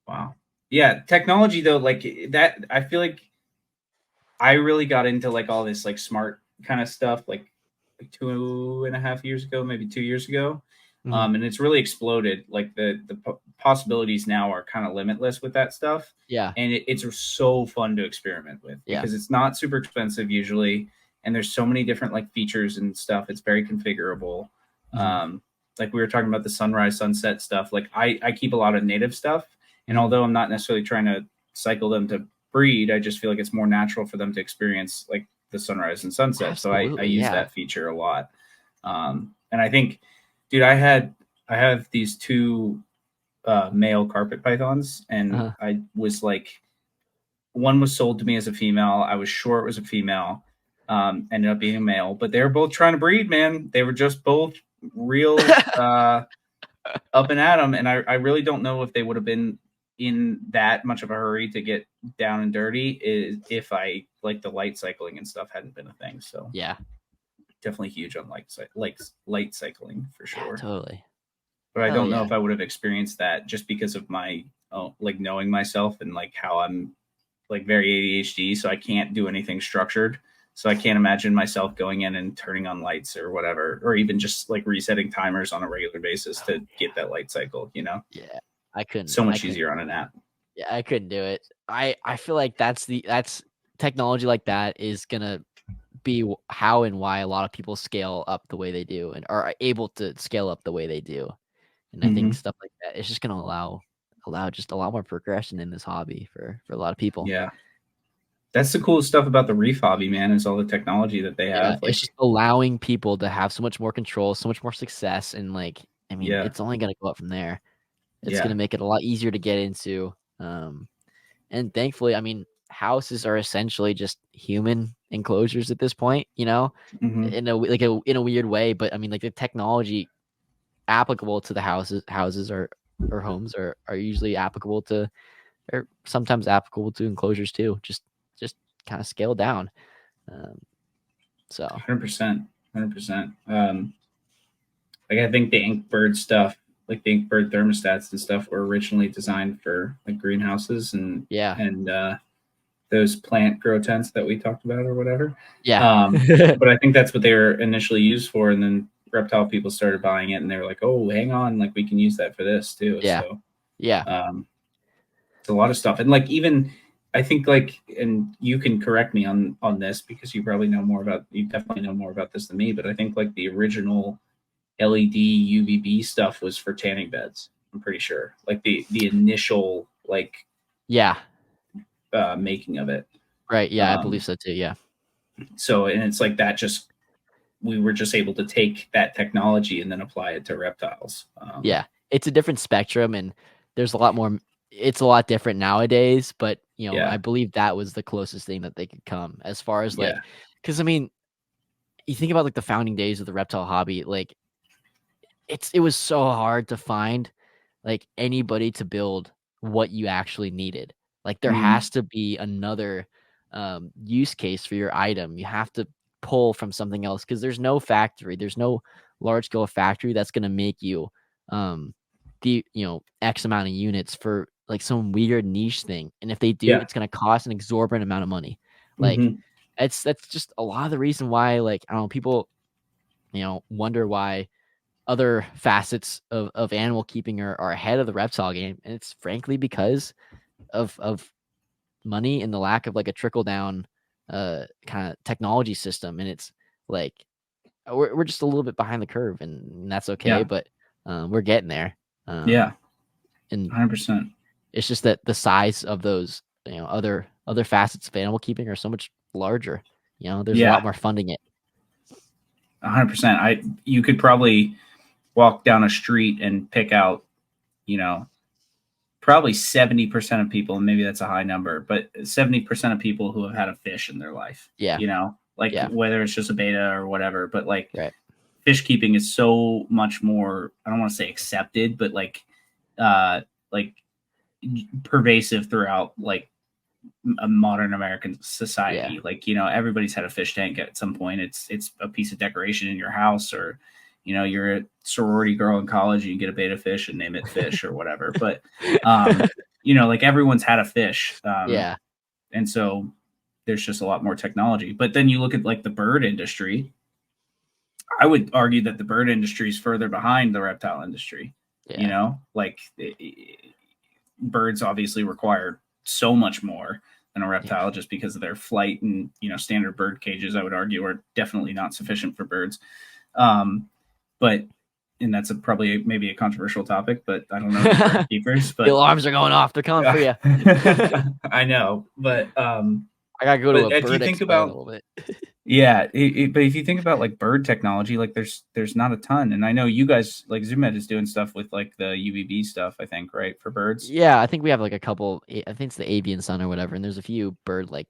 Wow. Yeah, technology though, like that, I feel like I really got into like all this like smart kind of stuff like 2.5 years ago, maybe 2 years ago. And it's really exploded. Like the possibilities now are kind of limitless with that stuff. Yeah. And it's so fun to experiment with because it's not super expensive usually. And there's so many different like features and stuff. It's very configurable. Like we were talking about the sunrise, sunset stuff. Like I keep a lot of native stuff. And although I'm not necessarily trying to cycle them to breed, I just feel like it's more natural for them to experience like the sunrise and sunset. Absolutely, so I use that feature a lot. And I think, dude, I have these two male carpet pythons, and I was like, one was sold to me as a female. I was sure it was a female. Ended up being a male, but they were both trying to breed, man. They were just both real up and at them. And I really don't know if they would have been in that much of a hurry to get down and dirty if I like the light cycling and stuff hadn't been a thing. So yeah, definitely huge on light cycling for sure. Yeah, totally. But I don't know if I would have experienced that just because of my like knowing myself and like how I'm like very ADHD, so I can't do anything structured. So I can't imagine myself going in and turning on lights or whatever, or even just like resetting timers on a regular basis to get that light cycle, you know? Yeah, I couldn't. So much easier on an app. Yeah, I couldn't do it. I feel like that's technology like that is gonna be how and why a lot of people scale up the way they do and are able to scale up the way they do. And I think stuff like that, it's just gonna allow just a lot more progression in this hobby for a lot of people. Yeah. That's the coolest stuff about the reef hobby, man, is all the technology that they have. It's just allowing people to have so much more control, so much more success, and like, I mean, it's only going to go up from there. It's going to make it a lot easier to get into. And thankfully, I mean, houses are essentially just human enclosures at this point, you know, in a weird way. But I mean, like the technology applicable to the houses or homes are usually applicable to, or sometimes applicable to enclosures too. Just kind of scale down. So 100%. Like I think the Inkbird stuff, like the Inkbird thermostats and stuff, were originally designed for like greenhouses and those plant grow tents that we talked about or whatever. But I think that's what they were initially used for, and then reptile people started buying it, and they were like, "Oh, hang on, like we can use that for this too." So it's a lot of stuff, and like even. I think like, and you can correct me on this because you definitely know more about this than me, but I think like the original LED UVB stuff was for tanning beds. I'm pretty sure like the initial like, making of it. Right. Yeah. I believe so too. Yeah. So, and it's like that we were just able to take that technology and then apply it to reptiles. It's a different spectrum and there's a lot more, it's a lot different nowadays, but you know, I believe that was the closest thing that they could come as far as like, because I mean, you think about like the founding days of the reptile hobby, like it was so hard to find like anybody to build what you actually needed. Like there has to be another use case for your item. You have to pull from something else because there's no factory, there's no large scale factory that's going to make you the X amount of units for like some weird niche thing, and if they do, it's going to cost an exorbitant amount of money. Like that's just a lot of the reason why, like, I don't know, people wonder why other facets of animal keeping are ahead of the reptile game, and it's frankly because of money and the lack of like a trickle down kind of technology system. And it's like we're just a little bit behind the curve, and that's okay, Yeah. but we're getting there. Yeah. And 100%. it's just that the size of those, other facets of animal keeping are so much larger. There's a lot Yeah. more funding it. 100%. You could probably walk down a street and pick out, probably 70% of people, and maybe that's a high number, but 70% of people who have had a fish in their life, Yeah. like Yeah. whether it's just a beta or whatever, but like Right. fish keeping is so much more, I don't want to say accepted, but like pervasive throughout like a modern American society. Yeah. Like, everybody's had a fish tank at some point. It's a piece of decoration in your house, or, you're a sorority girl in college and you get a beta fish and name it Fish or whatever. But, like everyone's had a fish. Yeah. And so there's just a lot more technology. But then you look at like the bird industry. I would argue that the bird industry is further behind the reptile industry. Yeah. Like birds obviously require so much more than a reptile just because of their flight, and standard bird cages, I would argue, are definitely not sufficient for birds. But and that's probably maybe a controversial topic, but I don't know if bird keepers, but the alarms are going off. They're coming for you. I know, but I gotta go to a bird expo in a little bit. Yeah, but if you think about like bird technology, like there's not a ton, and I know you guys like ZoomEd is doing stuff with like the UVB stuff, I think, right, for birds. Yeah, I think we have like a couple. I think it's the Avian Sun or whatever, and there's a few bird like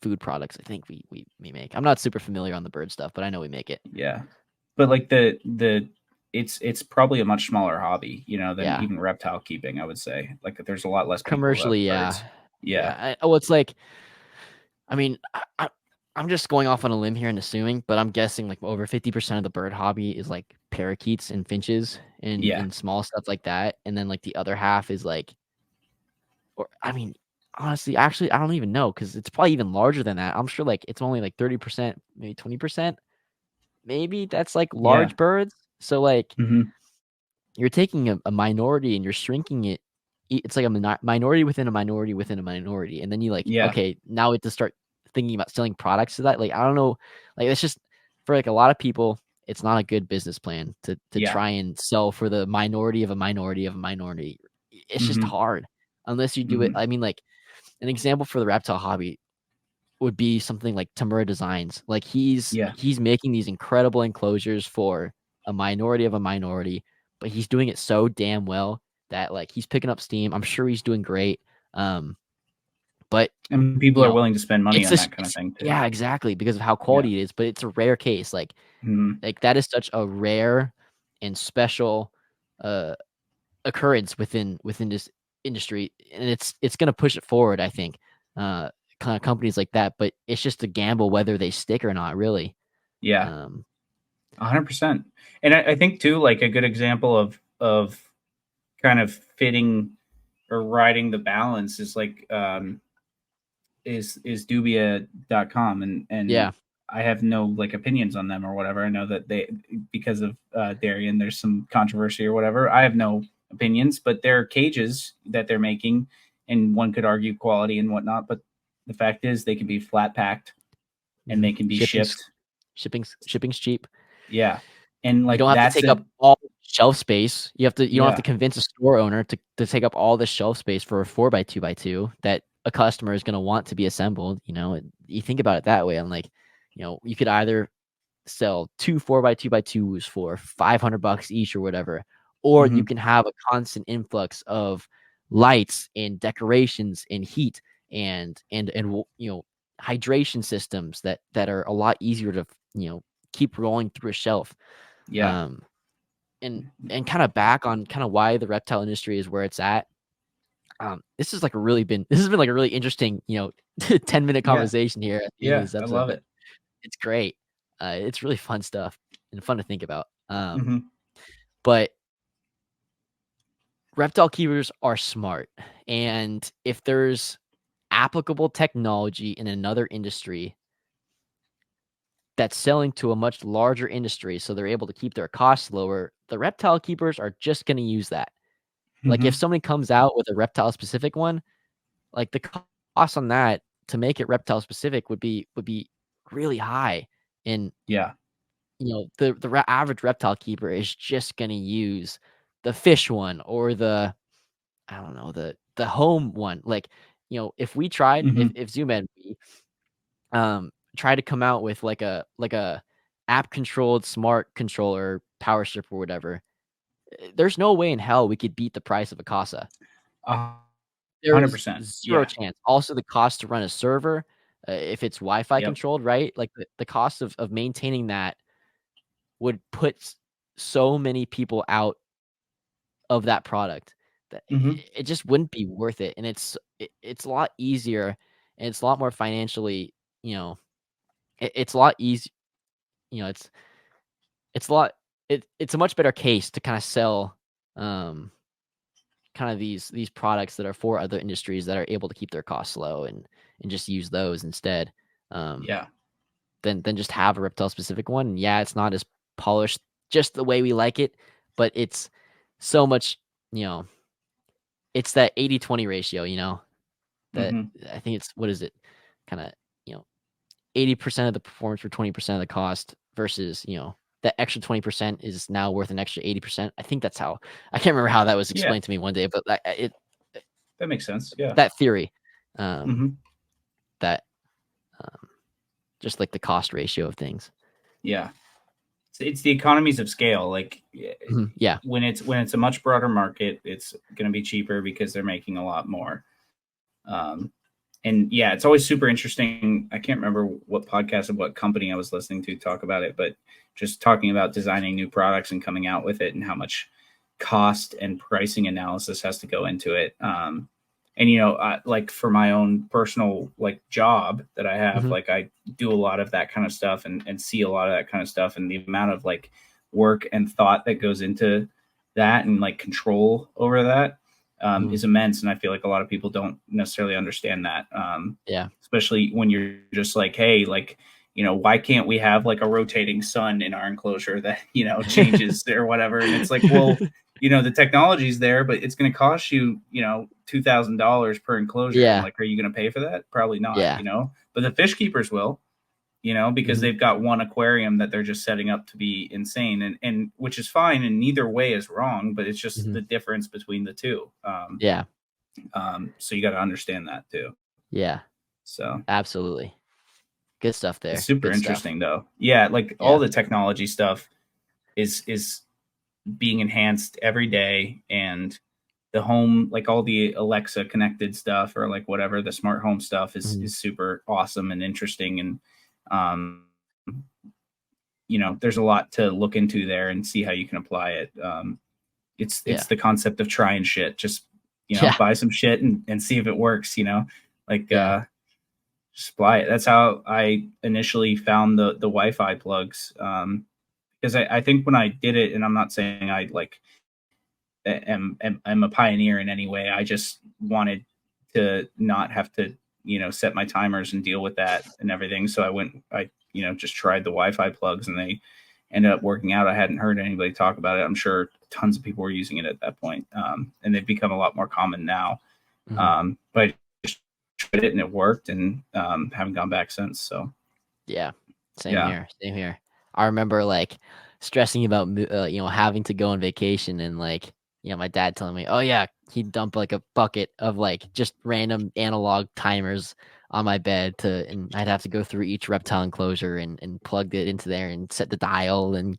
food products. I think we make. I'm not super familiar on the bird stuff, but I know we make it. Yeah, but like it's probably a much smaller hobby, than even reptile keeping. I would say like there's a lot less people commercially. who have Yeah, birds. Yeah. it's like, I mean, I'm just going off on a limb here and assuming, but I'm guessing like over 50% of the bird hobby is like parakeets and finches and small stuff like that, and then like the other half is like, or I mean, honestly, actually, I don't even know because it's probably even larger than that. I'm sure like it's only like 30%, maybe 20%. Maybe that's like large birds. So like you're taking a minority and you're shrinking it. It's like a minority within a minority within a minority. And then you like, okay, now we have to start thinking about selling products to that. Like, I don't know. Like, it's just for like a lot of people, it's not a good business plan to try and sell for the minority of a minority of a minority. It's just hard unless you do it. I mean, like an example for the reptile hobby would be something like Tamura Designs. Like he's making these incredible enclosures for a minority of a minority, but he's doing it so damn well that like he's picking up steam. I'm sure he's doing great. But and people are willing to spend money on that kind of thing too. Yeah, exactly, because of how quality it is. But it's a rare case. Like like that is such a rare and special occurrence within this industry, and it's gonna push it forward, I think. Kind of companies like that, but it's just a gamble whether they stick or not, really. Yeah. 100%. And I think too, like a good example of kind of fitting or riding the balance is like is dubia.com, and I have no like opinions on them or whatever. I know that they, because of Darian, there's some controversy or whatever. I have no opinions, but they're cages that they're making, and one could argue quality and whatnot, but the fact is they can be flat packed and they can be shipped. Shipping's cheap. Yeah. And like you don't have to take up all shelf space. You don't have to convince a store owner to take up all the shelf space for a 4x2x2 that a customer is going to want to be assembled. You think about it that way. I'm like, you could either sell 2 4x2x2s for $500 each or whatever, or you can have a constant influx of lights and decorations and heat and hydration systems that are a lot easier to keep rolling through a shelf. And kind of back on kind of why the reptile industry is where it's at. This has been like a really interesting 10-minute conversation here at the end of this episode. I love it. It's great. It's really fun stuff and fun to think about. But reptile keepers are smart, and if there's applicable technology in another industry, that's selling to a much larger industry, so they're able to keep their costs lower, the reptile keepers are just going to use that. Like if somebody comes out with a reptile specific one, like the cost on that to make it reptile specific would be really high. And Yeah. the average reptile keeper is just going to use the fish one or the, I don't know, the home one. Like, if we tried, Hmm. if Zoom and we try to come out with like a app controlled smart controller power strip or whatever, there's no way in hell we could beat the price of a Casa. A There hundred is percent. 0 Yeah. chance. Also, the cost to run a server, if it's Wi-Fi Yep. controlled, right? Like the cost of maintaining that would put so many people out of that product that Hmm. it just wouldn't be worth it. And it's a lot easier and it's a lot more financially, it's a lot easy, you know, it's a lot it's a much better case to kind of sell kind of these products that are for other industries that are able to keep their costs low and just use those instead, um, Yeah. than just have a reptile specific one. And yeah, it's not as polished just the way we like it, but it's so much, you know, it's that 80-20 ratio, that Hmm. I think it's what is it? Kind of, you know, 80% of the performance for 20% of the cost versus, that extra 20% is now worth an extra 80%. I think that's how I can't remember how that was Yeah. explained to me one day, but That makes sense. Yeah. that theory, um, Hmm. that just like the cost ratio of things. Yeah. It's the economies of scale. Like Mhm, yeah. when it's a much broader market, it's going to be cheaper because they're making a lot more. Um, and yeah, it's always super interesting. I can't remember what podcast of what company I was listening to talk about it, but just talking about designing new products and coming out with it and how much cost and pricing analysis has to go into it. And like for my own personal like job that I have, Mhm, like I do a lot of that kind of stuff and see a lot of that kind of stuff, and the amount of like work and thought that goes into that and like control over that mhm, is immense. And I feel like a lot of people don't necessarily understand that, yeah. especially when you're just like, hey, like, why can't we have like a rotating sun in our enclosure that, changes or whatever? And it's like, well, the technology's there, but it's going to cost you, $2,000 per enclosure. And Yeah, like, are you going to pay for that? Probably not, yeah. but the fish keepers will, because Mhm, they've got one aquarium that they're just setting up to be insane, and which is fine, and neither way is wrong, but it's just mhm, the difference between the two. yeah, So you got to understand that too. yeah, So absolutely. Good stuff it's there. super Good stuff. interesting though. Yeah, like all Yeah. the technology stuff is being enhanced every day, and the home, like all the Alexa connected stuff or like whatever the smart home stuff is Mhm, is super awesome and interesting. And um there's a lot to look into there and see how you can apply it. It's yeah. the concept of trying shit. Just Yeah, buy some shit and see if it works. Like yeah. just apply it. That's how I initially found the Wi-Fi plugs. Because I think when I did it, and I'm not saying I like am a pioneer in any way. I just wanted to not have to set my timers and deal with that and everything. So I just tried the Wi-Fi plugs, and they ended up working out. I hadn't heard anybody talk about it. I'm sure tons of people were using it at that point, and they've become a lot more common now. Mhm. But I just tried it and it worked, and haven't gone back since. So Yeah. Same yeah, here. Same here. I remember like stressing about having to go on vacation and like my dad telling me, "Oh yeah, he'd dump like a bucket of like just random analog timers on my bed and I'd have to go through each reptile enclosure and plug it into there and set the dial and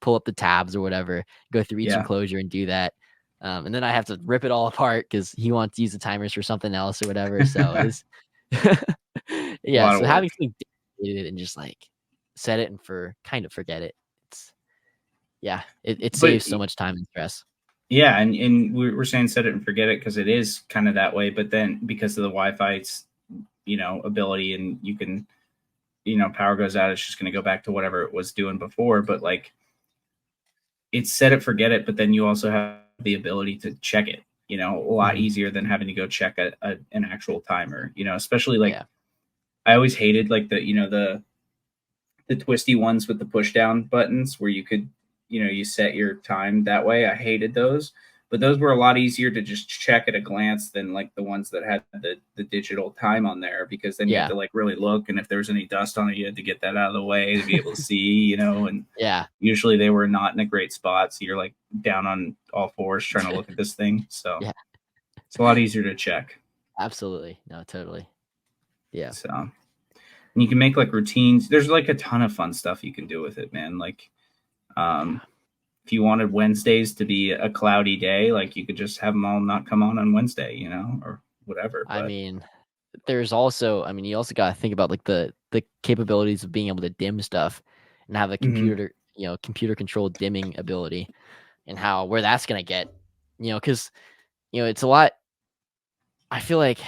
pull up the tabs or whatever, go through each yeah. enclosure and do that." And then I have to rip it all apart because he wants to use the timers for something else or whatever. So it's A yeah. lot of So having work. something dedicated and just like set it and kind of forget it. It's yeah, it But saves so much time and stress. yeah, and we're saying set it and forget it because it is kind of that way. But then because of the Wi-Fi's, ability, and you can, power goes out, it's just going to go back to whatever it was doing before. But like it's set it, forget it. But then you also have the ability to check it, a lot Mhm. easier than having to go check an actual timer, especially like Yeah. I always hated like the the twisty ones with the push down buttons where you could, you set your time that way. I hated those, but those were a lot easier to just check at a glance than like the ones that had the digital time on there, because then you had to like really look, and if there was any dust on it, you had to get that out of the way to be able to see, and usually they were not in a great spot, so you're like down on all fours trying to look at this thing. So it's a lot easier to check. Absolutely. No, totally. Yeah. So, and you can make like routines. There's like a ton of fun stuff you can do with it, man. Like, if you wanted Wednesdays to be a cloudy day, like you could just have them all not come on Wednesday, or whatever. But I mean, there's also, you also got to think about like the capabilities of being able to dim stuff and have a computer, computer controlled dimming ability, and where that's going to get, because, it's a lot. I feel like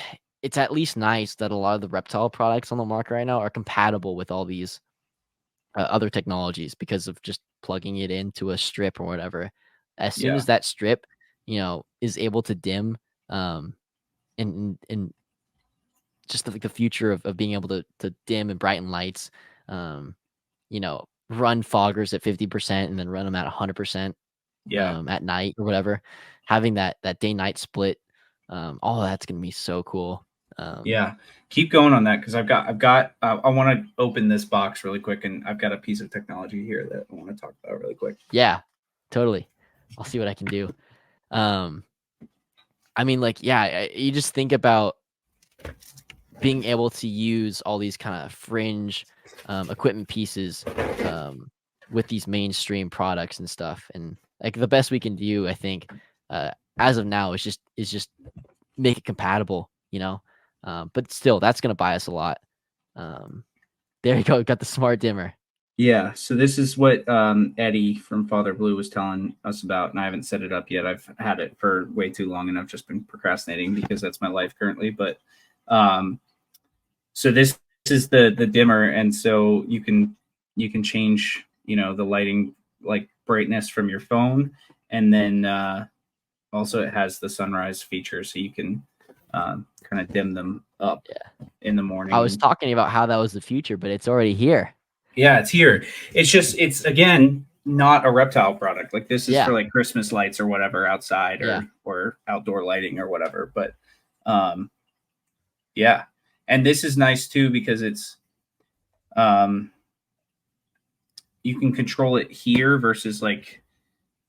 it's at least nice that a lot of the Reptile products on the market right now are compatible with all these other technologies, because of just plugging it into a strip or whatever. As soon as that strip, is able to dim, and just the future of being able to dim and brighten lights, run foggers at 50% and then run them at 100%, at night or whatever. Having that day night split, all of that's gonna be so cool. Keep going on that, because I've got I want to open this box really quick, and I've got a piece of technology here that I want to talk about really quick. Yeah, totally. I'll see what I can do. You just think about being able to use all these kind of fringe equipment pieces with these mainstream products and stuff, and like the best we can do, I think, as of now, is just make it compatible, but still, that's gonna buy us a lot. There you go, got the smart dimmer. Yeah, so this is what Eddie from Father Blue was telling us about, and I haven't set it up yet. I've had it for way too long, and I've just been procrastinating because that's my life currently. But so this is the dimmer, and so you can change, the lighting, like brightness from your phone, and then also it has the sunrise feature, so you can kind of dim them up in the morning. I was talking about how that was the future, but it's already here. Yeah, it's here. It's again not a Reptile product. Like this is for like Christmas lights or whatever outside, or outdoor lighting or whatever. But and this is nice too, because it's you can control it here versus like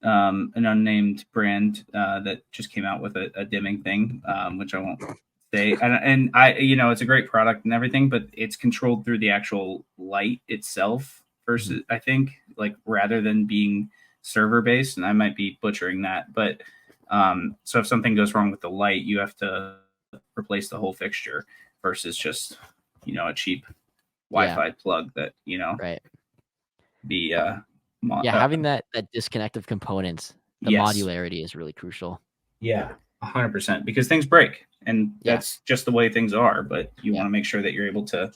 an unnamed brand that just came out with a dimming thing, which I won't say. And I, it's a great product and everything, but it's controlled through the actual light itself versus, I think, like rather than being server based. And I might be butchering that, but so if something goes wrong with the light, you have to replace the whole fixture versus just, a cheap Wi-Fi plug that, having that disconnect of components, the modularity is really crucial. 100%, because things break, and that's just the way things are. But you want to make sure that you're able to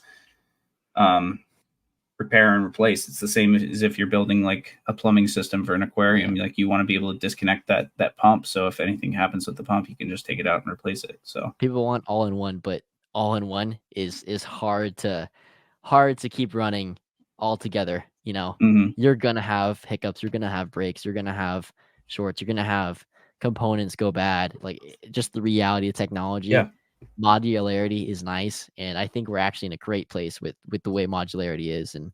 repair and replace. It's the same as if you're building like a plumbing system for an aquarium. Like you want to be able to disconnect that pump, so if anything happens with the pump, you can just take it out and replace it. So people want all in one, but all in one is hard to keep running all together. You're gonna have hiccups, you're gonna have breaks, you're gonna have shorts, you're gonna have components go bad. Like, just the reality of technology. Modularity is nice, and I think we're actually in a great place with the way modularity is, and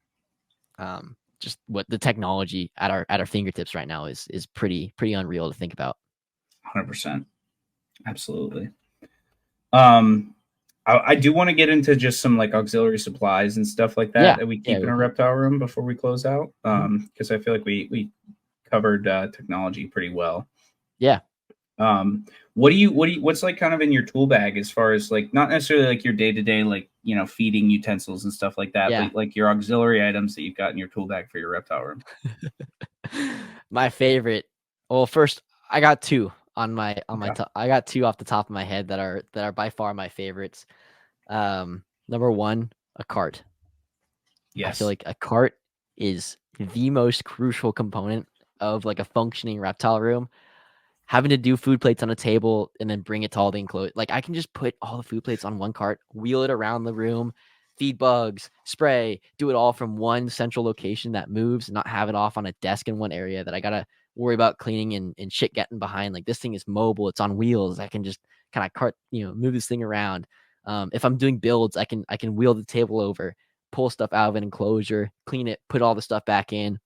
just what the technology at our fingertips right now is pretty unreal to think about. 100%, absolutely. I do want to get into just some like auxiliary supplies and stuff like that that we keep in a Reptile Room before we close out, because I feel like we covered technology pretty well. What's like kind of in your tool bag, as far as like, not necessarily like your day-to-day, like, feeding utensils and stuff like that, but like your auxiliary items that you've got in your tool bag for your Reptile Room? My favorite, well, first I got two on my I got two off the top of my head that are by far my favorites. Number one, a cart. I feel like a cart is the most crucial component of like a functioning Reptile Room. Having to do food plates on a table and then bring it to all the enclosed, like I can just put all the food plates on one cart, wheel it around the room, feed bugs, spray, do it all from one central location that moves, and not have it off on a desk in one area that I gotta worry about cleaning and shit getting behind. Like, this thing is mobile, it's on wheels. I can just kind of move this thing around. If I'm doing builds, I can wheel the table over, pull stuff out of an enclosure, clean it, put all the stuff back in.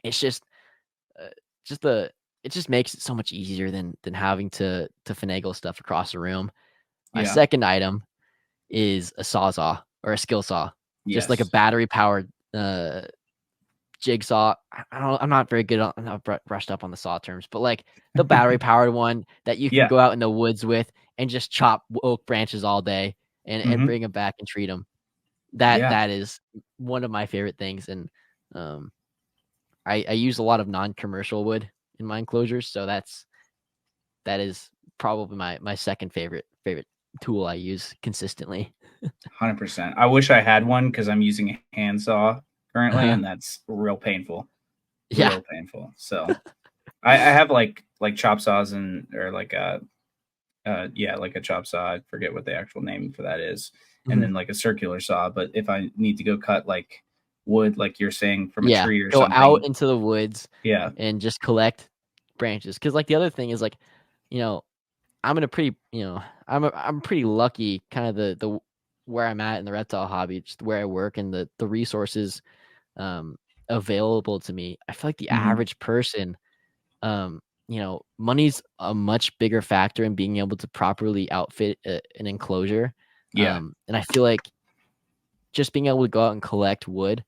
It's uh, just the it just makes it so much easier than having to finagle stuff across the room. My Yeah. second item is a sawzall or a skill saw, just like a Yes. battery powered jigsaw. I'm not very good on, I'm not brushed up on the saw terms, but like the battery powered one that you can Yeah. go out in the woods with and just chop oak branches all day and Mhm. bring them back and treat them. Yeah. That is one of my favorite things. And um, I use a lot of non-commercial wood in my enclosures, so that is probably my second favorite tool I use consistently. 100%. I wish I had one because I'm using a handsaw currently, Uh-huh. and that's real painful. Yeah. Real painful. So I have like chop saws and or like a yeah, like a chop saw. I forget what the actual name for that is. And Mhm. then like a circular saw. But if I need to go cut like wood, like you're saying from a Yeah, tree or go out something, into the woods yeah. and just collect branches. Because like, the other thing is, like, you know, I'm in a pretty, I'm pretty lucky kind of where I'm at in the reptile hobby, just where I work and the resources um available to me. I feel like the Hmm. average person, money's a much bigger factor in being able to properly outfit an enclosure. Yeah. And I feel like just being able to go out and collect wood,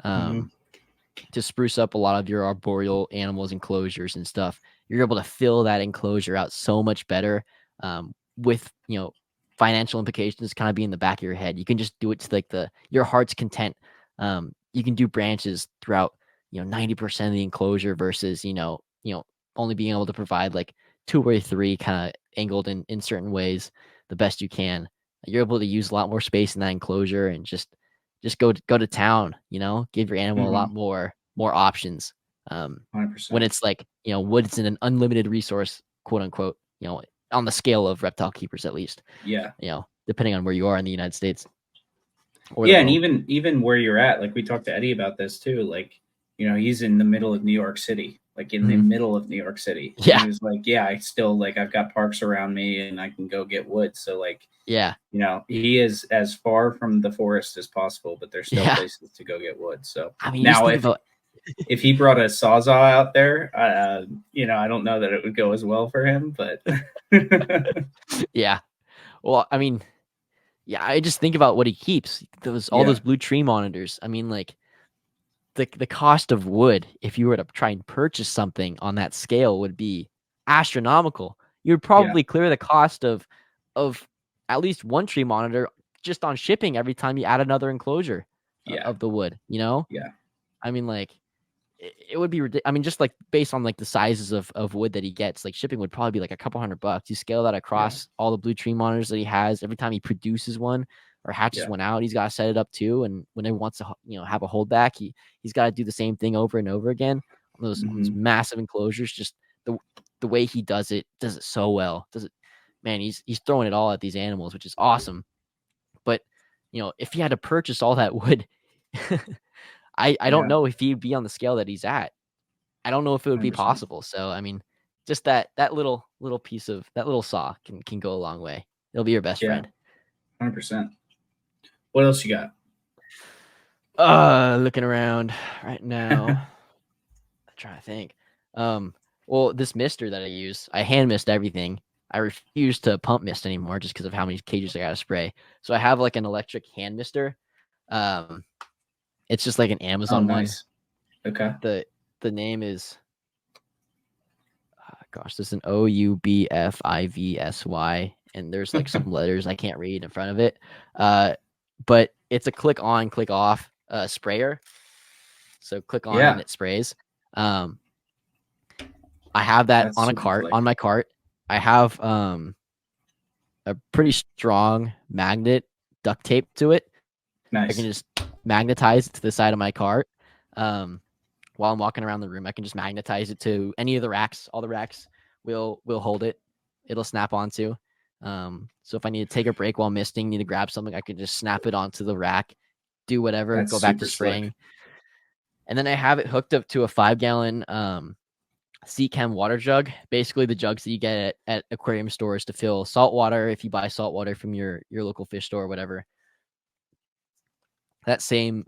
Hmm. um, to spruce up a lot of your arboreal animals enclosures and stuff, you're able to fill that enclosure out so much better, with financial implications kind of be in the back of your head. You can just do it to like your heart's content. You can do branches throughout 90% of the enclosure versus only being able to provide like two or three kind of angled in certain ways the best you can. You're able to use a lot more space in that enclosure and just go to town, give your animal a lot Hmm. more options. When 100%. it's like, wood's an unlimited resource, quote unquote, on the scale of reptile keepers, at least, Yeah. depending on where you are in the United States or the Yeah, and world. even where you're at, like we talked to Eddie about this too. Like, he's in the middle of New York City, like in the Hmm. middle of New York City, and Yeah. he was like, "Yeah, I still like I've got parks around me, and I can go get wood." So like, Yeah. he is as far from the forest as possible, but there's still Yeah. places to go get wood. So I mean, you just now, think about, if he brought a sawzall out there, I don't know that it would go as well for him, but yeah. Well, I mean, yeah, I just think about what he keeps. All yeah, those blue tree monitors. I mean, like, the cost of wood, if you were to try and purchase something on that scale, would be astronomical. You would yeah, probably clear the cost of at least one tree monitor just on shipping every time you add another enclosure yeah, of the wood. yeah, I mean, like, it would be ridiculous. I mean, just like based on like the sizes of wood that he gets, like, shipping would probably be like a couple $100. You scale that yeah, across all the blue tree monitors that he has. Every time he produces one or hatches yeah. one out, he's got to set it up too. And when he wants to, have a holdback, he's got to do the same thing over and over again on those Hmm. massive enclosures. Just the way he does it so well. Does it, man? He's throwing it all at these animals, which is awesome. But if he had to purchase all that wood, I don't Yeah, know if he'd be on the scale that he's at. I don't know if it would be 100%. possible. So, I mean, just that little piece of that little saw can go a long way. It'll be your best Yeah, friend. 100%. What else you got? Looking around right now, I'm trying to think. Well, this mister that I use, I hand mist everything. I refuse to pump mist anymore just because of how many cages I gotta spray. So I have like an electric hand mister. Um, it's just like an Oh, Amazon one. nice. Okay. The name is, gosh, this is an OUBFIVSY, and there's like some letters I can't read in front of it. But it's a click on, click off sprayer. So click on and Yeah, it sprays. Um, I have that that's on a super cart, slick. on my cart. I have a pretty strong magnet duct tape to it. I can Nice. just magnetize it to the side of my cart. Um, while I'm walking around the room, I can just magnetize it to any of the racks. All the racks will hold it. It'll snap onto. So if I need to take a break while misting, need to grab something, I can just snap it onto the rack, do whatever, That's go back to super spraying. slick. And then I have it hooked up to a 5-gallon Sea Chem water jug. Basically the jugs that you get at aquarium stores to fill salt water if you buy salt water from your local fish store or whatever. That same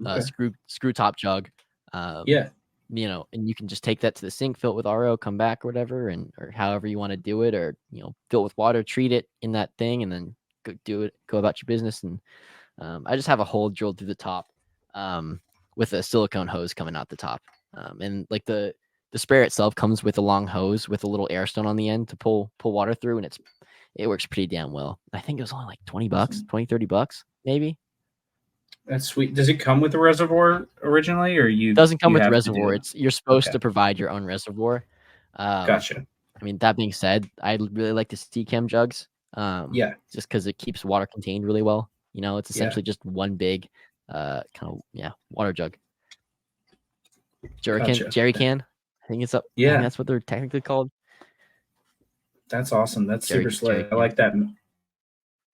screw top jug. Yeah. You know, and you can just take that to the sink, fill it with RO, come back or whatever, or however you want to do it, or, you know, fill it with water, treat it in that thing, and then go about your business. And I just have a hole drilled through the top with a silicone hose coming out the top. And like the sprayer itself comes with a long hose with a little air stone on the end to pull water through, and it works pretty damn well. I think it was only like $20, $20-$30 maybe. That's sweet. Does it come with a reservoir originally, or It doesn't come you with have reservoir. to do? You're supposed Okay. to provide your own reservoir. Gotcha. I mean, that being said, I really like the Sea Chem jugs. Yeah. Just because it keeps water contained really well. You know, it's Yeah. essentially just one big water jug. Gotcha. Jerry can. I think it's up. I Yeah. think that's what they're technically called. That's awesome. That's super slick. I like that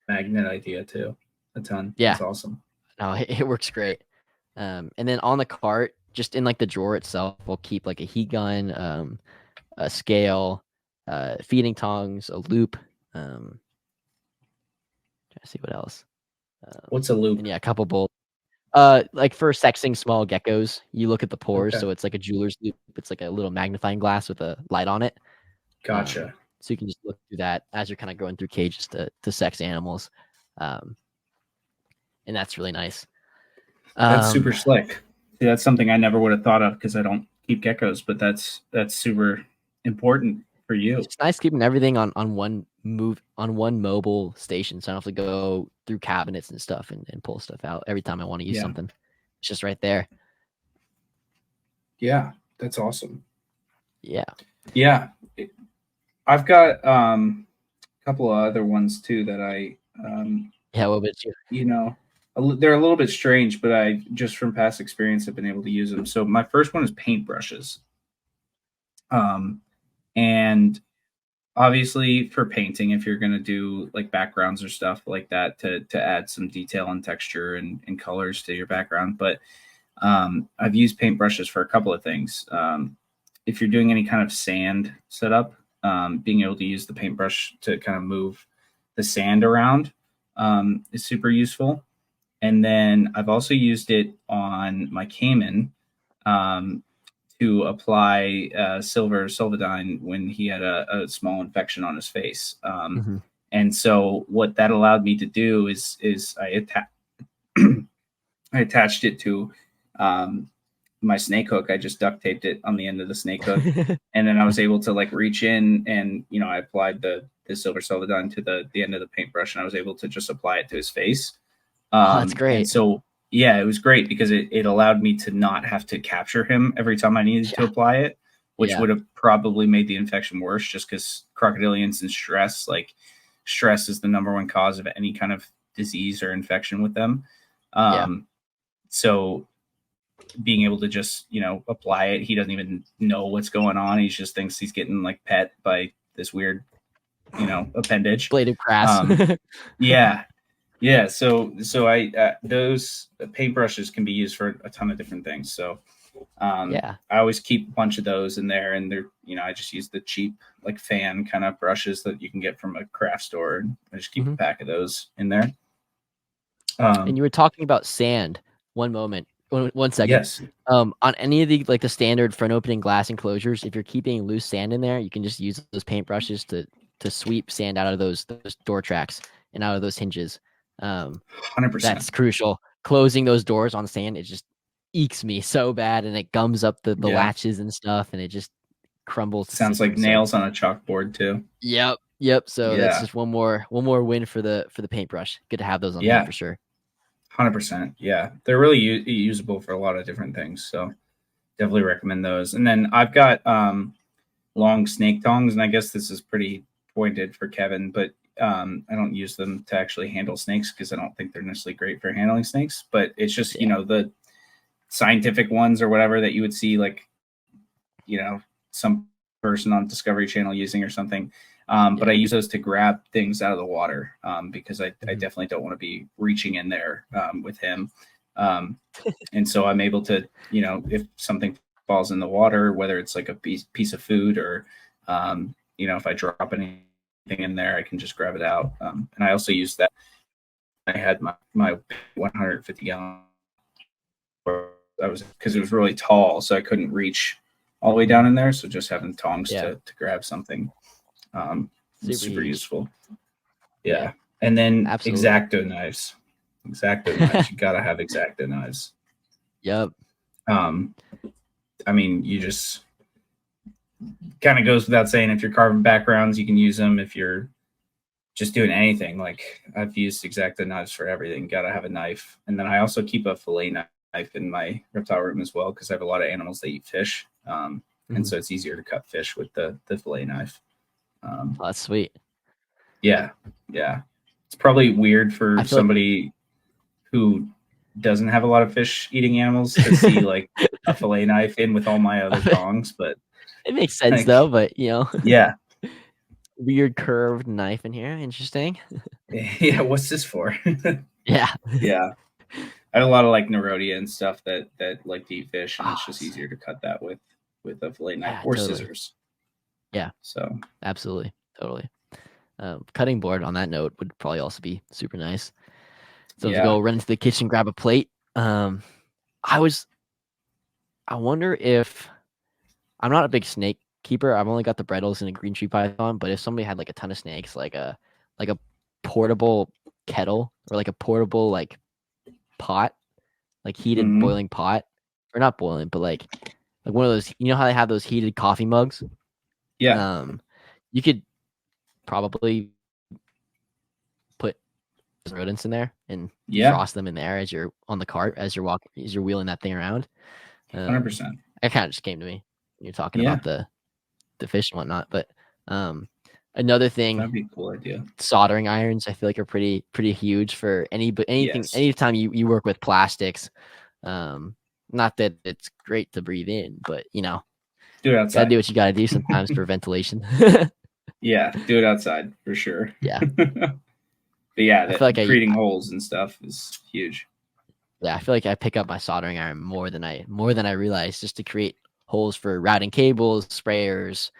magnet idea too a ton. Yeah. That's awesome. No, it works great. And then on the cart, just in like the drawer itself, we'll keep like a heat gun, a scale, feeding tongs, a loop. Trying to see what else. What's a loop? And yeah, a couple bowls. Like for sexing small geckos, you look at the pores, so it's like a jeweler's loop. It's like a little magnifying glass with a light on it. Gotcha. So you can just look through that as you're kind of going through cages to sex animals. And that's really nice. That's super slick. See, that's something I never would have thought of because I don't keep geckos, but that's super important for you. It's nice keeping everything on one mobile station, so I don't have to go through cabinets and stuff and pull stuff out every time I want to use something. It's just right there. Yeah, that's awesome. Yeah. I've got a couple of other ones too that I what about you? You know, they're a little bit strange, but I just from past experience have been able to use them. So my first one is paintbrushes. And obviously for painting, if you're going to do like backgrounds or stuff like that to add some detail and texture and colors to your background. But I've used paintbrushes for a couple of things. If you're doing any kind of sand setup, being able to use the paintbrush to kind of move the sand around is super useful. And then I've also used it on my Cayman to apply silver Solvadine when he had a small infection on his face. And so what that allowed me to do is I attached it to my snake hook. I just duct taped it on the end of the snake hook. And then I was able to like reach in and, you know, I applied the silver Solvadine to the end of the paintbrush, and I was able to just apply it to his face. That's great. And so, yeah, it was great because it allowed me to not have to capture him every time I needed to apply it, which would have probably made the infection worse just because crocodilians and stress is the number one cause of any kind of disease or infection with them. So being able to just, you know, apply it, he doesn't even know what's going on. He just thinks he's getting like pet by this weird, you know, appendage. Blade of grass. Yeah. So I those paintbrushes can be used for a ton of different things. So I always keep a bunch of those in there, and they're, you know, I just use the cheap like fan kind of brushes that you can get from a craft store, and I just keep a pack of those in there. And you were talking about sand. One second. Yes. On any of the like the standard front opening glass enclosures, if you're keeping loose sand in there, you can just use those paintbrushes to sweep sand out of those door tracks and out of those hinges. 100%. That's crucial. Closing those doors on sand, it just ekes me so bad, and it gums up the latches and stuff, and it just crumbles. Sounds like nails on a chalkboard too. Yep. So that's just one more win for the paintbrush. Good to have those on hand for sure. 100%. Yeah, they're really usable for a lot of different things. So definitely recommend those. And then I've got long snake tongs, and I guess this is pretty pointed for Kevin, but I don't use them to actually handle snakes because I don't think they're necessarily great for handling snakes. But it's just, you know, the scientific ones or whatever that you would see, like, you know, some person on Discovery Channel using or something. But I use those to grab things out of the water because I definitely don't want to be reaching in there with him. And so I'm able to, if something falls in the water, whether it's like a piece of food or, if I drop anything in there, I can just grab it out. And I also use that. I had my 150 gallon. Because it was really tall, so I couldn't reach all the way down in there. So just having tongs to grab something, super useful. Yeah. And then Absolutely. X-Acto knives. X-Acto knives. You gotta have X-Acto knives. Yep. I mean, you just kind of goes without saying, if you're carving backgrounds, you can use them. If you're just doing anything, like I've used X-Acto knives for everything. Gotta have a knife. And then I also keep a fillet knife in my reptile room as well, because I have a lot of animals that eat fish. And so it's easier to cut fish with the fillet knife. That's sweet. Yeah. It's probably weird for somebody who doesn't have a lot of fish eating animals to see like a fillet knife in with all my other tongs, but it makes sense though. But yeah, weird curved knife in here. Interesting. Yeah. What's this for? Yeah. I had a lot of like Nerodia and stuff that like to eat fish, and it's just easier to cut that with a fillet knife or scissors. Yeah. So absolutely, totally. Cutting board on that note would probably also be super nice. So to go run into the kitchen, grab a plate. I wonder if I'm not a big snake keeper. I've only got the Brettles and a green tree python, but if somebody had like a ton of snakes, like a portable kettle or like a portable like pot, like heated boiling pot, or not boiling, but like one of those, how they have those heated coffee mugs? Yeah. You could probably put rodents in there and frost them in there as you're on the cart, as you're wheeling that thing around. 100%. It kind of just came to me when you're talking about the fish and whatnot. But another thing, that'd be a cool idea. Soldering irons, I feel like, are pretty huge for anything. Anytime you work with plastics, not that it's great to breathe in, but do it outside. Gotta do what you gotta do sometimes for ventilation. Yeah, do it outside for sure. Yeah. But yeah, I feel like creating holes and stuff is huge. Yeah, I feel like I pick up my soldering iron more than I realize, just to create holes for routing cables, sprayers,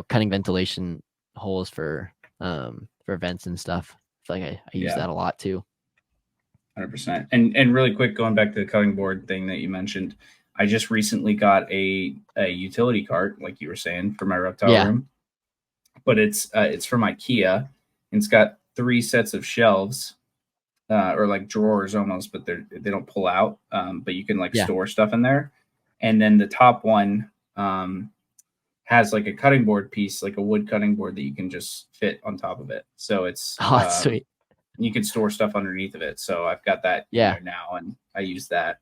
cutting ventilation holes for vents and stuff. I feel like I use that a lot too. 100%. And really quick, going back to the cutting board thing that you mentioned, I just recently got a utility cart, like you were saying, for my reptile room. But it's from IKEA. And it's got 3 sets of shelves, or like drawers almost, but they don't pull out. But you can like store stuff in there. And then the top one has like a cutting board piece, like a wood cutting board that you can just fit on top of it. So it's that's sweet. You can store stuff underneath of it. So I've got that in there now, and I use that.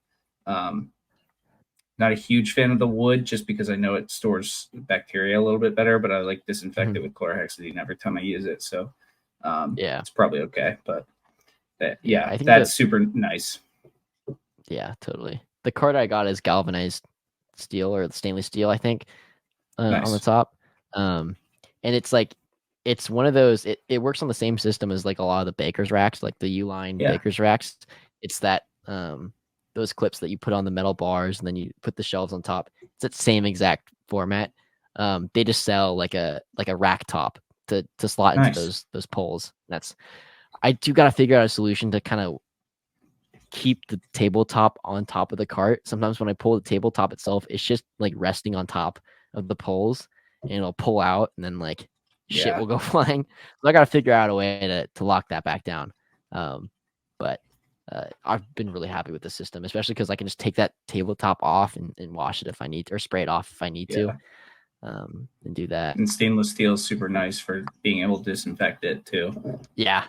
Not a huge fan of the wood, just because I know it stores bacteria a little bit better, but I like disinfect it with chlorhexidine every time I use it. So it's probably okay. But I think that's super nice. Yeah, totally. The cart I got is galvanized steel, or stainless steel, I think, on the top. And it's like, it's one of those, it works on the same system as like a lot of the baker's racks, like the U-line baker's racks. It's that those clips that you put on the metal bars, and then you put the shelves on top. It's that same exact format. They just sell like a rack top to slot into those poles. I do got to figure out a solution to kind of keep the tabletop on top of the cart. Sometimes when I pull the tabletop itself, it's just like resting on top of the poles, and it'll pull out, and then like shit will go flying. So I got to figure out a way to lock that back down. But I've been really happy with the system, especially because I can just take that tabletop off and wash it if I need to, or spray it off if I need to, and do that. And stainless steel is super nice for being able to disinfect it too. Yeah.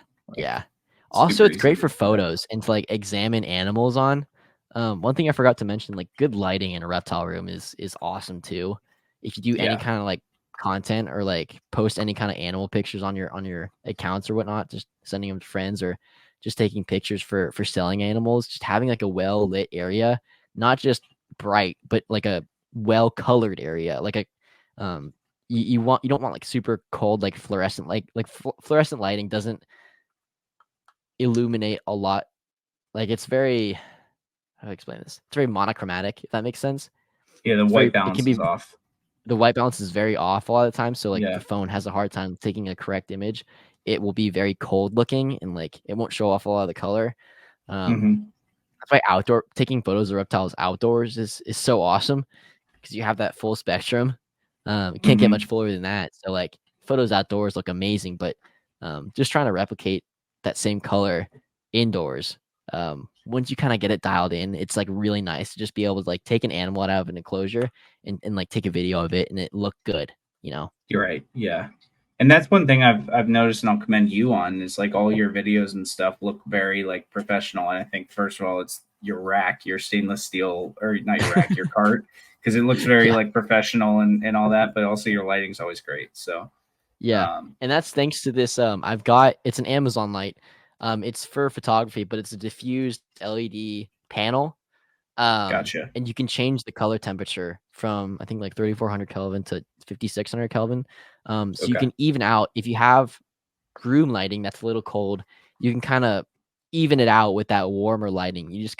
Also, it's great for photos and to like examine animals on. One thing I forgot to mention, like good lighting in a reptile room is awesome too. If you do any kind of like content, or like post any kind of animal pictures on your accounts or whatnot, just sending them to friends, or just taking pictures for selling animals, just having like a well lit area, not just bright, but like a well colored area, like You don't want like super cold, like fluorescent, fluorescent lighting doesn't illuminate a lot. Like it's very, how do I explain this? It's very monochromatic, if that makes sense. Yeah, the white It can balance is be, off. the white balance is very off a lot of the time. So like Yeah. the phone has a hard time taking a correct image. It will be very cold looking and like it won't show off a lot of the color. Mm-hmm. That's why taking photos of reptiles outdoors is so awesome because you have that full spectrum. It can't get much Mm-hmm. fuller than that. So like photos outdoors look amazing, but just trying to replicate that same color indoors. Once you kind of get it dialed in, it's like really nice to just be able to like take an animal out of an enclosure and like take a video of it and it look good, you know? You're right. Yeah. And that's one thing I've noticed and I'll commend you on is like all your videos and stuff look very like professional. And I think first of all, it's your rack, your stainless steel, or not your rack, your cart, because it looks very Yeah. like professional and all that, but also your lighting's always great. So Yeah. And that's thanks to this. It's an Amazon light. It's for photography, but it's a diffused LED panel. gotcha. And you can change the color temperature from I think like 3400 Kelvin to 5600 Kelvin. So you Okay. can even out if you have room lighting that's a little cold, you can kind of even it out with that warmer lighting. You just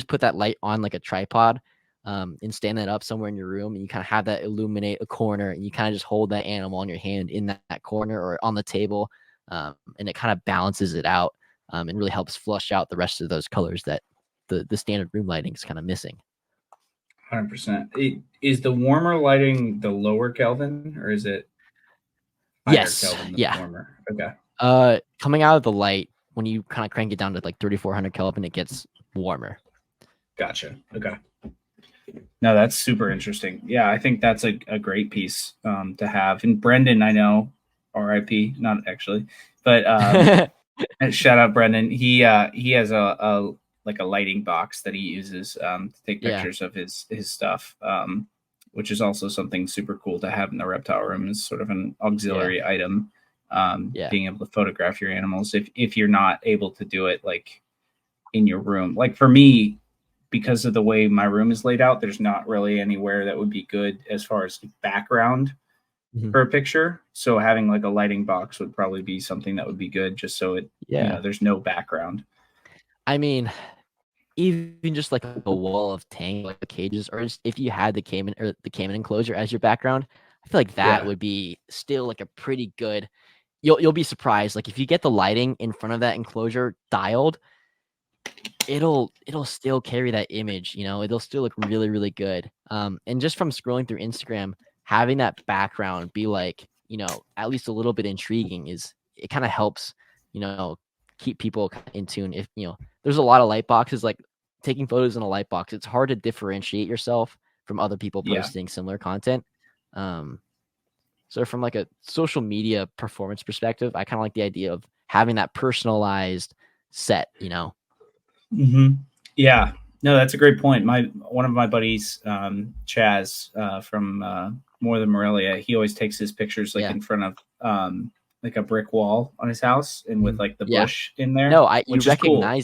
put that light on like a tripod, and stand that up somewhere in your room, and you kind of have that illuminate a corner, and you kind of just hold that animal on your hand in that corner or on the table, and it kind of balances it out, and really helps flush out the rest of those colors that the standard room lighting is kind of missing. 100%. Is the warmer lighting the lower Kelvin or is it higher Yes, Kelvin, the yeah. warmer? Okay. Coming out of the light, when you kind of crank it down to like 3400 Kelvin, it gets warmer. Gotcha. Okay. No, that's super interesting. Yeah, I think that's a great piece to have. And Brendan, I know, RIP, not actually, but shout out Brendan. He has a like a lighting box that he uses to take Yeah, pictures of his stuff, which is also something super cool to have in the reptile room as sort of an yeah, auxiliary item. yeah. Being able to photograph your animals if you're not able to do it like in your room. Like for me, because of the way my room is laid out, there's not really anywhere that would be good as far as background Mhm. for a picture. So having like a lighting box would probably be something that would be good just so it, Yeah. there's no background. I mean, even just like a wall of tank like cages, or just if you had the caiman enclosure as your background, I feel like that Yeah. would be still like a pretty good. You'll be surprised. Like if you get the lighting in front of that enclosure dialed, it'll still carry that image, it'll still look really, really good. And just from scrolling through Instagram, having that background be like, at least a little bit intriguing it kind of helps, keep people in tune. If, there's a lot of light boxes, like taking photos in a light box, it's hard to differentiate yourself from other people Yeah. posting similar content. Um, so from like a social media performance perspective, I kind of like the idea of having that personalized set. Mm-hmm. Yeah. No, that's a great point. One of my buddies, Chaz, from More Than Morelia, he always takes his pictures like Yeah. in front of like a brick wall on his house and with like the Yeah. bush in there, No, which is cool. you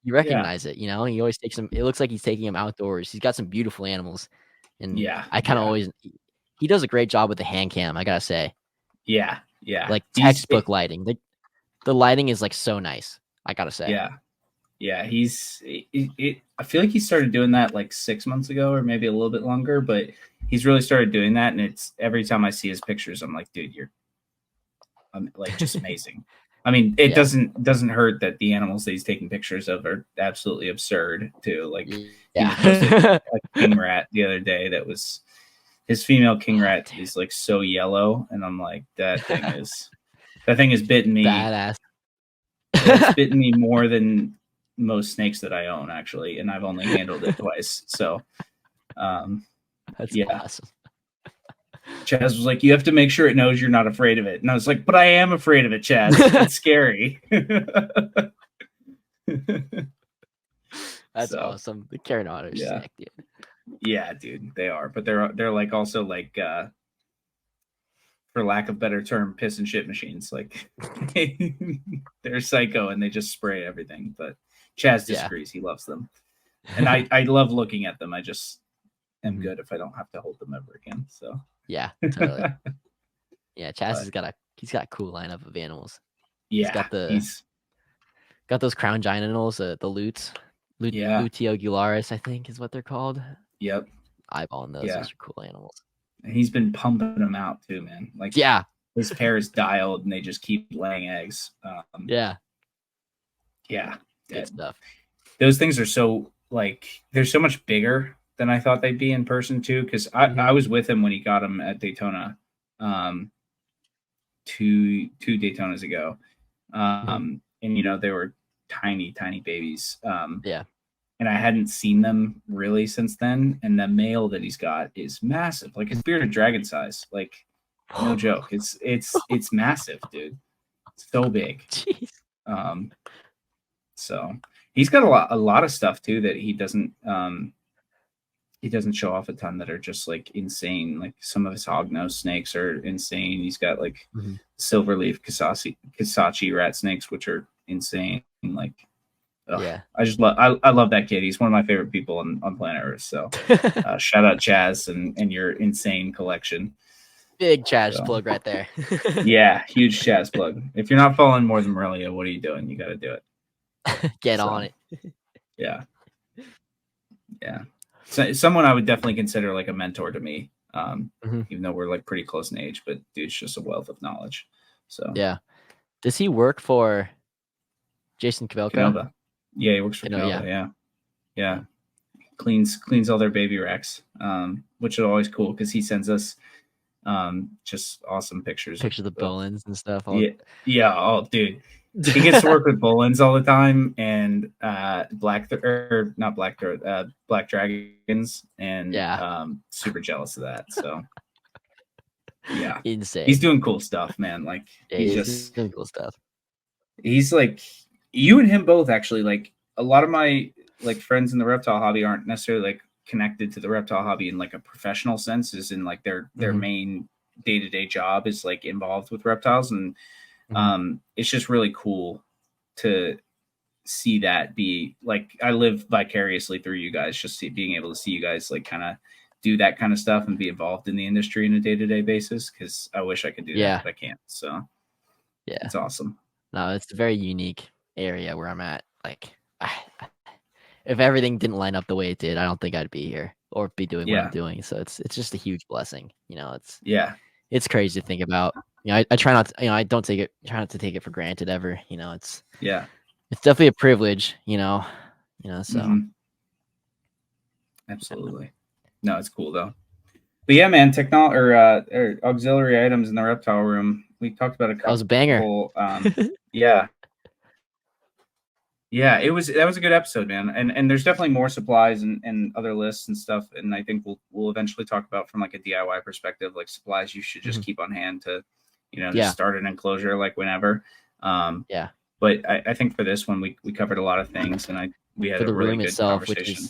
Yeah. recognize it, He always takes him. It looks like he's taking him outdoors. He's got some beautiful animals, and Yeah. I kind of Yeah. always he does a great job with the hand cam, I gotta say. Yeah. Yeah. Like textbook lighting. The lighting is like so nice, I gotta say. Yeah. Yeah. I feel like he started doing that like 6 months ago or maybe a little bit longer, but he's really started doing that. And it's every time I see his pictures, I'm like, dude, you're like just amazing. I mean, it Yeah. doesn't hurt that the animals that he's taking pictures of are absolutely absurd too. Like he just posted Yeah. a king rat the other day that was his female king Oh, rat is like so yellow, and I'm like, that thing is bitten me. badass. It's bitten me more than most snakes that I own, actually, and I've only handled it twice. So, That's yeah. awesome. Chaz was like, "You have to make sure it knows you're not afraid of it," and I was like, "But I am afraid of it, Chaz. It's scary." That's So, awesome. The Karen Otter's yeah, sick, dude. yeah, dude, they are, but they're like also like, for lack of better term, piss and shit machines. Like, they're psycho and they just spray everything. But Chaz Yeah. disagrees; he loves them, and I love looking at them. I just am Mhm. good if I don't have to hold them ever again. So Yeah, totally. Yeah, Chaz But he's got a cool lineup of animals. He's yeah, got he's those crown giant animals, the lutes, yeah, luteogularis, I think is what they're called. yep, Eyeballing those. yeah. Those are cool animals. And he's been pumping them out too, man. Like Yeah, his pair is dialed, and they just keep laying eggs. yeah, Yeah, good stuff. those things are so like they're so much bigger than I thought they'd be in person too. Because I was with him when he got them at Daytona, um, two Daytonas ago, and they were tiny babies. Yeah. And I hadn't seen them really since then. And the male that he's got is massive, like his bearded dragon size. Like, no joke. It's massive, dude. It's so big. Jeez. So he's got a lot of stuff too that he doesn't show off a ton that are just like insane. Like some of his hognose snakes are insane. He's got like silverleaf Kasachi rat snakes, which are insane. Like, yeah, I love that kid. He's one of my favorite people on planet Earth. So shout out Chaz and your insane collection. big Chaz plug right there. Yeah, huge Chaz plug. If you're not following more than Morelia, what are you doing? You got to do it. Get on it. Yeah. So someone I would definitely consider like a mentor to me, even though we're like pretty close in age. But dude's just a wealth of knowledge. So yeah. Does he work for Jason Kavelka? Yeah, he works for Canova. Yeah. Cleans all their baby racks, which is always cool because he sends us just awesome pictures of the Bolins and stuff. Yeah. Oh, dude, he gets to work with Bolins all the time and black dragons, and super jealous of that. So yeah, insane. He's doing cool stuff, man. Like he's doing cool stuff. He's like you and him both actually. Like a lot of my like friends in the reptile hobby aren't necessarily like connected to the reptile hobby in like a professional sense, is in like their main day-to-day job is like involved with reptiles, and it's just really cool to see that be like I live vicariously through you guys, just being able to see you guys like kind of do that kind of stuff and be involved in the industry on a day-to-day basis, because I wish I could do that, but I can't. So yeah, it's awesome. No, it's a very unique area where I'm at. Like if everything didn't line up the way it did, I don't think I'd be here or be doing what I'm doing. So it's just a huge blessing. It's crazy to think about. I try not to, I don't try not to take it for granted ever. It's definitely a privilege, so. Absolutely. No, it's cool though. But yeah, man, or auxiliary items in the reptile room. We talked about a couple. That was a banger. Yeah, that was a good episode, man. And there's definitely more supplies and other lists and stuff. And I think we'll eventually talk about from like a DIY perspective, like supplies you should just keep on hand to, just start an enclosure like whenever. But I think for this one we covered a lot of things, and we had a really good conversation.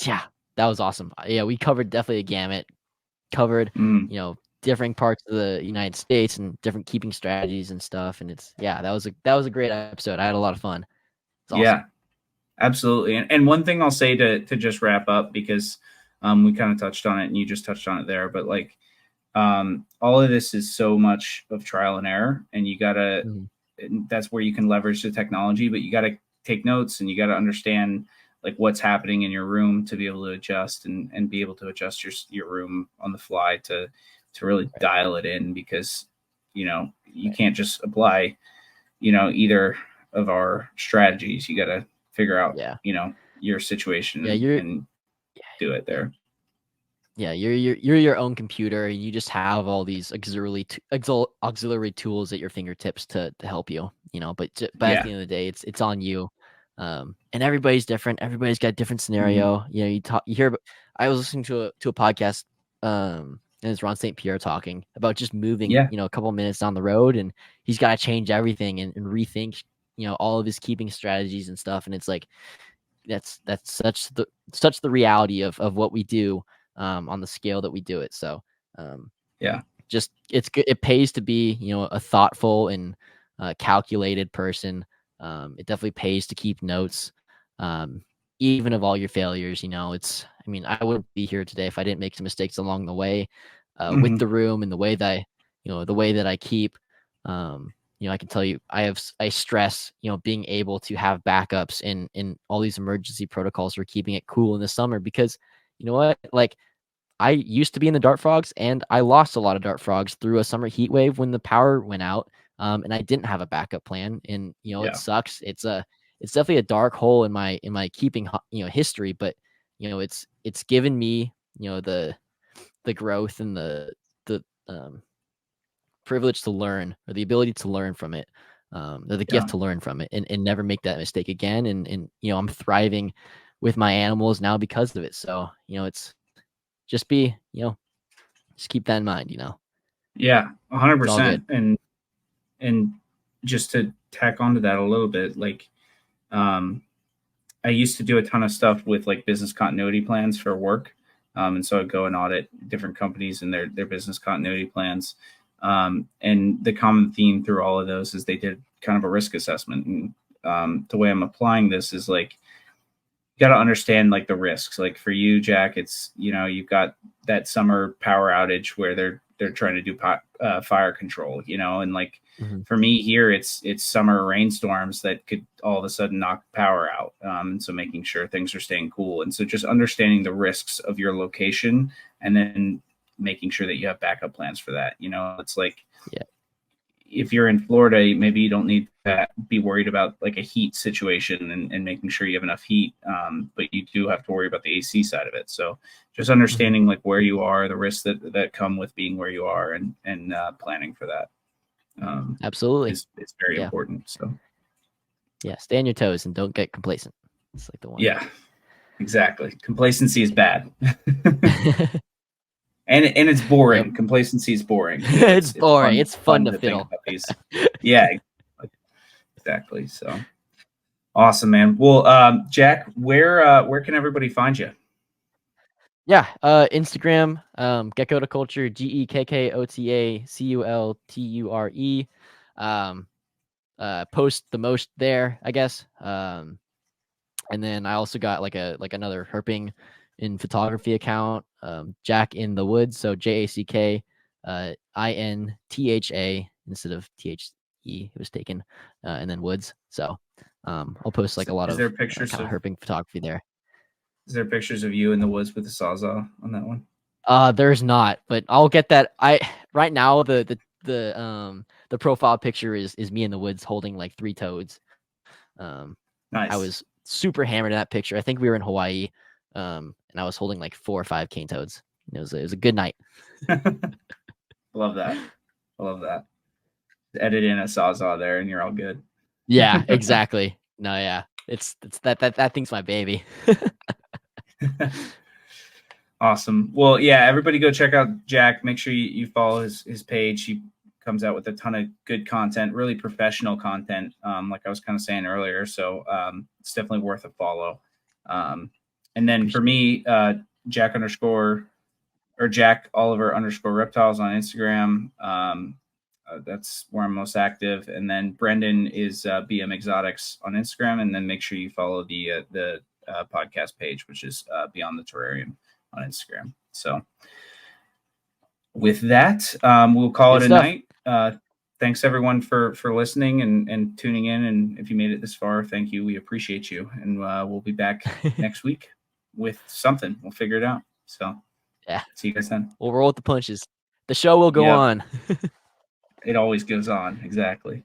That was awesome. Yeah, we covered definitely a gamut. Covered different parts of the United States and different keeping strategies and stuff. And that was a great episode. I had a lot of fun. Awesome. Yeah, absolutely. And one thing I'll say to just wrap up, because we kind of touched on it and you just touched on it there, but like all of this is so much of trial and error, and you gotta that's where you can leverage the technology, but you gotta take notes and you gotta understand like what's happening in your room to be able to adjust and be able to adjust your room on the fly to really dial it in, because you can't just apply either of our strategies. You got to figure out your situation and do it there. You're your own computer, and you just have all these auxiliary tools at your fingertips to help you, but at the end of the day, it's on you. And everybody's different. Everybody's got a different scenario. You hear. I was listening to a podcast, and it's Ron St. Pierre talking about just moving, a couple minutes down the road, and he's got to change everything and rethink, all of his keeping strategies and stuff. And it's like that's such the reality of what we do on the scale that we do it. So just it's good. It pays to be a thoughtful and calculated person. It definitely pays to keep notes, even of all your failures. I wouldn't be here today if I didn't make some mistakes along the way. with the room and the way that I keep. I can tell you, I stress, being able to have backups in all these emergency protocols for keeping it cool in the summer, because you know what, like I used to be in the dart frogs and I lost a lot of dart frogs through a summer heat wave when the power went out. And I didn't have a backup plan, and it sucks. It's definitely a dark hole in my keeping history, but it's given me the growth and the privilege to learn, or the ability to learn from it, or the gift to learn from it, and never make that mistake again. And I'm thriving with my animals now because of it. So it's just just keep that in mind. Yeah, It's all good. 100%. And just to tack onto that a little bit, like I used to do a ton of stuff with like business continuity plans for work. And so I'd go and audit different companies and their business continuity plans. And the common theme through all of those is they did kind of a risk assessment. And the way I'm applying this is like, you got to understand like the risks. Like for you, Jack, it's, you've got that summer power outage where they're trying to do fire control, and like for me here, it's summer rainstorms that could all of a sudden knock power out. And so making sure things are staying cool. And so just understanding the risks of your location, and then making sure that you have backup plans for that. It's like, if you're in Florida, maybe you don't need to be worried about like a heat situation and making sure you have enough heat. But you do have to worry about the AC side of it. So just understanding like where you are, the risks that come with being where you are, and planning for that. Absolutely. Is very important. So stay on your toes and don't get complacent. It's like the one. Yeah, exactly. Complacency is bad. And it's boring. Yep. Complacency is boring. It's boring. It's fun to fiddle. Yeah, exactly. So awesome, man. Well, Jack, where can everybody find you? Yeah, Instagram, Gekkota Culture, GEKKOTACULTURE. Post the most there, I guess. And then I also got like another herping in photography account, Jack in the Woods, so JACK INTHA instead of THE, it was taken, and then Woods. So I'll post like a lot of pictures of herping photography there. Is there pictures of you in the woods with the sawzall on that one? There's not, but I'll get that. Right now the profile picture is me in the woods holding like 3 toads. Nice. I was super hammered in that picture. I think we were in Hawaii, and I was holding like 4 or 5 cane toads. It was a good night. Love that. I love that. Edit in a sawzall there, and you're all good. Yeah, exactly. No, yeah, it's that thing's my baby. Awesome. Well, yeah, everybody go check out Jack. Make sure you follow his page. He comes out with a ton of good content, really professional content, like I was kind of saying earlier. So it's definitely worth a follow. And then for me, Jack Oliver _reptiles on Instagram. That's where I'm most active. And then Brendan is BM Exotics on Instagram. And then make sure you follow the podcast page, which is Beyond the Terrarium on Instagram. So with that, we'll call it a night. Thanks everyone for listening and tuning in. And if you made it this far, thank you. We appreciate you. And we'll be back next week with something. We'll figure it out. So yeah, see you guys then. We'll roll with the punches. The show will go on. It always goes on. Exactly.